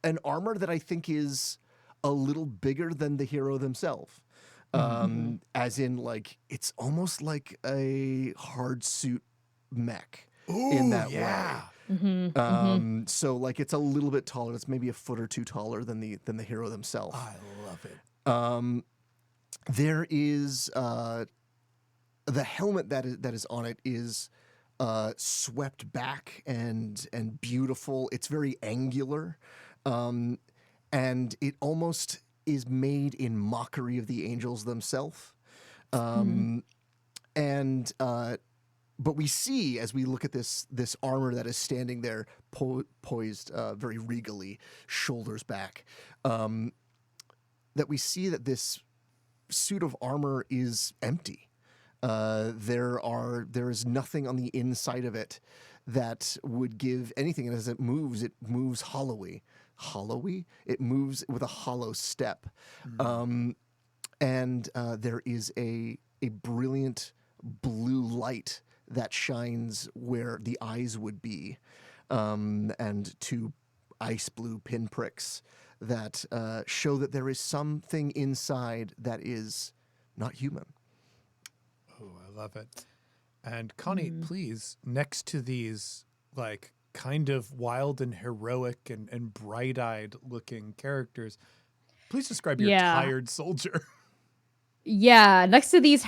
an armor that I think is a little bigger than the hero themselves. As in, like, it's almost like a hard suit mech in that way. So like it's a little bit taller. It's maybe a foot or two taller than the hero themselves. I love it. There is the helmet that is on it is swept back and beautiful. It's very angular, and it almost is made in mockery of the angels themselves. But we see, as we look at this armor that is standing there poised very regally, shoulders back, that we see that this suit of armor is empty. There is nothing on the inside of it that would give anything. And as it moves hollowy. It moves with a hollow step. And there is a brilliant blue light that shines where the eyes would be, and two ice blue pinpricks that show that there is something inside that is not human. Oh, I love it. And Connie, please, next to these, like, kind of wild and heroic and bright-eyed looking characters, please describe your tired soldier. Yeah, next to these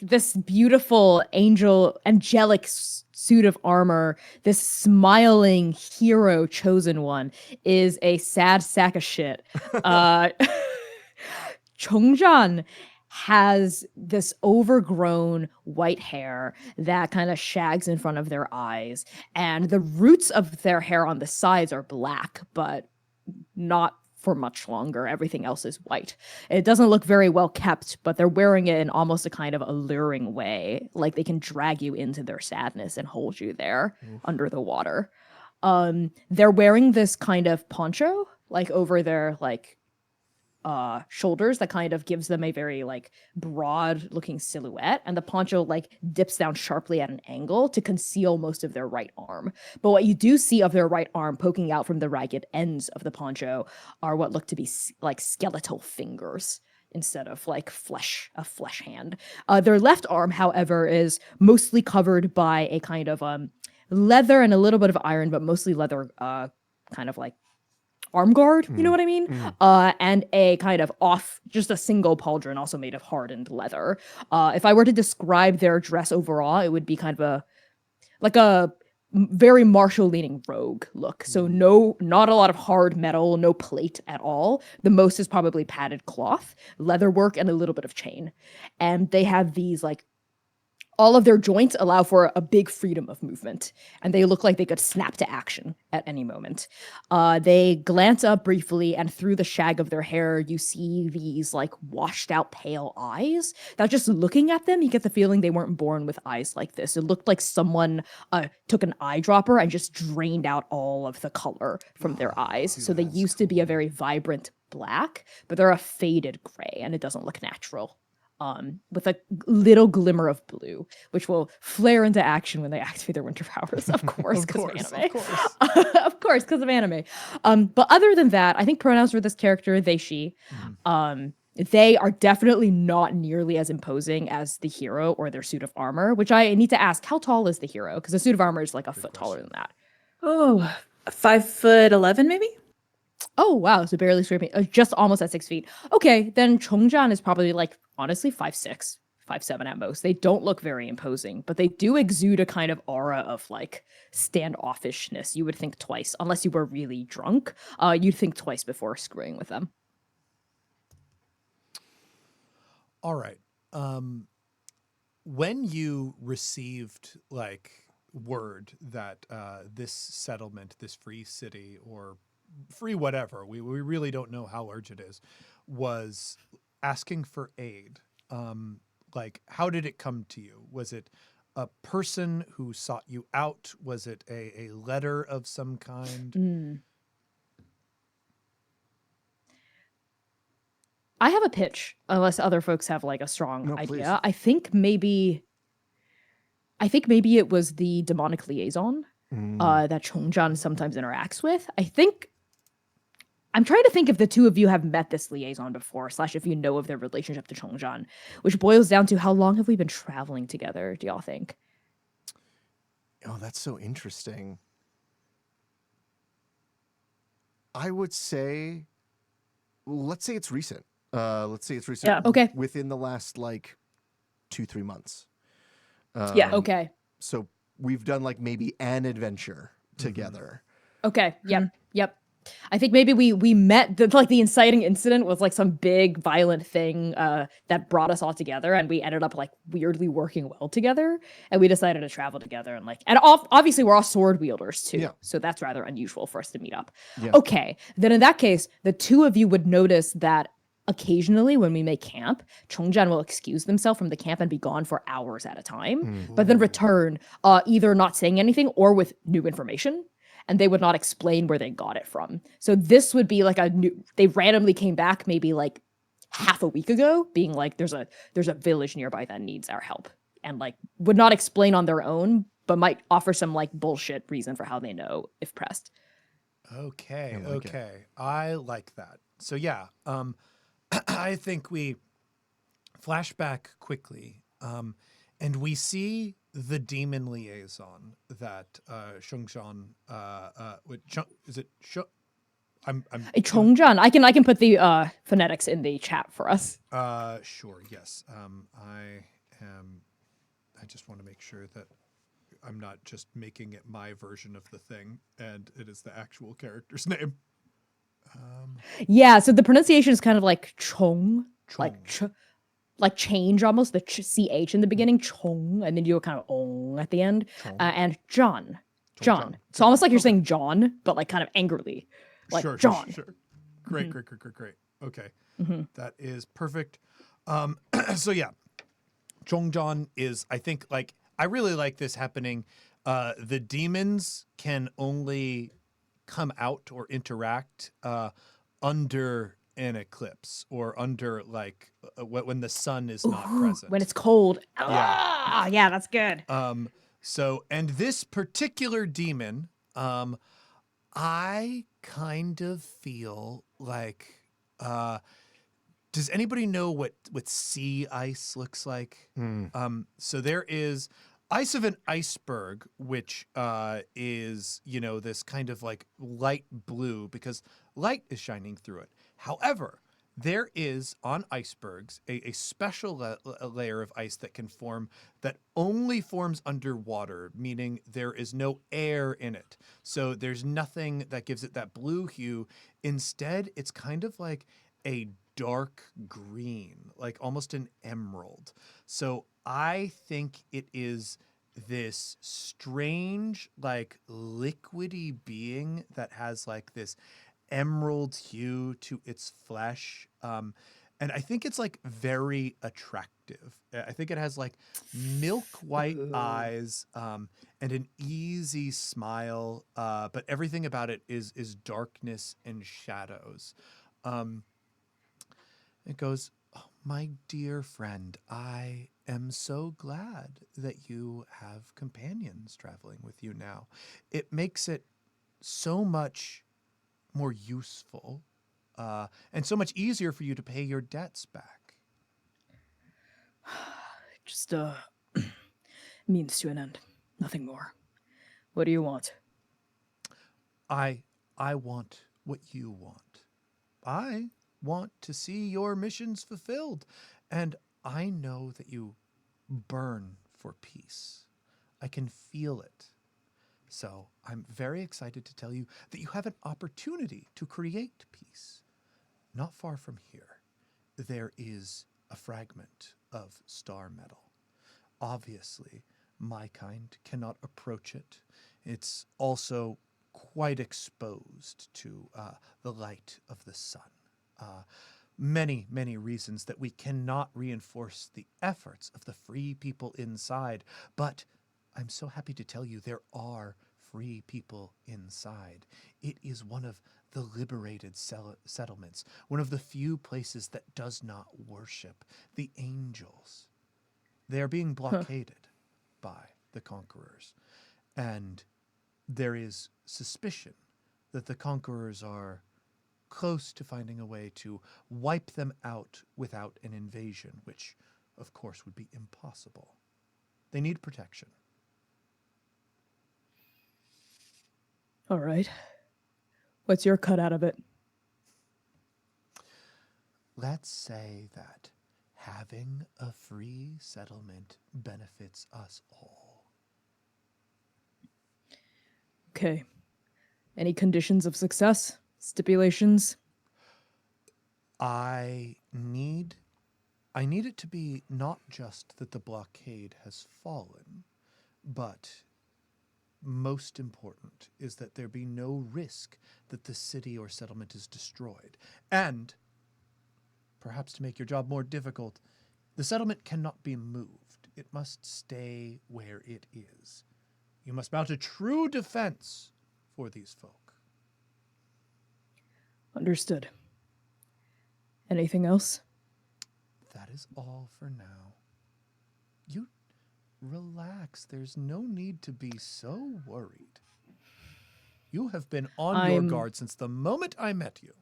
this beautiful angelic suit of armor, this smiling hero Chosen One is a sad sack of shit. Chongjan has this overgrown white hair that kind of shags in front of their eyes, and the roots of their hair on the sides are black, but not for much longer. Everything else is white. It doesn't look very well kept, but they're wearing it in almost a kind of alluring way, like they can drag you into their sadness and hold you there under the water. They're wearing this kind of poncho, like over their shoulders, that kind of gives them a very like broad looking silhouette, and the poncho like dips down sharply at an angle to conceal most of their right arm. But what you do see of their right arm poking out from the ragged ends of the poncho are what look to be like skeletal fingers instead of like a flesh hand. Their left arm, however, is mostly covered by a kind of leather and a little bit of iron, but mostly leather, kind of like arm guard, you know what I mean? And a kind of just a single pauldron also made of hardened leather. If I were to describe their dress overall, it would be kind of a very martial leaning rogue look. So not a lot of hard metal, no plate at all. The most is probably padded cloth, leather work, and a little bit of chain. And they have these like, all of their joints allow for a big freedom of movement, and they look like they could snap to action at any moment. They glance up briefly, and through the shag of their hair, you see these like washed out pale eyes that just looking at them, you get the feeling they weren't born with eyes like this. It looked like someone took an eyedropper and just drained out all of the color from their eyes. So they used to be a very vibrant black, but they're a faded gray, and it doesn't look natural. With a little glimmer of blue, which will flare into action when they activate their winter powers, of course, because of anime. Of course, because of anime. But other than that, I think pronouns for this character, they, she. They are definitely not nearly as imposing as the hero or their suit of armor, which I need to ask, how tall is the hero? Because the suit of armor is like a foot taller than that. Oh, 5'11" maybe? Oh, wow. So barely scraping, just almost at 6 feet. Okay, then Chongjan is probably like, honestly, 5'6", 5'7" at most. They don't look very imposing, but they do exude a kind of aura of like standoffishness. You would think twice, unless you were really drunk. You'd think twice before screwing with them. All right. When you received like word that this settlement, this free city or free whatever, we really don't know how large it is, was asking for aid, like how did it come to you? Was it a person who sought you out? Was it a letter of some kind? I have a pitch, unless other folks have like a strong No, idea. please. I think maybe it was the demonic liaison that Chongjan sometimes interacts with. I'm trying to think if the two of you have met this liaison before, / if you know of their relationship to Chongjan, which boils down to how long have we been traveling together, do y'all think? Oh, that's so interesting. I would say, let's say it's recent. Let's say it's recent. Yeah. Okay. Within the last like 2-3 months. Yeah. Okay. So we've done like maybe an adventure together. Okay. Yep. I think maybe we met the inciting incident was like some big violent thing that brought us all together, and we ended up like weirdly working well together, and we decided to travel together and obviously we're all sword wielders too, Yeah. so that's rather unusual for us to meet up. Yeah. Okay, then in that case, the two of you would notice that occasionally when we make camp, Chongjan will excuse themselves from the camp and be gone for hours at a time, but then return either not saying anything or with new information. And they would not explain where they got it from. So this would be like they randomly came back maybe like half a week ago, being like, there's a village nearby that needs our help. And like would not explain on their own, but might offer some like bullshit reason for how they know if pressed. Okay, I like it. okay. I like that. So yeah, I think we flash back quickly, and we see the demon liaison that Shungjan is it I'm Chongjan, I can put the phonetics in the chat for us. sure, yes. I just want to make sure that I'm not just making it my version of the thing and it is the actual character's name. Yeah, so the pronunciation is kind of like Chong, like Chong. like change almost, the ch in the beginning, Chong, and then you go kind of ong at the end, Chong. and John. John. So almost like you're Okay. saying John, but like kind of angrily, like John. Sure. Great. Okay. Mm-hmm. That is perfect. So yeah, Chongjan is, I think, like, I really like this happening. The demons can only come out or interact under an eclipse or under like when the sun is not present. When it's cold. Yeah. Yeah, that's good. So, and this particular demon, I kind of feel like, does anybody know what sea ice looks like? So there is ice of an iceberg, which is, this kind of like light blue because light is shining through it. However, there is on icebergs a special layer of ice that can form that only forms underwater, meaning there is no air in it. So there's nothing that gives it that blue hue. Instead, it's kind of like a dark green, like almost an emerald. So I think it is this strange, like liquidy being that has like this emerald hue to its flesh. And I think it's like very attractive. I think it has like milk white eyes and an easy smile, but everything about it is darkness and shadows. It goes, "Oh, my dear friend, I am so glad that you have companions traveling with you now. It makes it so much more useful and so much easier for you to pay your debts back. Just means to an end. Nothing more. What do you want? I want what you want. I want to see your missions fulfilled, and I know that you burn for peace. I can feel it. So I'm very excited to tell you that you have an opportunity to create peace. Not far from here, there is a fragment of star metal. Obviously, my kind cannot approach it. It's also quite exposed to the light of the sun. Many, many reasons that we cannot reinforce the efforts of the free people inside, but I'm so happy to tell you there are free people inside. It is one of the liberated settlements, one of the few places that does not worship the angels. They are being blockaded by the conquerors, and there is suspicion that the conquerors are close to finding a way to wipe them out without an invasion, which, of course, would be impossible. They need protection. All right. What's your cut out of it? Let's say that having a free settlement benefits us all. Okay. Any conditions of success? Stipulations? I need it to be not just that the blockade has fallen, but most important is that there be no risk that the city or settlement is destroyed. And, perhaps to make your job more difficult, the settlement cannot be moved. It must stay where it is. You must mount a true defense for these folk. Understood. Anything else? That is all for now. You relax. There's no need to be so worried. You have been on your guard since the moment I met you.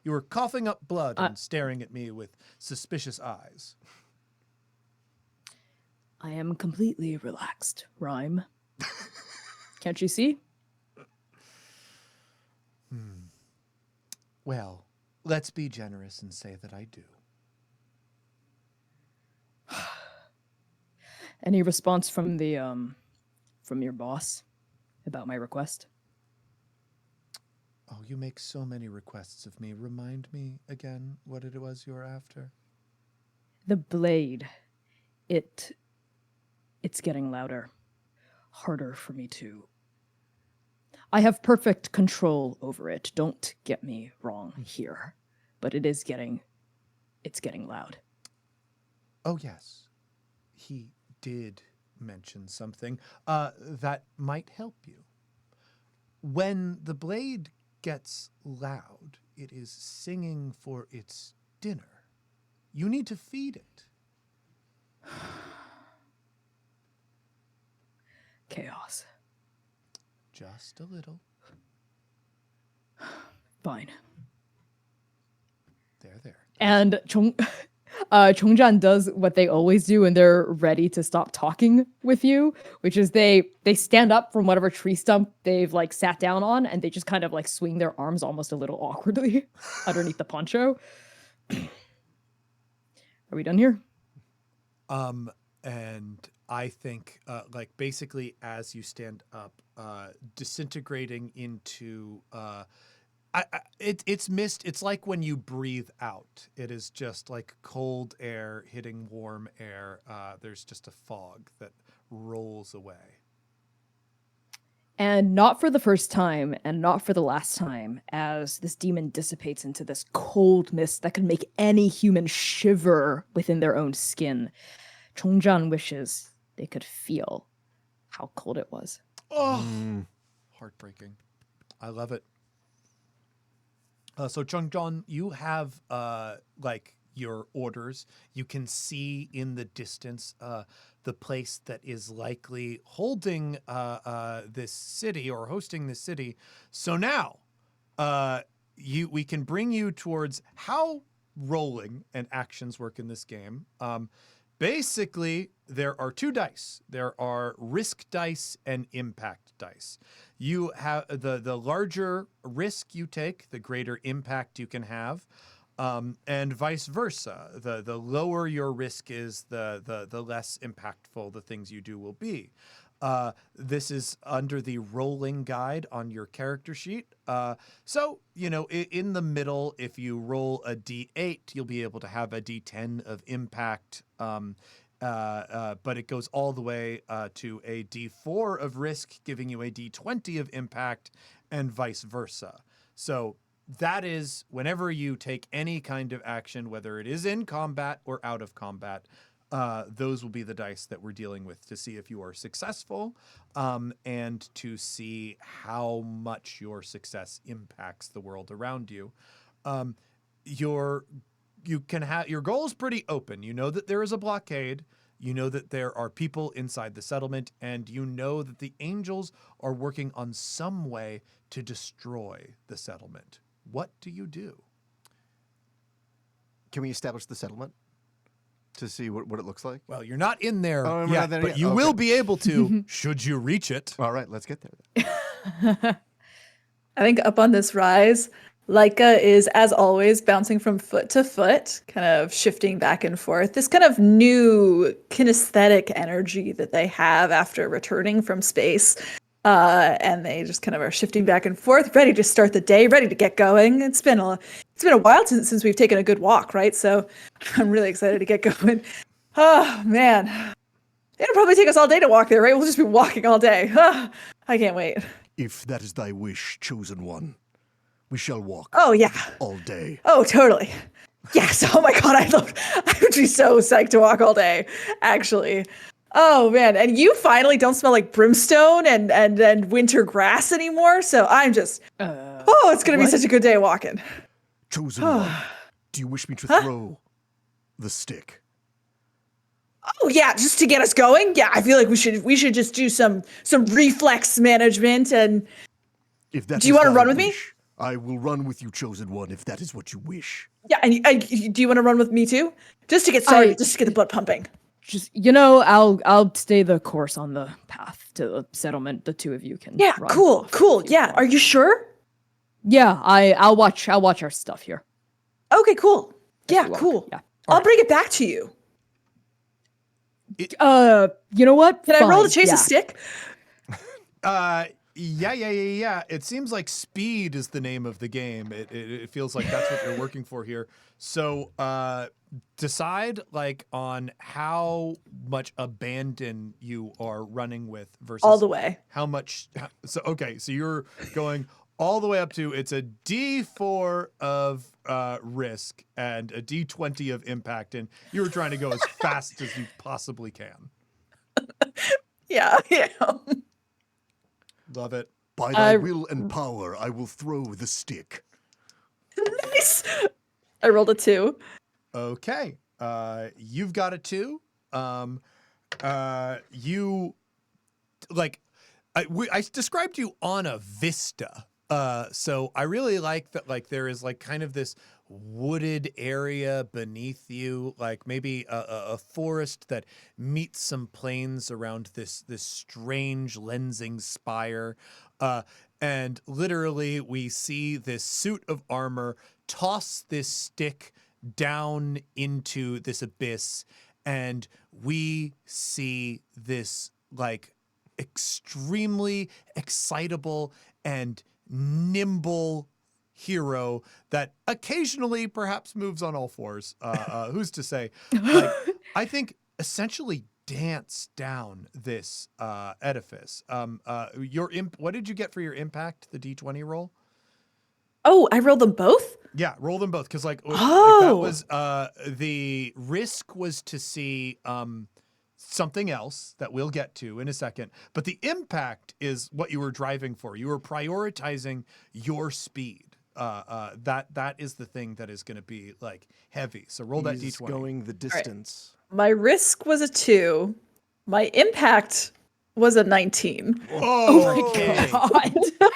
You were coughing up blood and staring at me with suspicious eyes. I am completely relaxed, Rhyme. Can't you see? Well, let's be generous and say that I do. Any response from the from your boss about my request? Oh, you make so many requests of me. Remind me again what it was you were after. The blade. It's getting louder. Harder for me to. I have perfect control over it. Don't get me wrong here. But it's getting loud. Oh, yes. He did mention something that might help you. When the blade gets loud, it is singing for its dinner. You need to feed it. Chaos. Just a little. Fine. There. And Chongjan does what they always do when they're ready to stop talking with you, which is they stand up from whatever tree stump they've like sat down on, and they just kind of like swing their arms almost a little awkwardly underneath the poncho. Are we done here? And I think, like, basically as you stand up, disintegrating into, it's mist. It's like when you breathe out. It is just like cold air hitting warm air. There's just a fog that rolls away. And not for the first time, and not for the last time, as this demon dissipates into this cold mist that can make any human shiver within their own skin. Chongjan wishes they could feel how cold it was. Oh, heartbreaking. I love it. So Chongjan, you have like your orders. You can see in the distance the place that is likely holding this city or hosting this city. So now we can bring you towards how rolling and actions work in this game. Basically, there are 2 dice. There are risk dice and impact dice. You have the larger risk you take, the greater impact you can have, and vice versa. The lower your risk is, the less impactful the things you do will be. This is under the rolling guide on your character sheet. So, in the middle, if you roll a D8, you'll be able to have a D10 of impact. But it goes all the way to a D4 of risk, giving you a D20 of impact, and vice versa. So that is whenever you take any kind of action, whether it is in combat or out of combat, those will be the dice that we're dealing with to see if you are successful, and to see how much your success impacts the world around you. Your goal is pretty open. You know that there is a blockade. You know that there are people inside the settlement, and you know that the angels are working on some way to destroy the settlement. What do you do? Can we establish the settlement to see what it looks like? Well, you're not in there Oh, we're yet, not there but yet? you Okay. will be able to, should you reach it. All right, let's get there then. I think up on this rise, Leica is, as always, bouncing from foot to foot, kind of shifting back and forth. This kind of new kinesthetic energy that they have after returning from space. And they just kind of are shifting back and forth, ready to start the day, ready to get going. It's been a while since we've taken a good walk, right? So I'm really excited to get going. Oh, man. It'll probably take us all day to walk there, right? We'll just be walking all day. I can't wait. If that is thy wish, chosen one, we shall walk Oh, yeah. all day. Oh, totally. Yes. Oh my God. I would be so psyched to walk all day, actually. Oh man. And you finally don't smell like brimstone and winter grass anymore. So I'm just, it's going to be such a good day walking. Chosen one, do you wish me to throw the stick? Oh yeah. Just to get us going. Yeah. I feel like we should just do some reflex management. And If that Do you is wanna thy run with me? wish, I will run with you, chosen one, if that is what you wish. yeah. And do you want to run with me too? Just to get started, just to get the blood pumping. Just I'll stay the course on the path to the settlement. The 2 of you can. Yeah. run Cool. off Cool. if you Yeah. want. Are you sure? Yeah, I'll watch our stuff here. Okay. Cool. Yeah. we walk. Cool. Yeah. I'll bring it back to you. You know what? Can I roll to Fine, chase yeah. a stick? Yeah. It seems like speed is the name of the game. It feels like that's what you're working for here. So decide on how much abandon you are running with versus All the way. how much. So you're going all the way up to, it's a D4 of risk and a D20 of impact, and you're trying to go as fast as you possibly can. Yeah. Yeah. Love it. By thy will and power, I will throw the stick. Nice. I rolled a 2. Okay. You've got a 2. You I described you on a vista. So I really like that, there is kind of this wooded area beneath you, maybe a forest that meets some plains around this strange lensing spire. And literally we see this suit of armor toss this stick down into this abyss, and we see this extremely excitable and nimble hero that occasionally perhaps moves on all fours. Who's to say? I think essentially dance down this edifice. What did you get for your impact? The D20 roll? Oh, I rolled them both? Yeah, roll them both, because that Oh. was the risk was to see something else that we'll get to in a second, but the impact is what you were driving for. You were prioritizing your speed. That is the thing that is going to be heavy. So roll that He's D20. going the distance. My risk was a 2. My impact was a 19. Oh my God.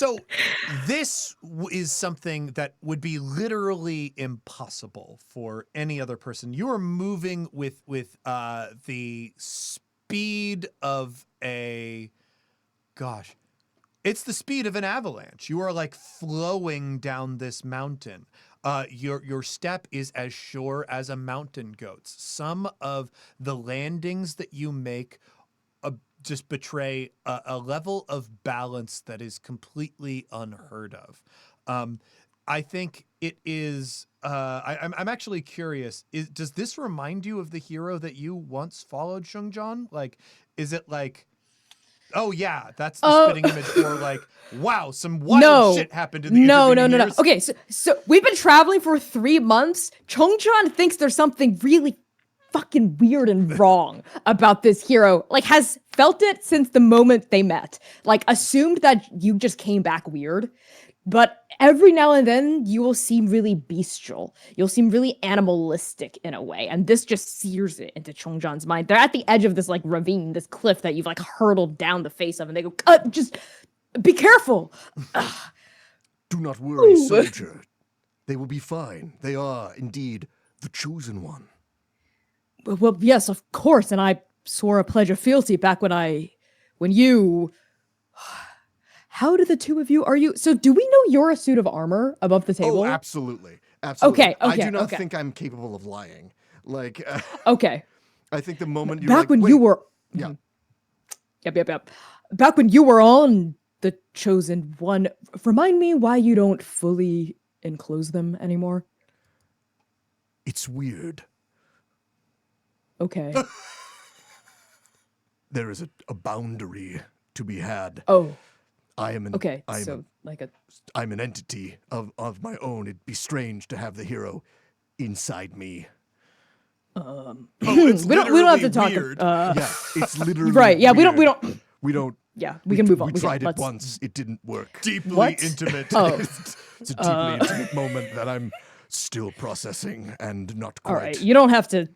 So this is something that would be literally impossible for any other person. You are moving with the speed of it's the speed of an avalanche. You are like flowing down this mountain. Your step is as sure as a mountain goat's. Some of the landings that you make just betray a level of balance that is completely unheard of. I think it is. I'm actually curious. Does this remind you of the hero that you once followed, Shungjan? Like, is it like? Oh yeah, that's the spitting image for like, wow, some wild shit happened in the intervening years. Okay, so we've been traveling for 3 months. Chongchan thinks there's something really fucking weird and wrong about this hero. Like, has felt it since the moment they met. Like, assumed that you just came back weird. But every now and then, you will seem really bestial. You'll seem really animalistic in a way. And this just sears it into Chongjan's mind. They're at the edge of this, like, ravine, this cliff that you've, like, hurtled down the face of. And they go, just be careful. Do not worry, soldier. They will be fine. They are, indeed, the chosen one. Well, yes, of course. And I swore a pledge of fealty back when you... How do the two of you, so do we know you're a suit of armor above the table? Oh, absolutely. Absolutely. Okay, I do not okay. think I'm capable of lying. Like, Okay. I think the moment you're Back like, when wait, you were... Yeah. Yep. Back when you were on the Chosen One, remind me why you don't fully enclose them anymore? It's weird. Okay. There is a boundary to be had. Oh, I am an okay. I am So, like a... I'm an entity of my own. It'd be strange to have the hero inside me. It's we don't have to literally talk. weird. Yeah, it's literally Right. Yeah. weird. We don't. We don't. Yeah. We can move on. We can- tried it let's- once. It didn't work. Deeply What? intimate. Oh. It's a deeply intimate moment that I'm still processing and not quite. All right. You don't have to.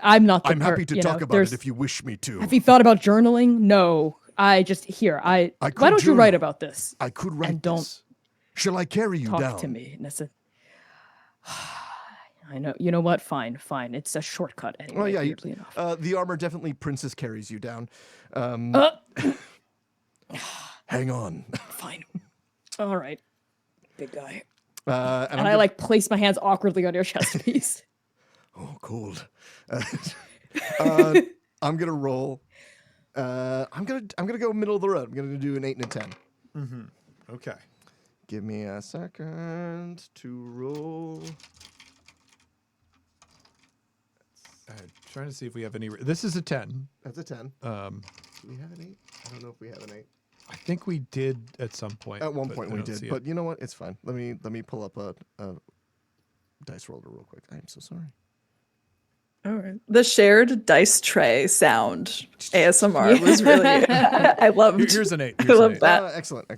I'm not. I'm happy to talk about it if you wish me to. Have you thought about journaling? No. I just here. I Why could don't you write journal. about this? I could write and don't this. Shall I carry you Talk down? to me. I know. You know what? Fine. It's a shortcut anyway. Well, yeah. Weirdly enough. The armor definitely princess carries you down. Hang on. Fine. All right. Big guy. And And I like place my hands awkwardly on your chest piece. Oh, cold. I'm gonna roll. I'm gonna go middle of the road. I'm gonna do an 8 and a 10. Okay. Give me a second to roll. Trying to see if we have any. This is a 10. That's a 10. Um, Do we have an 8? I don't know if we have an 8. I think we did at some point. At one but point I we don't see did, it. but you know what? It's fine. Let me pull up a dice roller real quick. I'm so sorry. All right. The shared dice tray sound ASMR was really I loved. Here's an 8. I Here's an love 8. that. Excellent.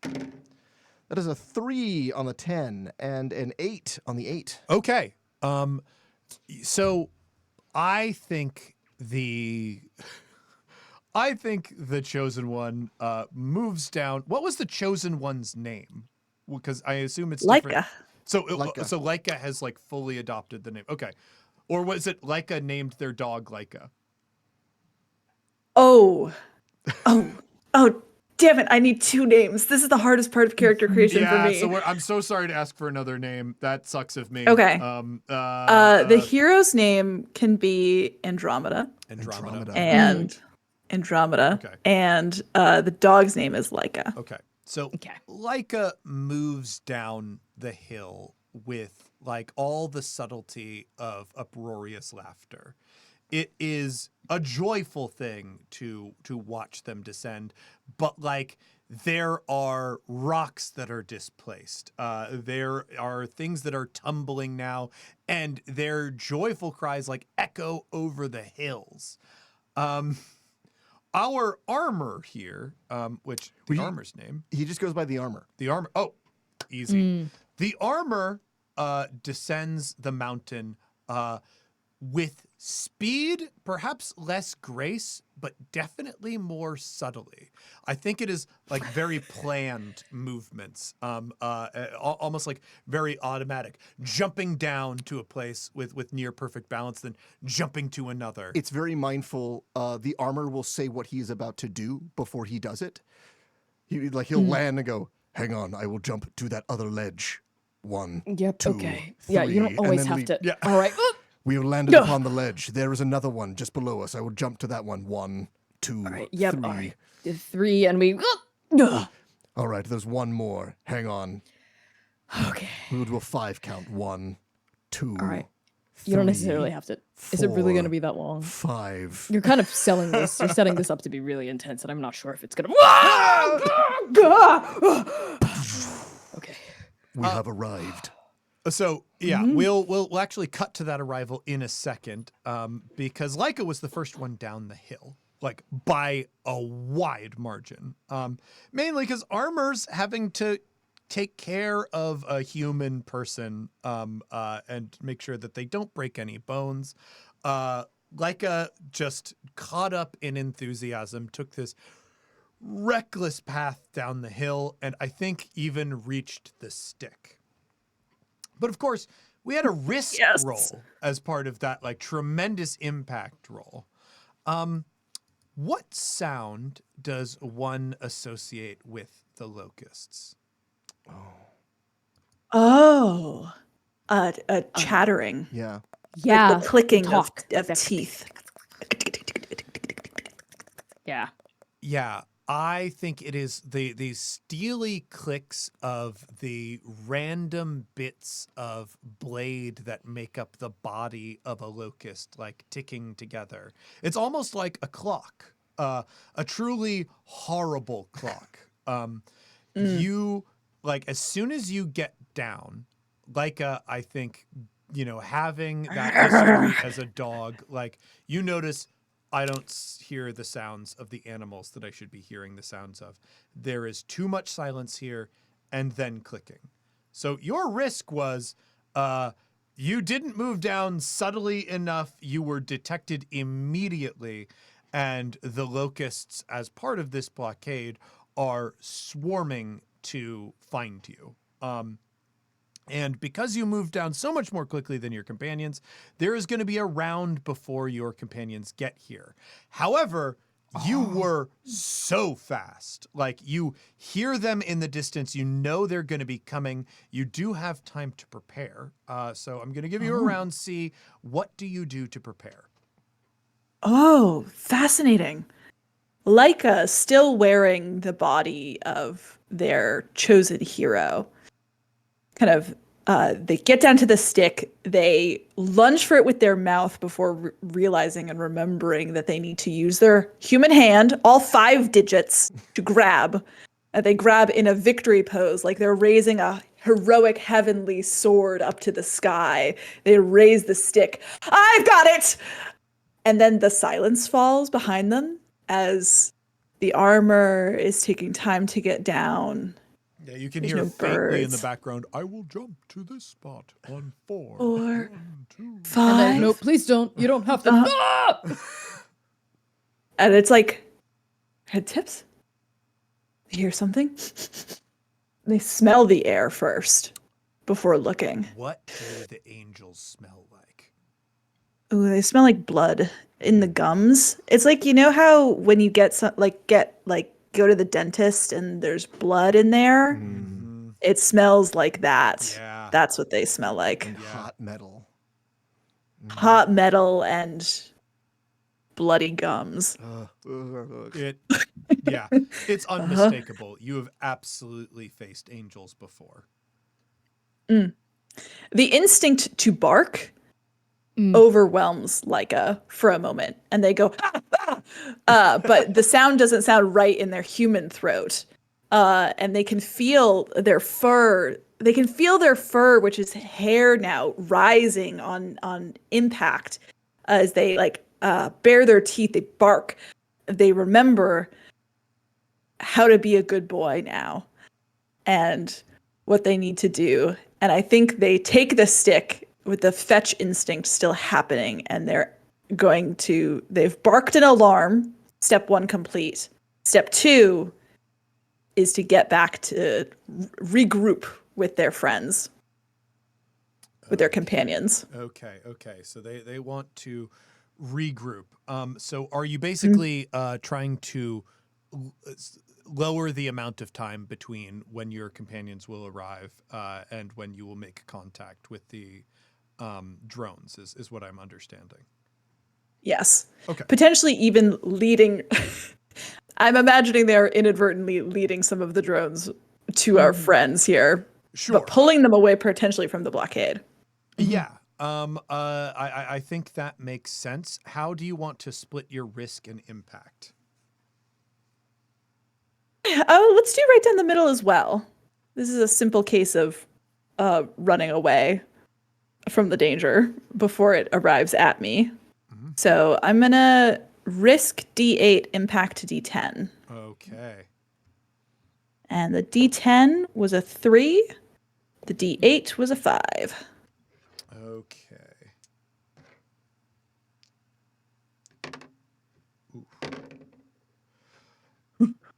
That is a 3 on the 10 and an 8 on the 8. Okay. So I think the Chosen One moves down. What was the Chosen One's name? Because I assume it's different. Leica. So Leica. so Leica has like fully adopted the name. Okay. Or was it Leica named their dog Leica? Oh, damn it. I need 2 names. This is the hardest part of character creation for me. So I'm so sorry to ask for another name. That sucks of me. Okay. The hero's name can be Andromeda Andromeda. and Andromeda. Okay. And the dog's name is Leica. Okay. So Okay. Leica moves down the hill with like all the subtlety of uproarious laughter. It is a joyful thing to watch them descend, but like there are rocks that are displaced. There are things that are tumbling now, and their joyful cries like echo over the hills. Our armor here, which the armor's name, He just goes by the armor. the armor. Oh, easy. The armor descends the mountain with speed, perhaps less grace, but definitely more subtly. I think it is like very planned movements, almost like very automatic, jumping down to a place with near perfect balance, then jumping to another. It's very mindful. The armor will say what he is about to do before he does it. He'll land and go, hang on, I will jump to that other ledge. 1, Yep. 2, Okay. Yeah, you 3, don't always and have then to. Yeah. All right. We have landed upon the ledge. There is another one just below us. I will jump to that one. 1, 2, All right. Yep. 3. All right. 3, and we. All right, there's one more. Hang on. Okay. We will do a 5 count. 1, 2. All right. You don't 3, necessarily have to. Is it really going to 4, be that long? 5. You're kind of selling this. You're setting this up to be really intense, and I'm not sure if it's gonna. Okay. We have arrived. So yeah, we'll actually cut to that arrival in a second, because Leica was the first one down the hill, like by a wide margin. Mainly because Armor's having to take care of a human person, and make sure that they don't break any bones. Leica just caught up in enthusiasm, took this reckless path down the hill, and I think even reached the stick. But of course, we had a risk Yes. roll as part of that, like tremendous impact roll. What sound does one associate with the locusts? Oh, a chattering, Yeah. Yeah. the clicking talk. of teeth. Yeah. Yeah, I think it is the steely clicks of the random bits of blade that make up the body of a locust, like ticking together. It's almost like a clock, a truly horrible clock. You, like, as soon as you get down, like, I think, having that history as a dog, like, you notice I don't hear the sounds of the animals that I should be hearing the sounds of. There is too much silence here, and then clicking. So your risk was you didn't move down subtly enough. You were detected immediately, and the locusts, as part of this blockade, are swarming to find you. And because you moved down so much more quickly than your companions, there is going to be a round before your companions get here. However, you were so fast. Like, you hear them in the distance. You know they're going to be coming. You do have time to prepare. So I'm going to give you a round C. What do you do to prepare? Oh, fascinating. Leica still wearing the body of their chosen hero. Kind of, they get down to the stick, they lunge for it with their mouth before realizing and remembering that they need to use their human hand, all 5 digits, to grab. And they grab in a victory pose, like they're raising a heroic heavenly sword up to the sky. They raise the stick. I've got it! And then the silence falls behind them as the armor is taking time to get down. Yeah, you can There's hear no faintly in the birds. background, I will jump to this spot on 4. 4, 1, 2. And 5. then, no, please don't. You don't have to. Ah! And it's like, head tips. They hear something. They smell the air first before looking. What do the angels smell like? Ooh, they smell like blood in the gums. It's like, you know how when you go to the dentist and there's blood in there? Mm-hmm. It smells like that. Yeah. That's what they smell like. And hot metal. Hot metal and bloody gums. Yeah, it's unmistakable. You have absolutely faced angels before. The instinct to bark overwhelms Leica for a moment, and they go, "Ah, ah!" But the sound doesn't sound right in their human throat, and they can feel their fur. They can feel their fur, which is hair now, rising on impact as they bare their teeth. They bark. They remember how to be a good boy now, and what they need to do. And I think they take the stick fetch instinct still happening, and they've barked an alarm. Step 1 complete. Step 2 is to get back to regroup with their friends, with their companions. Okay. So they want to regroup. So are you basically trying to lower the amount of time between when your companions will arrive and when you will make contact with the drones? Is what I'm understanding. Yes. Okay. Potentially even leading. I'm imagining they're inadvertently leading some of the drones to our friends here, Sure. but pulling them away potentially from the blockade. Yeah. I think that makes sense. How do you want to split your risk and impact? Oh, let's do right down the middle as well. This is a simple case of running away from the danger before it arrives at me. Mm-hmm. So I'm gonna risk D8, impact D10. Okay. And the D10 was a 3. The D8 was a 5. Okay.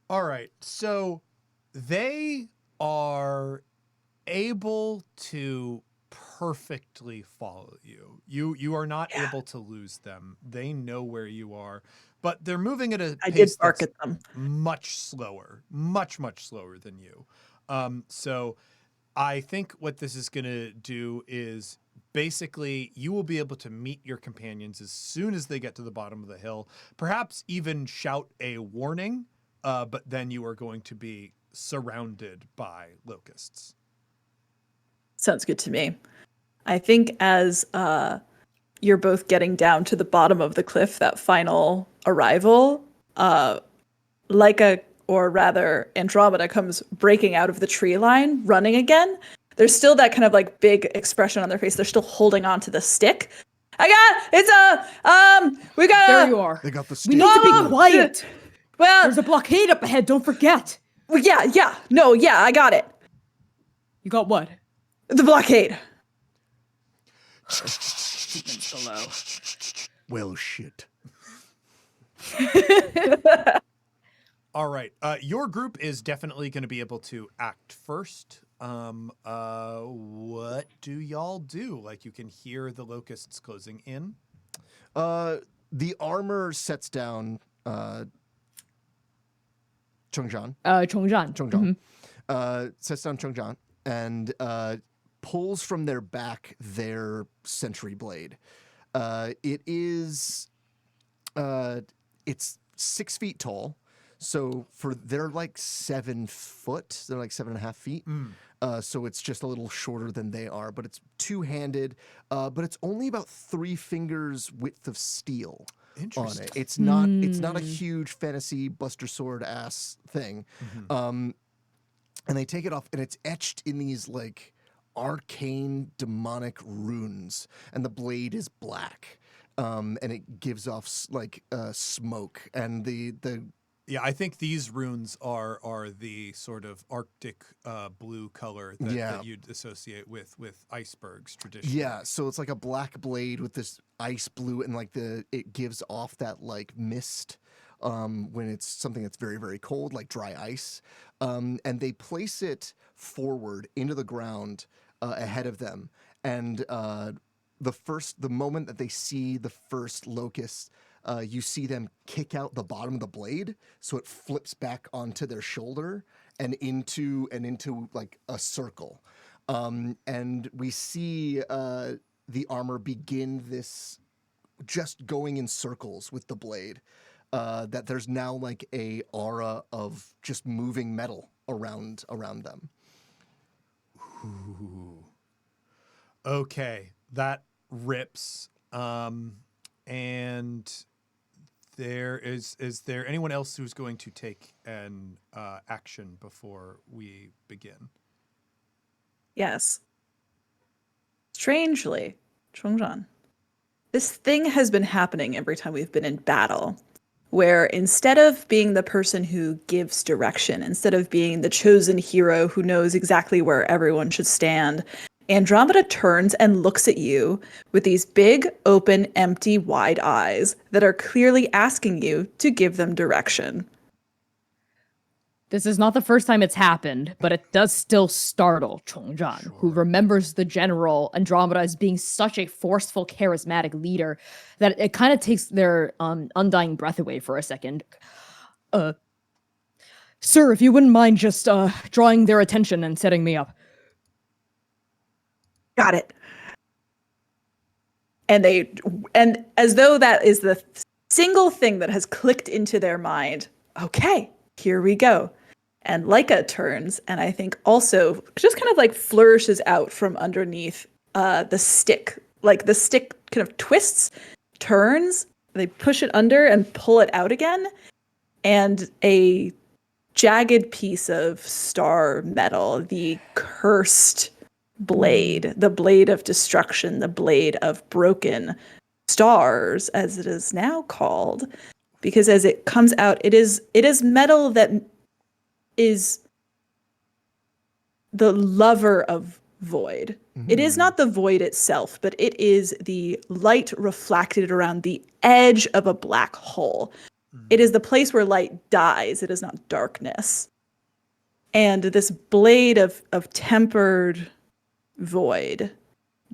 All right. So they are able to perfectly follow you. You are not able to lose them. They know where you are, but they're moving at a I did pace bark that's at them. much slower, much slower than you. So I think what this is going to do is basically you will be able to meet your companions as soon as they get to the bottom of the hill, perhaps even shout a warning, but then you are going to be surrounded by locusts. Sounds good to me. I think as you're both getting down to the bottom of the cliff, that final arrival, or rather Andromeda comes breaking out of the tree line, running again. There's still that kind of like big expression on their face. They're still holding on to the stick. We got There you are. They got the We stick. need to be Oh, quiet. Well, There's a blockade up ahead. Don't forget. yeah. No, yeah, I got it. You got what? The blockade. Well, shit. All right. Your group is definitely going to be able to act first. What do y'all do? Like, you can hear the locusts closing in. The armor sets down Chongzhan. Chongzhan. Sets down Chongzhan and pulls from their back their sentry blade. It's 6 feet tall. So they're like 7 foot. They're like 7.5 feet. So it's just a little shorter than they are, but it's two-handed. But it's only about 3 fingers width of steel on it. It's not a huge fantasy Buster Sword ass thing. And they take it off, and it's etched in these like arcane demonic runes, and the blade is black. And it gives off smoke, and the Yeah, I think these runes are the sort of Arctic blue color that you'd associate with icebergs traditionally. Yeah, so it's like a black blade with this ice blue, and like it gives off that like mist when it's something that's very, very cold, like dry ice. And they place it forward into the ground ahead of them, and the moment that they see the first locust, you see them kick out the bottom of the blade, so it flips back onto their shoulder and into like a circle. And we see the armor begin this, just going in circles with the blade. That there's now like a aura of just moving metal around them. Ooh. Okay, that rips. And is there anyone else who's going to take an action before we begin? Yes. Strangely, Chongzhan, this thing has been happening every time we've been in battle, where instead of being the person who gives direction, instead of being the chosen hero who knows exactly where everyone should stand, Andromeda turns and looks at you with these big, open, empty, wide eyes that are clearly asking you to give them direction. This is not the first time it's happened, but it does still startle Chongzhan, who remembers the general Andromeda as being such a forceful, charismatic leader that it kind of takes their undying breath away for a second. Sir, if you wouldn't mind just drawing their attention and setting me up. Got it. And as though that is the single thing that has clicked into their mind. Okay, here we go. And Leica turns and I think also just kind of like flourishes out from underneath the stick. Like the stick kind of twists, turns, they push it under and pull it out again. And a jagged piece of star metal, the cursed blade, the blade of destruction, the blade of broken stars, as it is now called, because as it comes out, it is metal that is the lover of void. It is not the void itself, but it is the light reflected around the edge of a black hole. It is the place where light dies. It is not darkness. And this blade of tempered void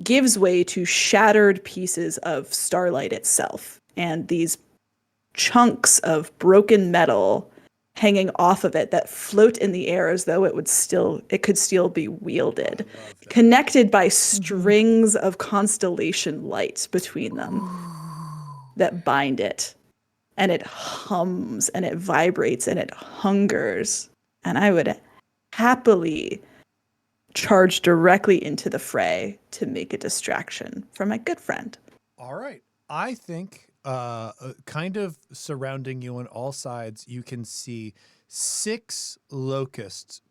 gives way to shattered pieces of starlight itself. And these chunks of broken metal hanging off of it that float in the air as though it could still be wielded, connected by strings of constellation lights between them that bind it. And it hums and it vibrates and it hungers. And I would happily charge directly into the fray to make a distraction from my good friend. All right. I think kind of surrounding you on all sides, you can see 6 locusts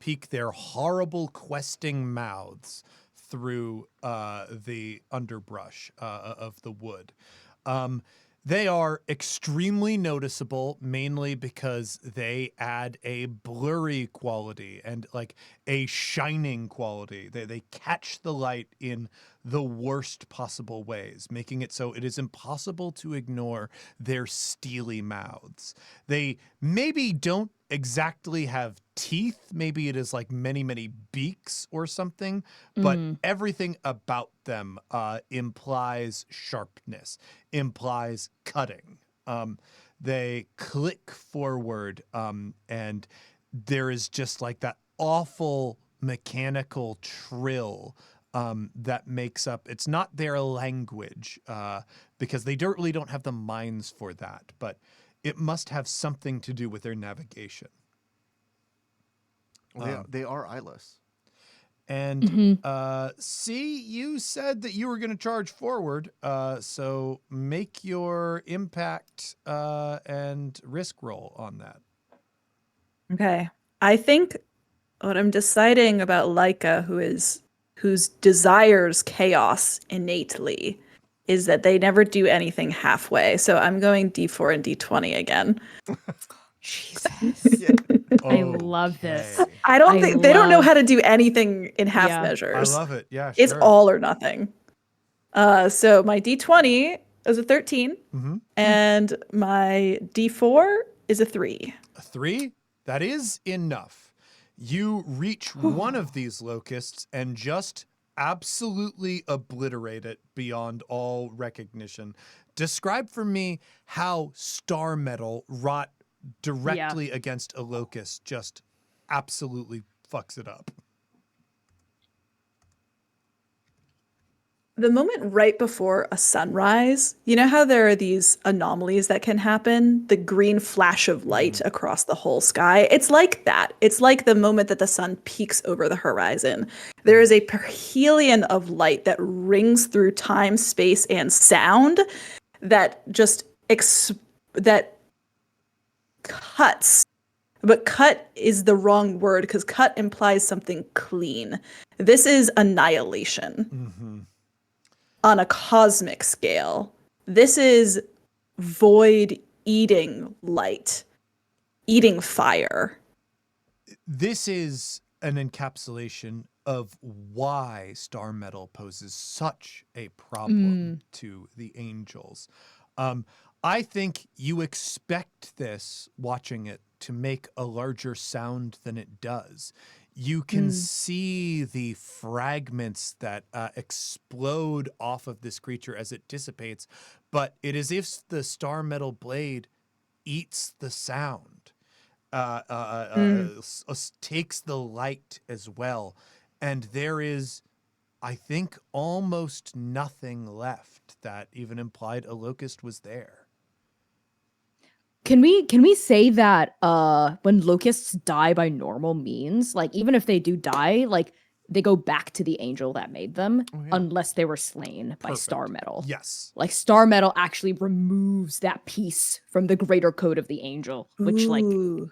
peek their horrible questing mouths through the underbrush of the wood. They are extremely noticeable, mainly because they add a blurry quality and like a shining quality. They catch the light in the worst possible ways, making it so it is impossible to ignore their steely mouths. They maybe don't exactly have teeth. Maybe it is like many, many beaks or something, but everything about them implies sharpness, implies cutting. They click forward, and there is just like that awful mechanical trill that makes up. It's not their language because they really don't have the minds for that, but it must have something to do with their navigation. Well, they are eyeless. And see, you said that you were going to charge forward, so make your impact and risk roll on that. Okay. I think what I'm deciding about Leica, whose desires chaos innately, is that they never do anything halfway. So I'm going D4 and D20 again. Jesus. I love this. Okay. I don't I think they don't know love- how to do anything in half Yeah. I measures. love it. Yeah, It's sure. all or nothing. So my D20 is a 13, and my D4 is a 3. A 3? That is enough. You reach one of these locusts and just absolutely obliterate it beyond all recognition. Describe for me how star metal wrought directly against a locust just absolutely fucks it up. The moment right before a sunrise, you know how there are these anomalies that can happen? The green flash of light across the whole sky. It's like that. It's like the moment that the sun peaks over the horizon. There is a perihelion of light that rings through time, space, and sound that just that cuts. But cut is the wrong word because cut implies something clean. This is annihilation. On a cosmic scale. This is void eating light, eating fire. This is an encapsulation of why star metal poses such a problem to the angels. I think you expect this watching it to make a larger sound than it does. You can see the fragments that explode off of this creature as it dissipates, but it is if the star metal blade eats the sound, takes the light as well. And there is, I think, almost nothing left that even implied a locust was there. Can we say that when locusts die by normal means, like even if they do die, like they go back to the angel that made them, unless they were slain by star metal. Yes. Like star metal actually removes that piece from the greater code of the angel, which like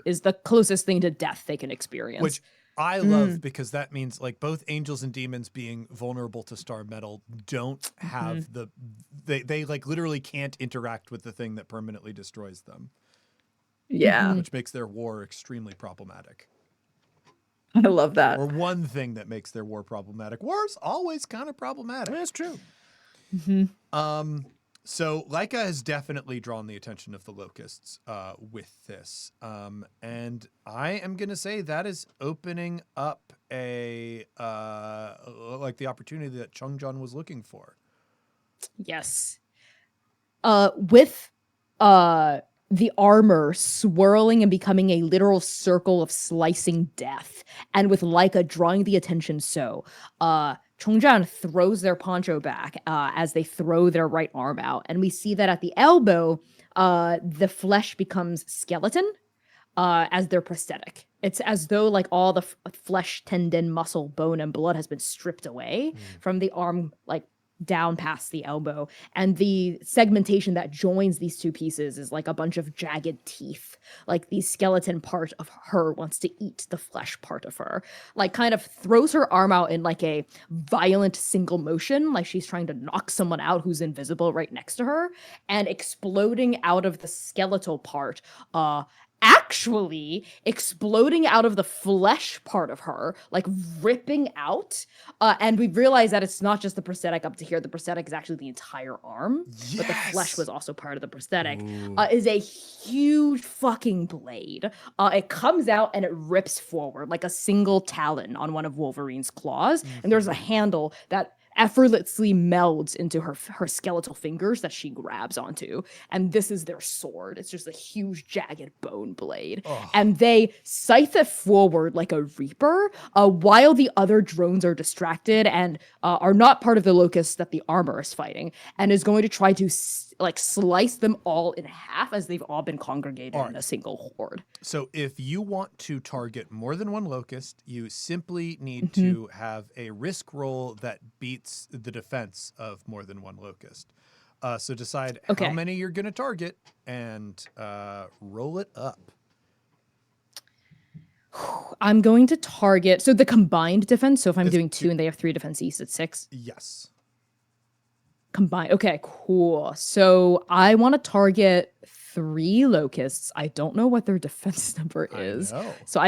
is the closest thing to death they can experience. Which I love because that means like both angels and demons being vulnerable to star metal don't have they like literally can't interact with the thing that permanently destroys them. Yeah. Which makes their war extremely problematic. I love that. Or one thing that makes their war problematic. War's always kind of problematic. That's true. So Laika has definitely drawn the attention of the locusts with this. And I am going to say that is opening up a like the opportunity that Changjan was looking for. Yes. With the armor swirling and becoming a literal circle of slicing death, and with Laika drawing the attention Chongjan throws their poncho back as they throw their right arm out, and we see that at the elbow, the flesh becomes skeleton as their prosthetic. It's as though like all the flesh, tendon, muscle, bone, and blood has been stripped away from the arm, like down past the elbow, and the segmentation that joins these two pieces is like a bunch of jagged teeth. Like the skeleton part of her wants to eat the flesh part of her, like kind of throws her arm out in like a violent single motion, like she's trying to knock someone out who's invisible right next to her, and exploding out of the skeletal part, actually exploding out of the flesh part of her, like ripping out. And we realize that it's not just the prosthetic up to here. The prosthetic is actually the entire arm, but the flesh was also part of the prosthetic. Is a huge fucking blade. It comes out and it rips forward like a single talon on one of Wolverine's claws. And there's a handle that effortlessly melds into her skeletal fingers that she grabs onto. And this is their sword. It's just a huge jagged bone blade. And they scythe it forward like a reaper while the other drones are distracted and are not part of the locust that the armor is fighting, and is going to try to slice them all in half as they've all been congregated in a single horde. So if you want to target more than one locust, you simply need to have a risk roll that beats the defense of more than one locust. So decide how many you're going to target and roll it up. I'm going to target, so the combined defense, so if I'm doing 2 and they have 3 defense each, it's 6? Yes. Combined. Okay, cool. So I want to target 3 locusts. I don't know what their defense number is. I know. So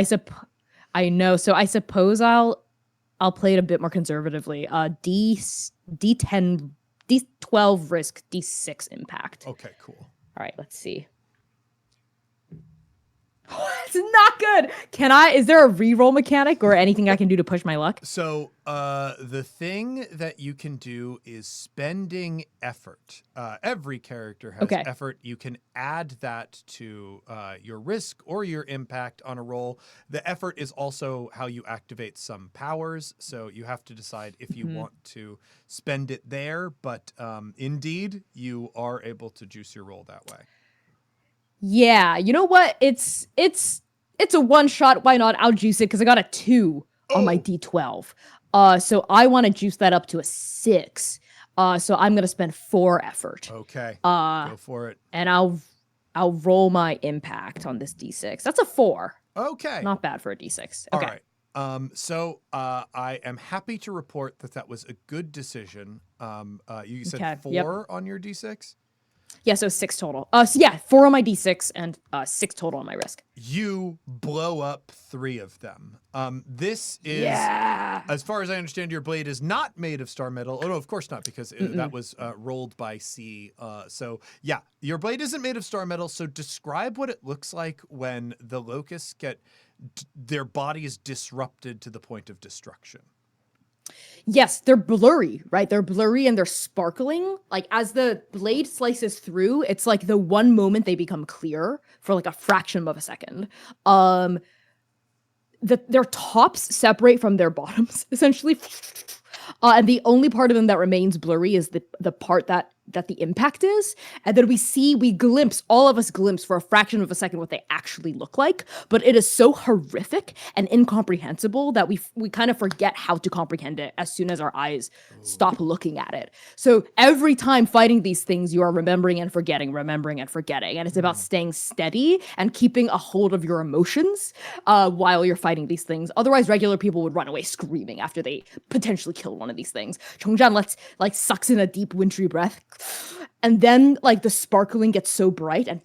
I know. So I suppose I'll play it a bit more conservatively. D10, D12 risk, D6 impact. Okay, cool. All right, let's see. It's not good. Is there a reroll mechanic or anything I can do to push my luck? So the thing that you can do is spending effort. Every character has effort. You can add that to your risk or your impact on a roll. The effort is also how you activate some powers. So you have to decide if you want to spend it there. But indeed, you are able to juice your roll that way. Yeah, you know what? It's a one shot. Why not? I'll juice it because I got a 2 on my D12. So I want to juice that up to a 6. So I'm gonna spend 4 effort. Okay. Go for it. And I'll roll my impact on this D6. That's a 4. Okay. Not bad for a D6. All Okay. right. So I am happy to report that was a good decision. You said 4 on your D6? Yeah, so 6 total. So yeah, 4 on my d6 and 6 total on my risk. You blow up 3 of them. This is, Yeah. as far as I understand, your blade is not made of star metal. Oh no, of course not, because that was rolled by C. So yeah, your blade isn't made of star metal. So describe what it looks like when the locusts get their bodies disrupted to the point of destruction. Yes, they're blurry, right? They're blurry and they're sparkling. Like as the blade slices through, it's like the one moment they become clear for like a fraction of a second. Their tops separate from their bottoms, essentially. And the only part of them that remains blurry is the part that the impact is. And then we glimpse, all of us glimpse for a fraction of a second what they actually look like. But it is so horrific and incomprehensible that we kind of forget how to comprehend it as soon as our eyes stop looking at it. So every time fighting these things, you are remembering and forgetting. And it's about staying steady and keeping a hold of your emotions while you're fighting these things. Otherwise, regular people would run away screaming after they potentially killed one of these things. Chongjan sucks in a deep wintry breath. And then like the sparkling gets so bright and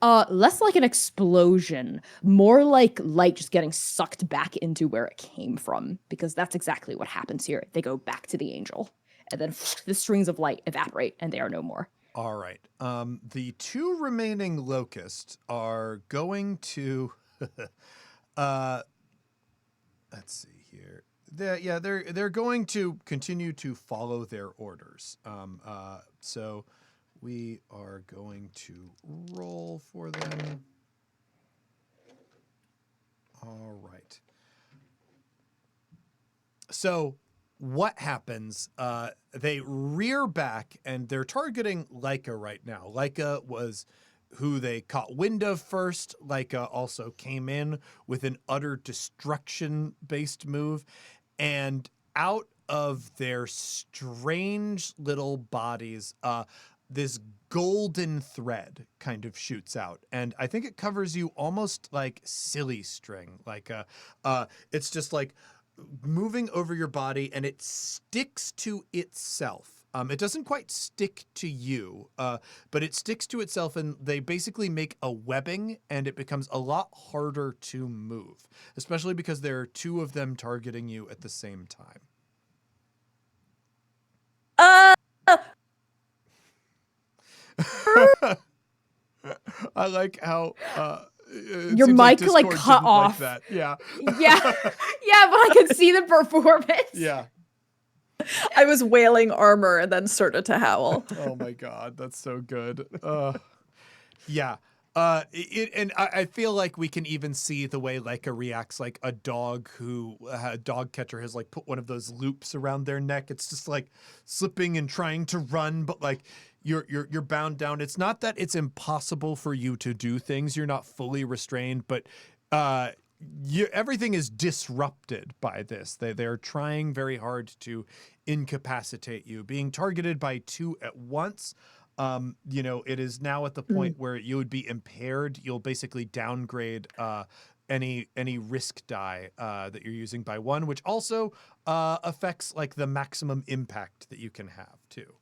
less like an explosion, more like light just getting sucked back into where it came from, because that's exactly what happens here. They go back to the angel, and then the strings of light evaporate and they are no more. All right. The 2 remaining locusts are going to let's see here. They're going to continue to follow their orders. So we are going to roll for them. All right. So what happens? They rear back and they're targeting Leica right now. Leica was who they caught wind of first. Leica also came in with an utter destruction-based move. And out of their strange little bodies, this golden thread kind of shoots out. And I think it covers you almost like silly string. It's just like moving over your body and it sticks to itself. It doesn't quite stick to you, but it sticks to itself, and they basically make a webbing, and it becomes a lot harder to move, especially because there are 2 of them targeting you at the same time. I like how it Your seems mic Discord cut didn't off. Like that. Yeah. Yeah, yeah, but I can see the performance. Yeah. I was wailing armor and then started to howl. Oh my god, that's so good. Yeah. And I feel like we can even see the way Leica reacts like a dog who a dog catcher has like put one of those loops around their neck. It's just like slipping and trying to run, but like you're bound down. It's not that it's impossible for you to do things. You're not fully restrained, but everything is disrupted by this. They're trying very hard to incapacitate you. Being targeted by 2 at once, it is now at the point where you would be impaired. You'll basically downgrade any risk die that you're using by 1, which also affects like the maximum impact that you can have too.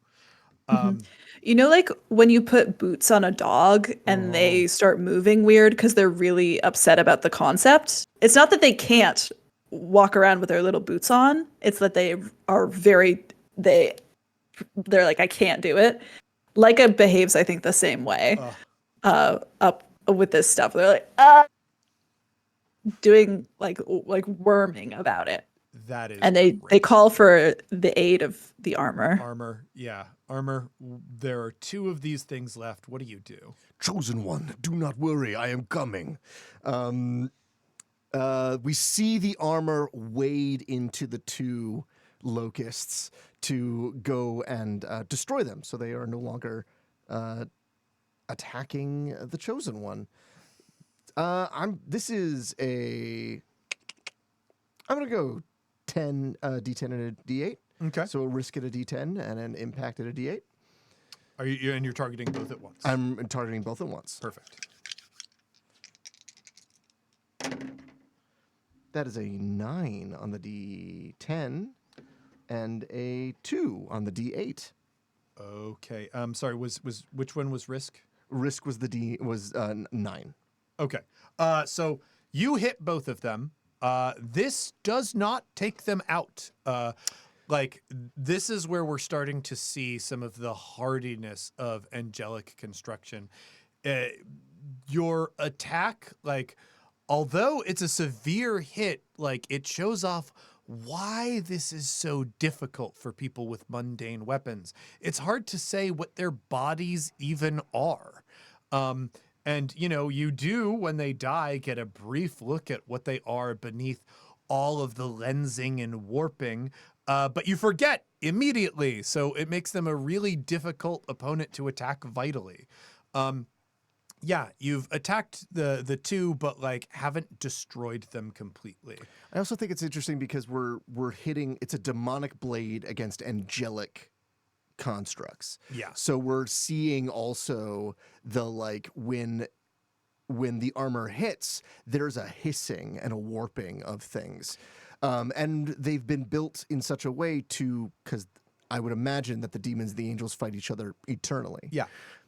Like when you put boots on a dog and they start moving weird because they're really upset about the concept. It's not that they can't walk around with their little boots on. It's that they are they're like, I can't do it. Leica behaves, I think, the same way up with this stuff. They're like, doing like worming about it. That is, and they great. call for the aid of the armor. Armor. There are 2 of these things left. What do you do? Chosen one, do not worry, I am coming. We see the armor wade into the 2 locusts to go and destroy them, so they are no longer attacking the chosen one. I'm gonna go 10 D10 and a D8. Okay. So a risk at a D10 and an impact at a D8. You're targeting both at once? I'm targeting both at once. Perfect. That is a 9 on the D10 and a 2 on the D8. Okay. Sorry. Was which one was Risk? Risk was 9. Okay. So you hit both of them. This does not take them out. Like this is where we're starting to see some of the hardiness of angelic construction. Your attack, like, although it's a severe hit, like it shows off why this is so difficult for people with mundane weapons. It's hard to say what their bodies even are. And, you know, you do, when they die, get a brief look at what they are beneath all of the lensing and warping, but you forget immediately. So it makes them a really difficult opponent to attack vitally. Yeah, you've attacked the two, but like haven't destroyed them completely. I also think it's interesting because we're hitting. It's a demonic blade against angelic constructs. Yeah. So we're seeing also the like when the armor hits, there's a hissing and a warping of things, and they've been built in such a way because I would imagine that the demons, the angels, fight each other eternally. Yeah.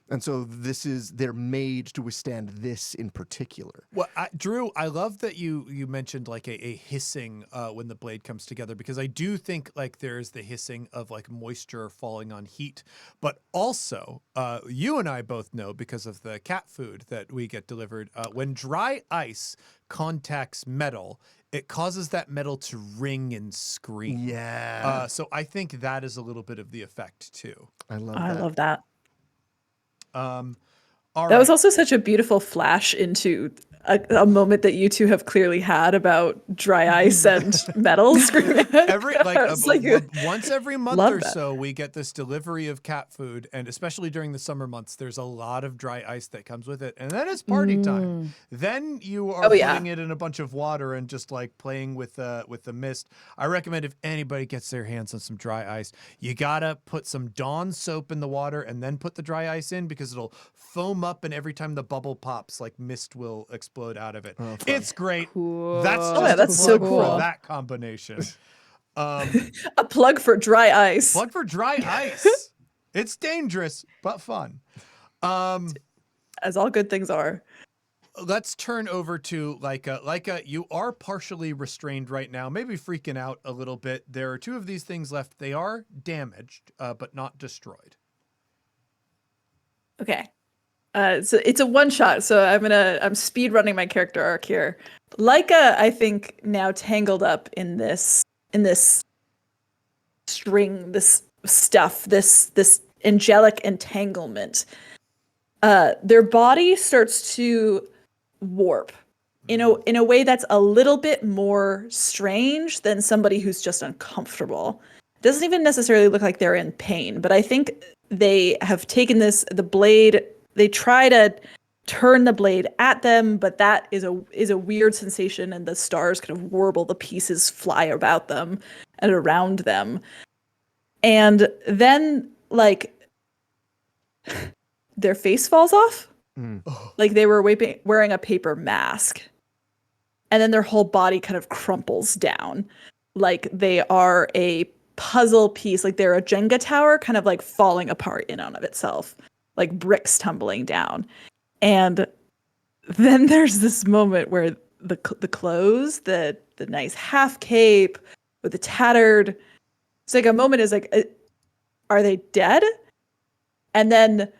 And so they're made to withstand this in particular. Well, Drew, I love that you mentioned like a hissing when the blade comes together, because I do think like there's the hissing of like moisture falling on heat, but also you and I both know because of the cat food that we get delivered, when dry ice contacts metal, it causes that metal to ring and scream. Yeah. So I think that is a little bit of the effect too. I love I that. love that. All That was right. also such a beautiful flash into a moment that you two have clearly had about dry ice and metal screaming. Once every month love or that. so, we get this delivery of cat food, and especially during the summer months, there's a lot of dry ice that comes with it, and then it's party time. Then you are Oh, yeah. putting it in a bunch of water and just like playing with the mist. I recommend if anybody gets their hands on some dry ice, you gotta put some Dawn soap in the water and then put the dry ice in, because it'll foam up, and every time the bubble pops, like mist will explode out of it. It's great. Cool. That's Oh, just yeah, a that's so plug for cool. that combination. A plug for dry ice. Plug for dry ice. It's dangerous, but fun. As all good things are. Let's turn over to Leica. Leica, you are partially restrained right now, maybe freaking out a little bit. There are 2 of these things left. They are damaged, but not destroyed. Okay. So it's a one shot, so I'm speed running my character arc here. Leica, I think, now tangled up in this string, this stuff, this angelic entanglement. Their body starts to warp in a way that's a little bit more strange than somebody who's just uncomfortable. It doesn't even necessarily look like they're in pain, but I think they have taken the blade. They try to turn the blade at them, but that is a weird sensation, and the stars kind of warble, the pieces fly about them and around them. And then, like, their face falls off. Like they were wearing a paper mask. And then their whole body kind of crumples down. Like they are a puzzle piece, like they're a Jenga tower kind of like falling apart in and of itself. Like bricks tumbling down. And then there's this moment where the clothes, the nice half cape with the tattered, it's like a moment is like, are they dead? And then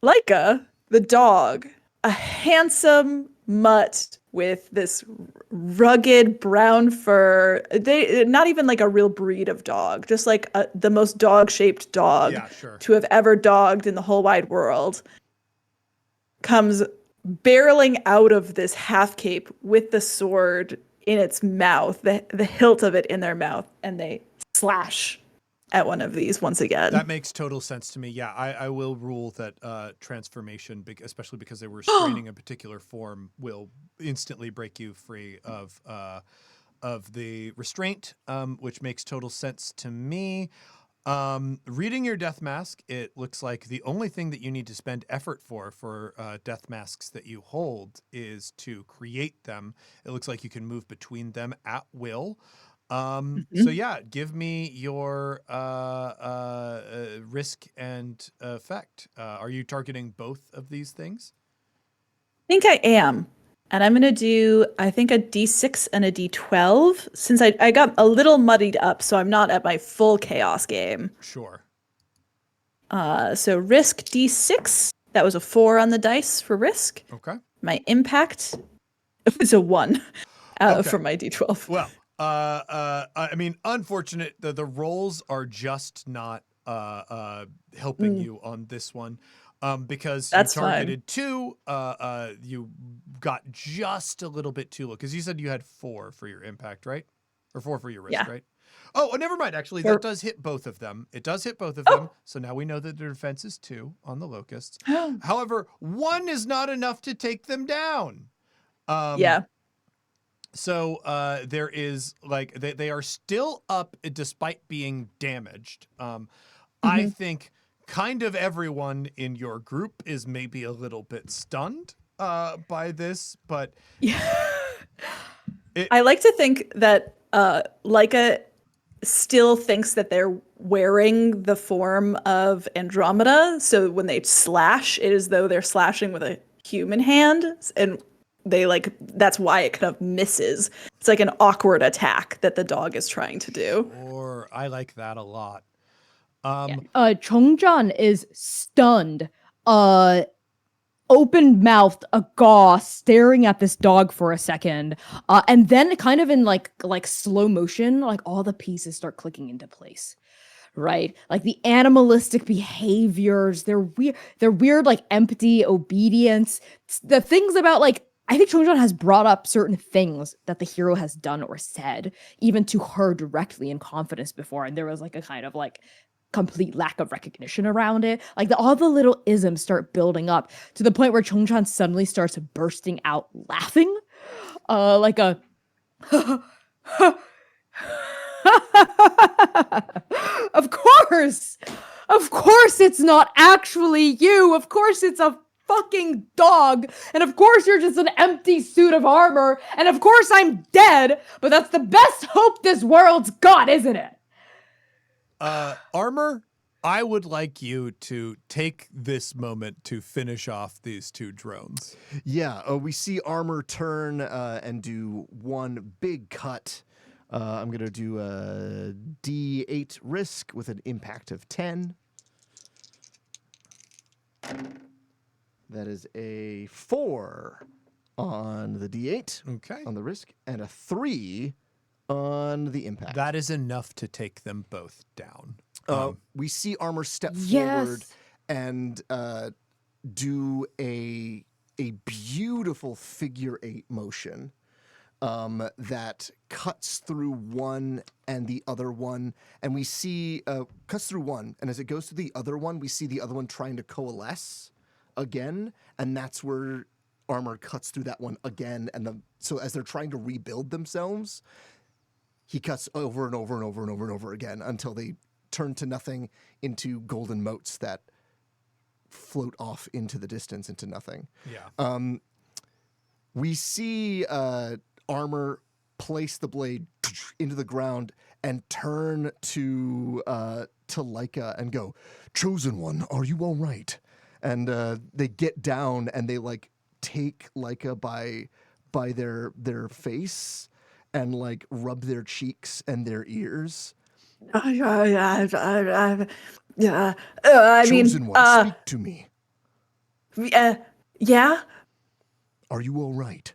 Leica, the dog, a handsome mutt with this rugged brown fur. They not even like a real breed of dog, just like the most dog-shaped dog to have ever dogged in the whole wide world, comes barreling out of this half cape with the sword in its mouth, the hilt of it in their mouth, and they slash at one of these once again. That makes total sense to me. Yeah, I will rule that transformation, especially because they were restraining a particular form, will instantly break you free of the restraint, which makes total sense to me. Reading your death mask, it looks like the only thing that you need to spend effort for death masks that you hold is to create them. It looks like you can move between them at will. So yeah, give me your risk and effect. Are you targeting both of these things? I think I am. And I'm going to do, I think, a D6 and a D12 since I got a little muddied up, so I'm not at my full chaos game. Sure. So risk D6. That was a 4 on the dice for risk. Okay. My impact was a 1 Okay. for my D12. Well, I mean, unfortunate. The rolls are just not helping you on this one, because That's you fine. targeted 2. You got just a little bit too low because you said you had 4 for your impact, right? Or 4 for your risk, Yeah. right? Oh, never mind. Actually, Or- that does hit both of them. It does hit both of them. So now we know that the defense is 2 on the locusts. However, 1 is not enough to take them down. Yeah. So there is like they are still up despite being damaged. I think kind of everyone in your group is maybe a little bit stunned by this, but I like to think that Leica still thinks that they're wearing the form of Andromeda. So when they slash, it is though they're slashing with a human hand, and they like that's why it kind of misses. It's like an awkward attack that the dog is trying to do. or I like that a lot. Chongjan is stunned, open-mouthed, aghast, staring at this dog for a second, and then kind of in like slow motion, like all the pieces start clicking into place. Right, like the animalistic behaviors, their weird like empty obedience, the things about like. I think Chongjan has brought up certain things that the hero has done or said, even to her directly in confidence before, and there was like a kind of like complete lack of recognition around it. Like all the little isms start building up to the point where Chongchan suddenly starts bursting out laughing, like a. Of course, it's not actually you. Of course, it's a fucking dog, and of course you're just an empty suit of armor, and of course I'm dead, but that's the best hope this world's got, isn't it? Armor, I would like you to take this moment to finish off these 2 drones. Yeah, we see Armor turn and do one big cut. I'm going to do a D8 risk with an impact of 10. That is a 4 on the D8 Okay. on the risk and a 3 on the impact. That is enough to take them both down. We see Armor step Yes. forward and do a beautiful figure 8 motion that cuts through one and the other one, and we see cuts through one, and as it goes to the other one, we see the other one trying to coalesce again, and that's where Armor cuts through that one again, and so as they're trying to rebuild themselves, he cuts over and over and over and over and over again until they turn to nothing into golden motes that float off into the distance into nothing. Yeah. We see Armor place the blade into the ground and turn to Leica and go, "Chosen One, are you all right?" And they get down and they like take Leica by their face and like rub their cheeks and their ears. I Chosen mean, One, speak to me. yeah. Are you all right?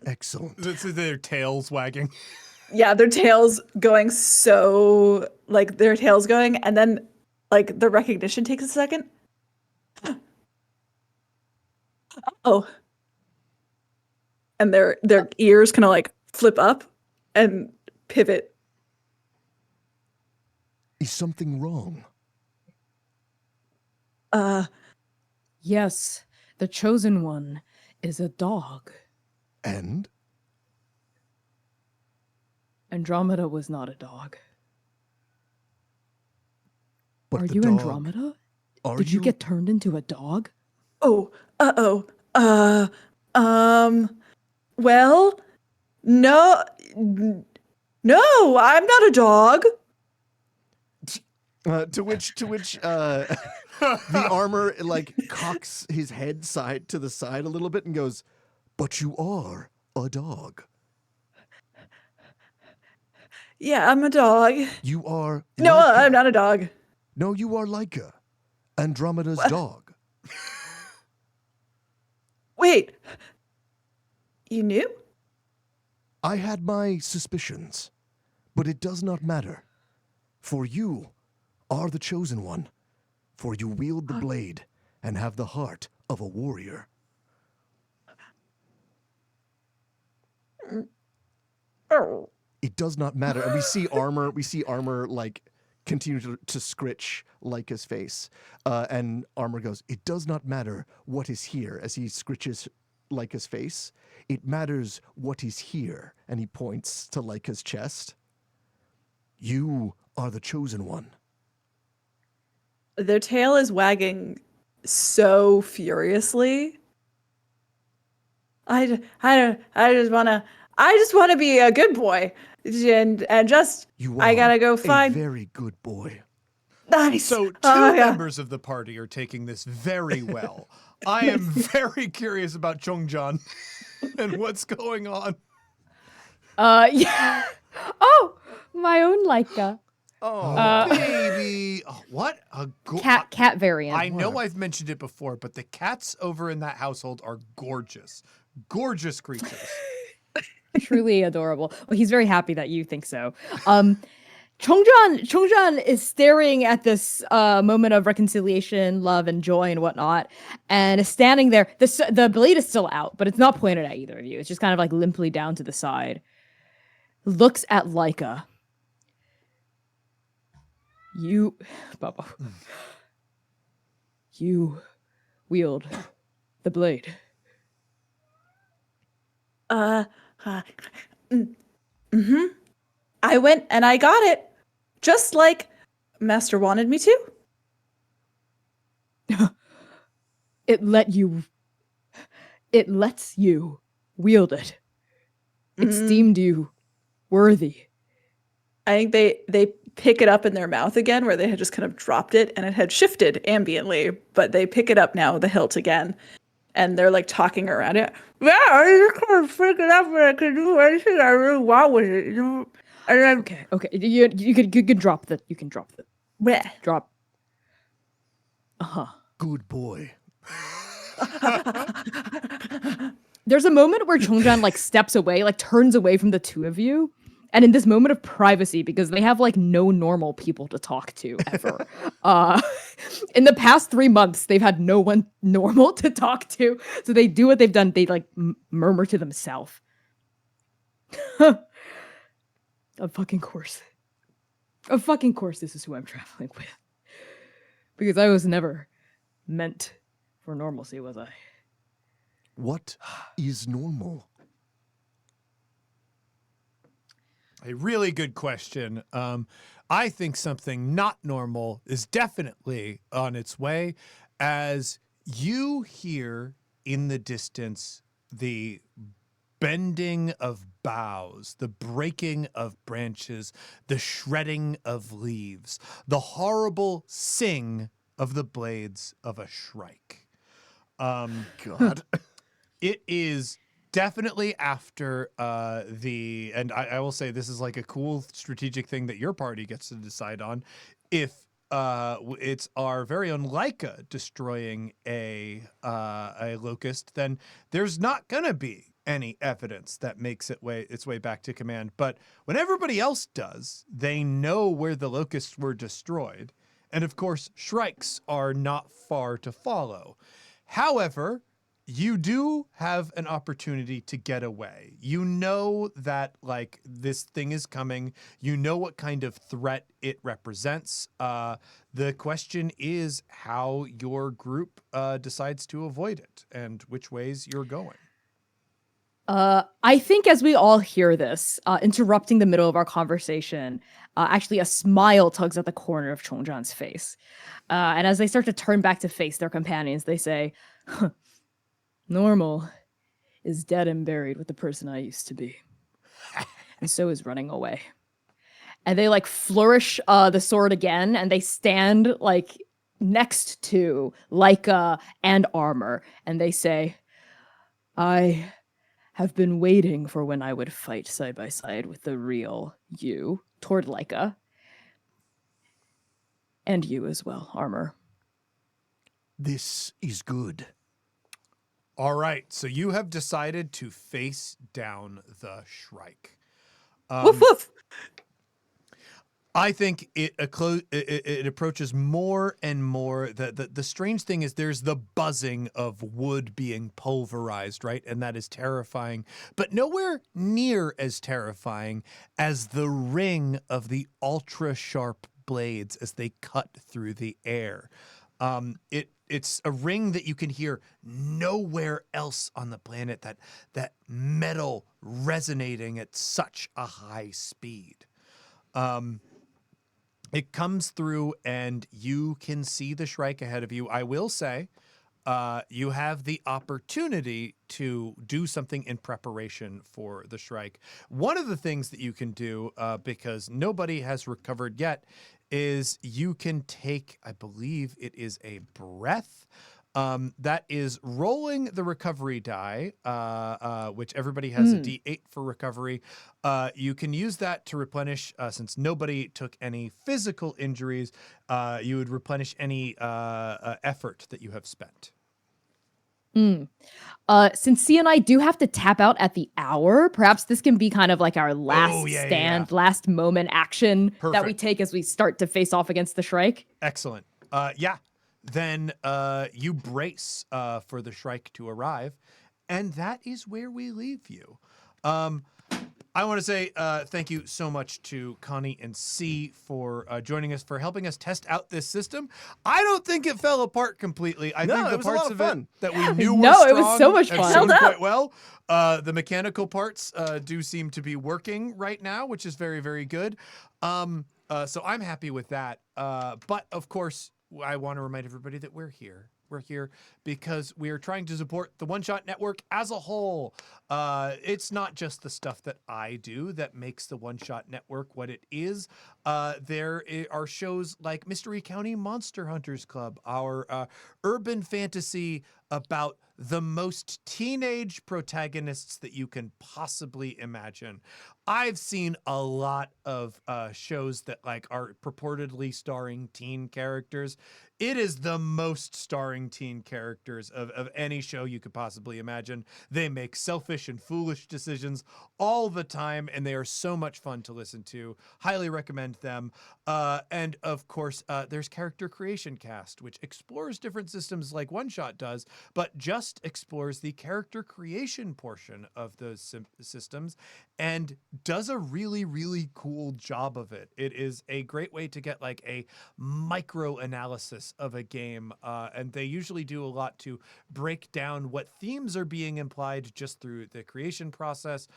Excellent. This is their tails wagging. Yeah, their tails going so like their tails going, and then like the recognition takes a second. Oh, and their ears kind of like flip up and pivot. Is something wrong? Yes, the chosen one is a dog. And Andromeda was not a dog. but Are the you dog, Andromeda? Are Did you get turned into a dog? Oh, well, No, no, I'm not a dog. To which the armor like cocks his head side to the side a little bit and goes, "But you are a dog. Yeah, I'm a dog. You are No, Laika. I'm not a dog. No, you are Laika, Andromeda's dog. Wait, you knew? I had my suspicions, but it does not matter. For you are the chosen one, for you wield the blade and have the heart of a warrior." Oh. It does not matter. And we see armor like continue to scritch Laika's face. And armor goes, "It does not matter what is here," as he scritches Laika's face. "It matters what is here." And he points to Laika's chest. "You are the chosen one." Their tail is wagging so furiously. I just wanna be a good boy, and just You are I gotta go a find. very good boy. Nice. So two Oh, yeah. members of the party are taking this very well. I am very curious about Chongjan and what's going on. Yeah. Oh, my own Laika. Oh, baby. Oh, what a Cat variant. I know I've mentioned it before, but the cats over in that household are gorgeous. Gorgeous creatures. Truly adorable. Well, he's very happy that you think so. Chongjan is staring at this moment of reconciliation, love, and joy and whatnot, and is standing there. The blade is still out, but it's not pointed at either of you. It's just kind of like limply down to the side. Looks at Laika. You, Bubba. You wield the blade. Mm-hmm. I went and I got it, just like Master wanted me to. It lets you wield it. It deemed you worthy. I think they pick it up in their mouth again, where they had just kind of dropped it and it had shifted ambiently, but they pick it up now, the hilt again, and they're like talking around it. Yeah, I just kind of pick it up and I can do anything I really want with it, you know. And then, Okay. You can drop the bleh. drop. Good boy. There's a moment where Chongjan like steps away, like turns away from the two of you. And in this moment of privacy, because they have like no normal people to talk to ever. In the past 3 months, they've had no one normal to talk to. So they do what they've done. They like murmur to themselves. Of fucking course. Of fucking course, this is who I'm traveling with. Because I was never meant for normalcy, was I? What is normal? A really good question. I think something not normal is definitely on its way as you hear in the distance the bending of boughs, the breaking of branches, the shredding of leaves, the horrible sing of the blades of a shrike. God. It is definitely after and I will say this is like a cool strategic thing that your party gets to decide on. If it's our very own Laika destroying a locust, then there's not gonna be any evidence that makes its way back to command. But when everybody else does, they know where the locusts were destroyed. And of course, shrikes are not far to follow. However, you do have an opportunity to get away. You know that like this thing is coming. You know what kind of threat it represents. The question is how your group decides to avoid it and which ways you're going. I think as we all hear this, interrupting the middle of our conversation, actually a smile tugs at the corner of Chongjan's face. And as they start to turn back to face their companions, they say, "Normal is dead and buried with the person I used to be." and so is running away. And they like flourish the sword again, and they stand like next to Leica and Armor, and they say, I have been waiting for when I would fight side by side with the real you, toward Leica. And you as well, Armor. This is good. All right, so you have decided to face down the Shrike. Woof woof. I think it approaches more and more. The strange thing is there's the buzzing of wood being pulverized, right? And that is terrifying, but nowhere near as terrifying as the ring of the ultra sharp blades as they cut through the air. It's a ring that you can hear nowhere else on the planet, that metal resonating at such a high speed. It comes through and you can see the Shrike ahead of you. I will say, you have the opportunity to do something in preparation for the Shrike. One of the things that you can do, because nobody has recovered yet, is you can take, I believe it is a breath. That is rolling the recovery die, which everybody has a D8 for recovery. You can use that to replenish, since nobody took any physical injuries, you would replenish any effort that you have spent. Since C and I do have to tap out at the hour, perhaps this can be kind of like our last stand, last moment action that we take as we start to face off against the Shrike. Excellent. Then you brace for the Shrike to arrive, and that is where we leave you. I want to say thank you so much to Connie and C for joining us, for helping us test out this system. I don't think it fell apart completely. I think the parts of it that we knew were strong it was so much fun. held quite well. The mechanical parts do seem to be working right now, which is very, very good. So I'm happy with that. But of course, I want to remind everybody that we're here. We're here because we are trying to support the One Shot Network as a whole. It's not just the stuff that I do that makes the One Shot Network what it is. There are shows like Mystery County Monster Hunters Club, our urban fantasy about the most teenage protagonists that you can possibly imagine. I've seen a lot of shows that like are purportedly starring teen characters. It is the most starring teen characters of any show you could possibly imagine. They make selfish and foolish decisions all the time, and they are so much fun to listen to. Highly recommend them. And of course, there's Character Creation Cast, which explores different systems like One Shot does, but just explores the character creation portion of those systems and does a really, really cool job of it. It is a great way to get like a micro analysis of a game, and they usually do a lot to break down what themes are being implied just through the creation process.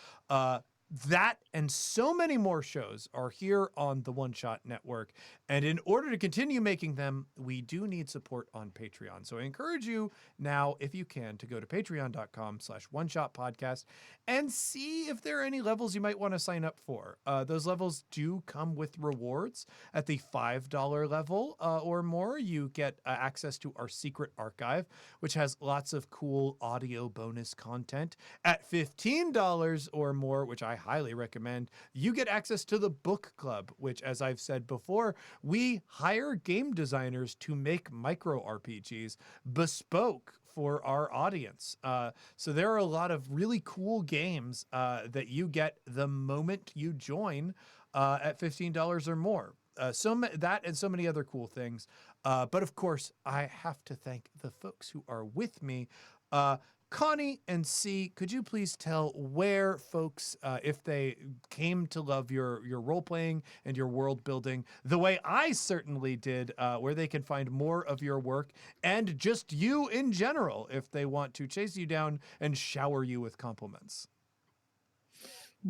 That and so many more shows are here on the One Shot Network. And in order to continue making them, we do need support on Patreon. So I encourage you now, if you can, to go to patreon.com/oneshotpodcast and see if there are any levels you might want to sign up for. Those levels do come with rewards. At the $5 level or more, you get access to our secret archive, which has lots of cool audio bonus content. At $15 or more, which I highly recommend, you get access to the book club, which, as I've said before, we hire game designers to make micro RPGs bespoke for our audience. So there are a lot of really cool games that you get the moment you join at $15 or more. That and so many other cool things. But of course, I have to thank the folks who are with me. Connie and C, could you please tell where folks, if they came to love your role-playing and your world-building, the way I certainly did, where they can find more of your work and just you in general, if they want to chase you down and shower you with compliments?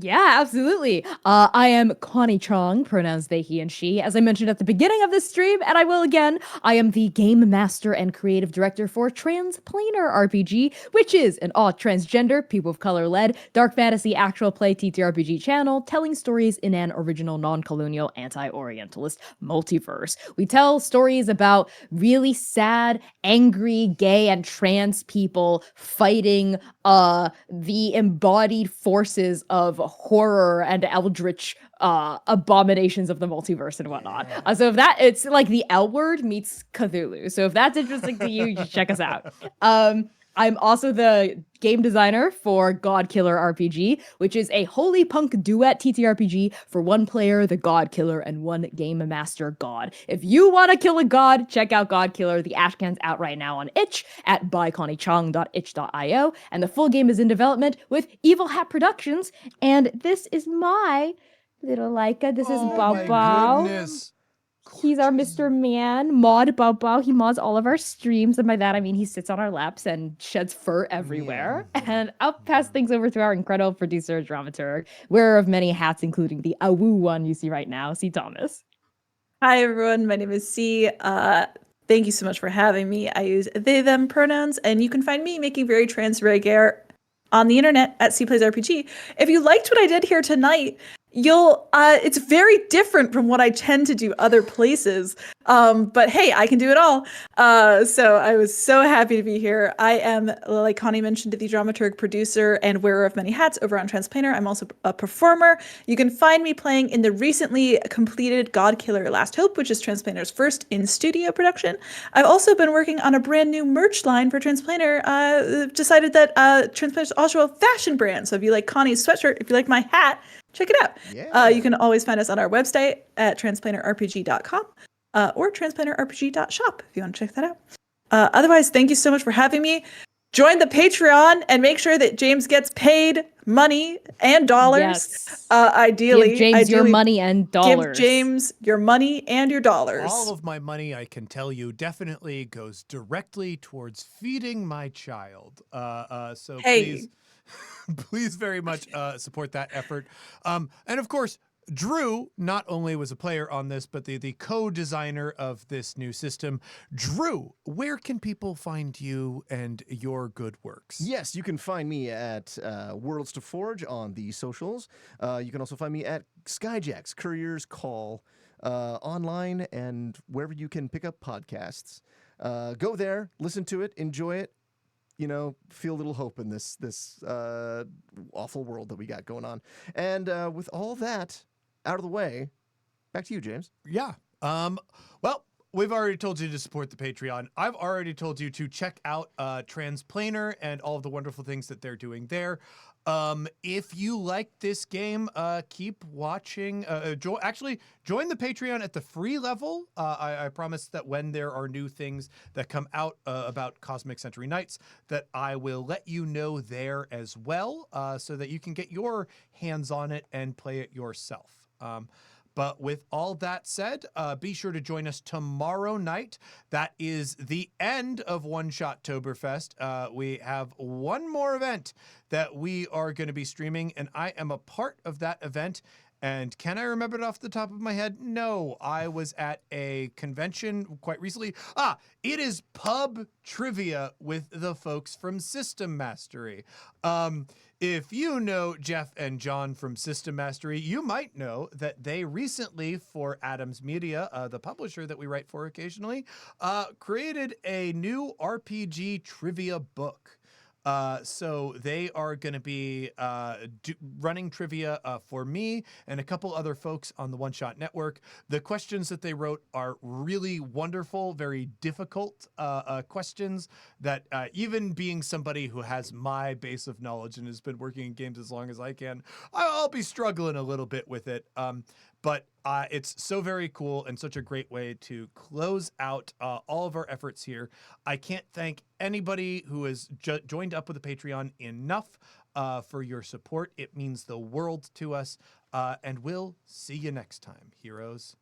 Yeah, absolutely. I am Connie Chong, pronouns they, he, and she. As I mentioned at the beginning of this stream, and I will again, I am the game master and creative director for Transplanar RPG, which is an all transgender, people of color led, dark fantasy actual play TTRPG channel telling stories in an original non colonial anti Orientalist multiverse. We tell stories about really sad, angry, gay, and trans people fighting the embodied forces of horror and eldritch abominations of the multiverse and whatnot. So if that it's like the L word meets Cthulhu. So if that's interesting to you, you should check us out. I'm also the game designer for God Killer RPG, which is a holy punk duet TTRPG for one player, the God Killer, and one game master god. If you want to kill a god, check out God Killer. The Ashcan's out right now on itch at byconniechong.itch.io, and the full game is in development with Evil Hat Productions. And this is my little Leica. This is Oh Bao my Bao. goodness. He's our Mr. Man, Mod Bao Bao. He mods all of our streams, and by that I mean he sits on our laps and sheds fur everywhere. And I'll pass things over to our incredible producer, dramaturg, wearer of many hats, including the awoo one you see right now, C. Thomas. Hi, everyone. My name is C. Thank you so much for having me. I use they, them pronouns, and you can find me making very trans air on the internet at C Plays RPG. If you liked what I did here tonight, you'll it's very different from what I tend to do other places. But hey, I can do it all. So I was so happy to be here. I am, like Connie mentioned, the dramaturg, producer, and wearer of many hats over on Transplanar. I'm also a performer. You can find me playing in the recently completed God Killer Last Hope, which is Transplanar's first in-studio production. I've also been working on a brand new merch line for Transplanar. Decided that Transplanar is also a fashion brand. So if you like Connie's sweatshirt, if you like my hat, check it out. Yeah. You can always find us on our website at transplanarrpg.com or transplanarrpg.shop if you want to check that out. Otherwise, thank you so much for having me. Join the Patreon and make sure that James gets paid money and dollars. Yes. Ideally, Give James your money and dollars. Give James your money and your dollars. All of my money, I can tell you, definitely goes directly towards feeding my child. So Hey. please very much support that effort. And of course, Drew not only was a player on this, but the co-designer of this new system. Drew, where can people find you and your good works? Yes, you can find me at Worlds to Forge on the socials. You can also find me at Skyjacks, Courier's Call, online and wherever you can pick up podcasts. Go there, listen to it, enjoy it. You know, feel a little hope in this awful world that we got going on. And with all that out of the way, back to you, James. Yeah. Well, we've already told you to support the Patreon. I've already told you to check out Transplanar and all of the wonderful things that they're doing there. If you like this game, keep watching. Join the Patreon at the free level. I promise that when there are new things that come out about Cosmic Century Knights, that I will let you know there as well, so that you can get your hands on it and play it yourself. But with all that said, be sure to join us tomorrow night. That is the end of One Shot Toberfest. We have one more event that we are going to be streaming, and I am a part of that event. And can I remember it off the top of my head? No, I was at a convention quite recently. It is pub trivia with the folks from System Mastery. If you know Jeff and John from System Mastery, you might know that they recently, for Adams Media, the publisher that we write for occasionally, created a new RPG trivia book. So they are going to be running trivia for me and a couple other folks on the One Shot Network. The questions that they wrote are really wonderful, very difficult questions that even being somebody who has my base of knowledge and has been working in games as long as I can, I'll be struggling a little bit with it. But it's so very cool and such a great way to close out all of our efforts here. I can't thank anybody who has joined up with the Patreon enough for your support. It means the world to us. And we'll see you next time, heroes.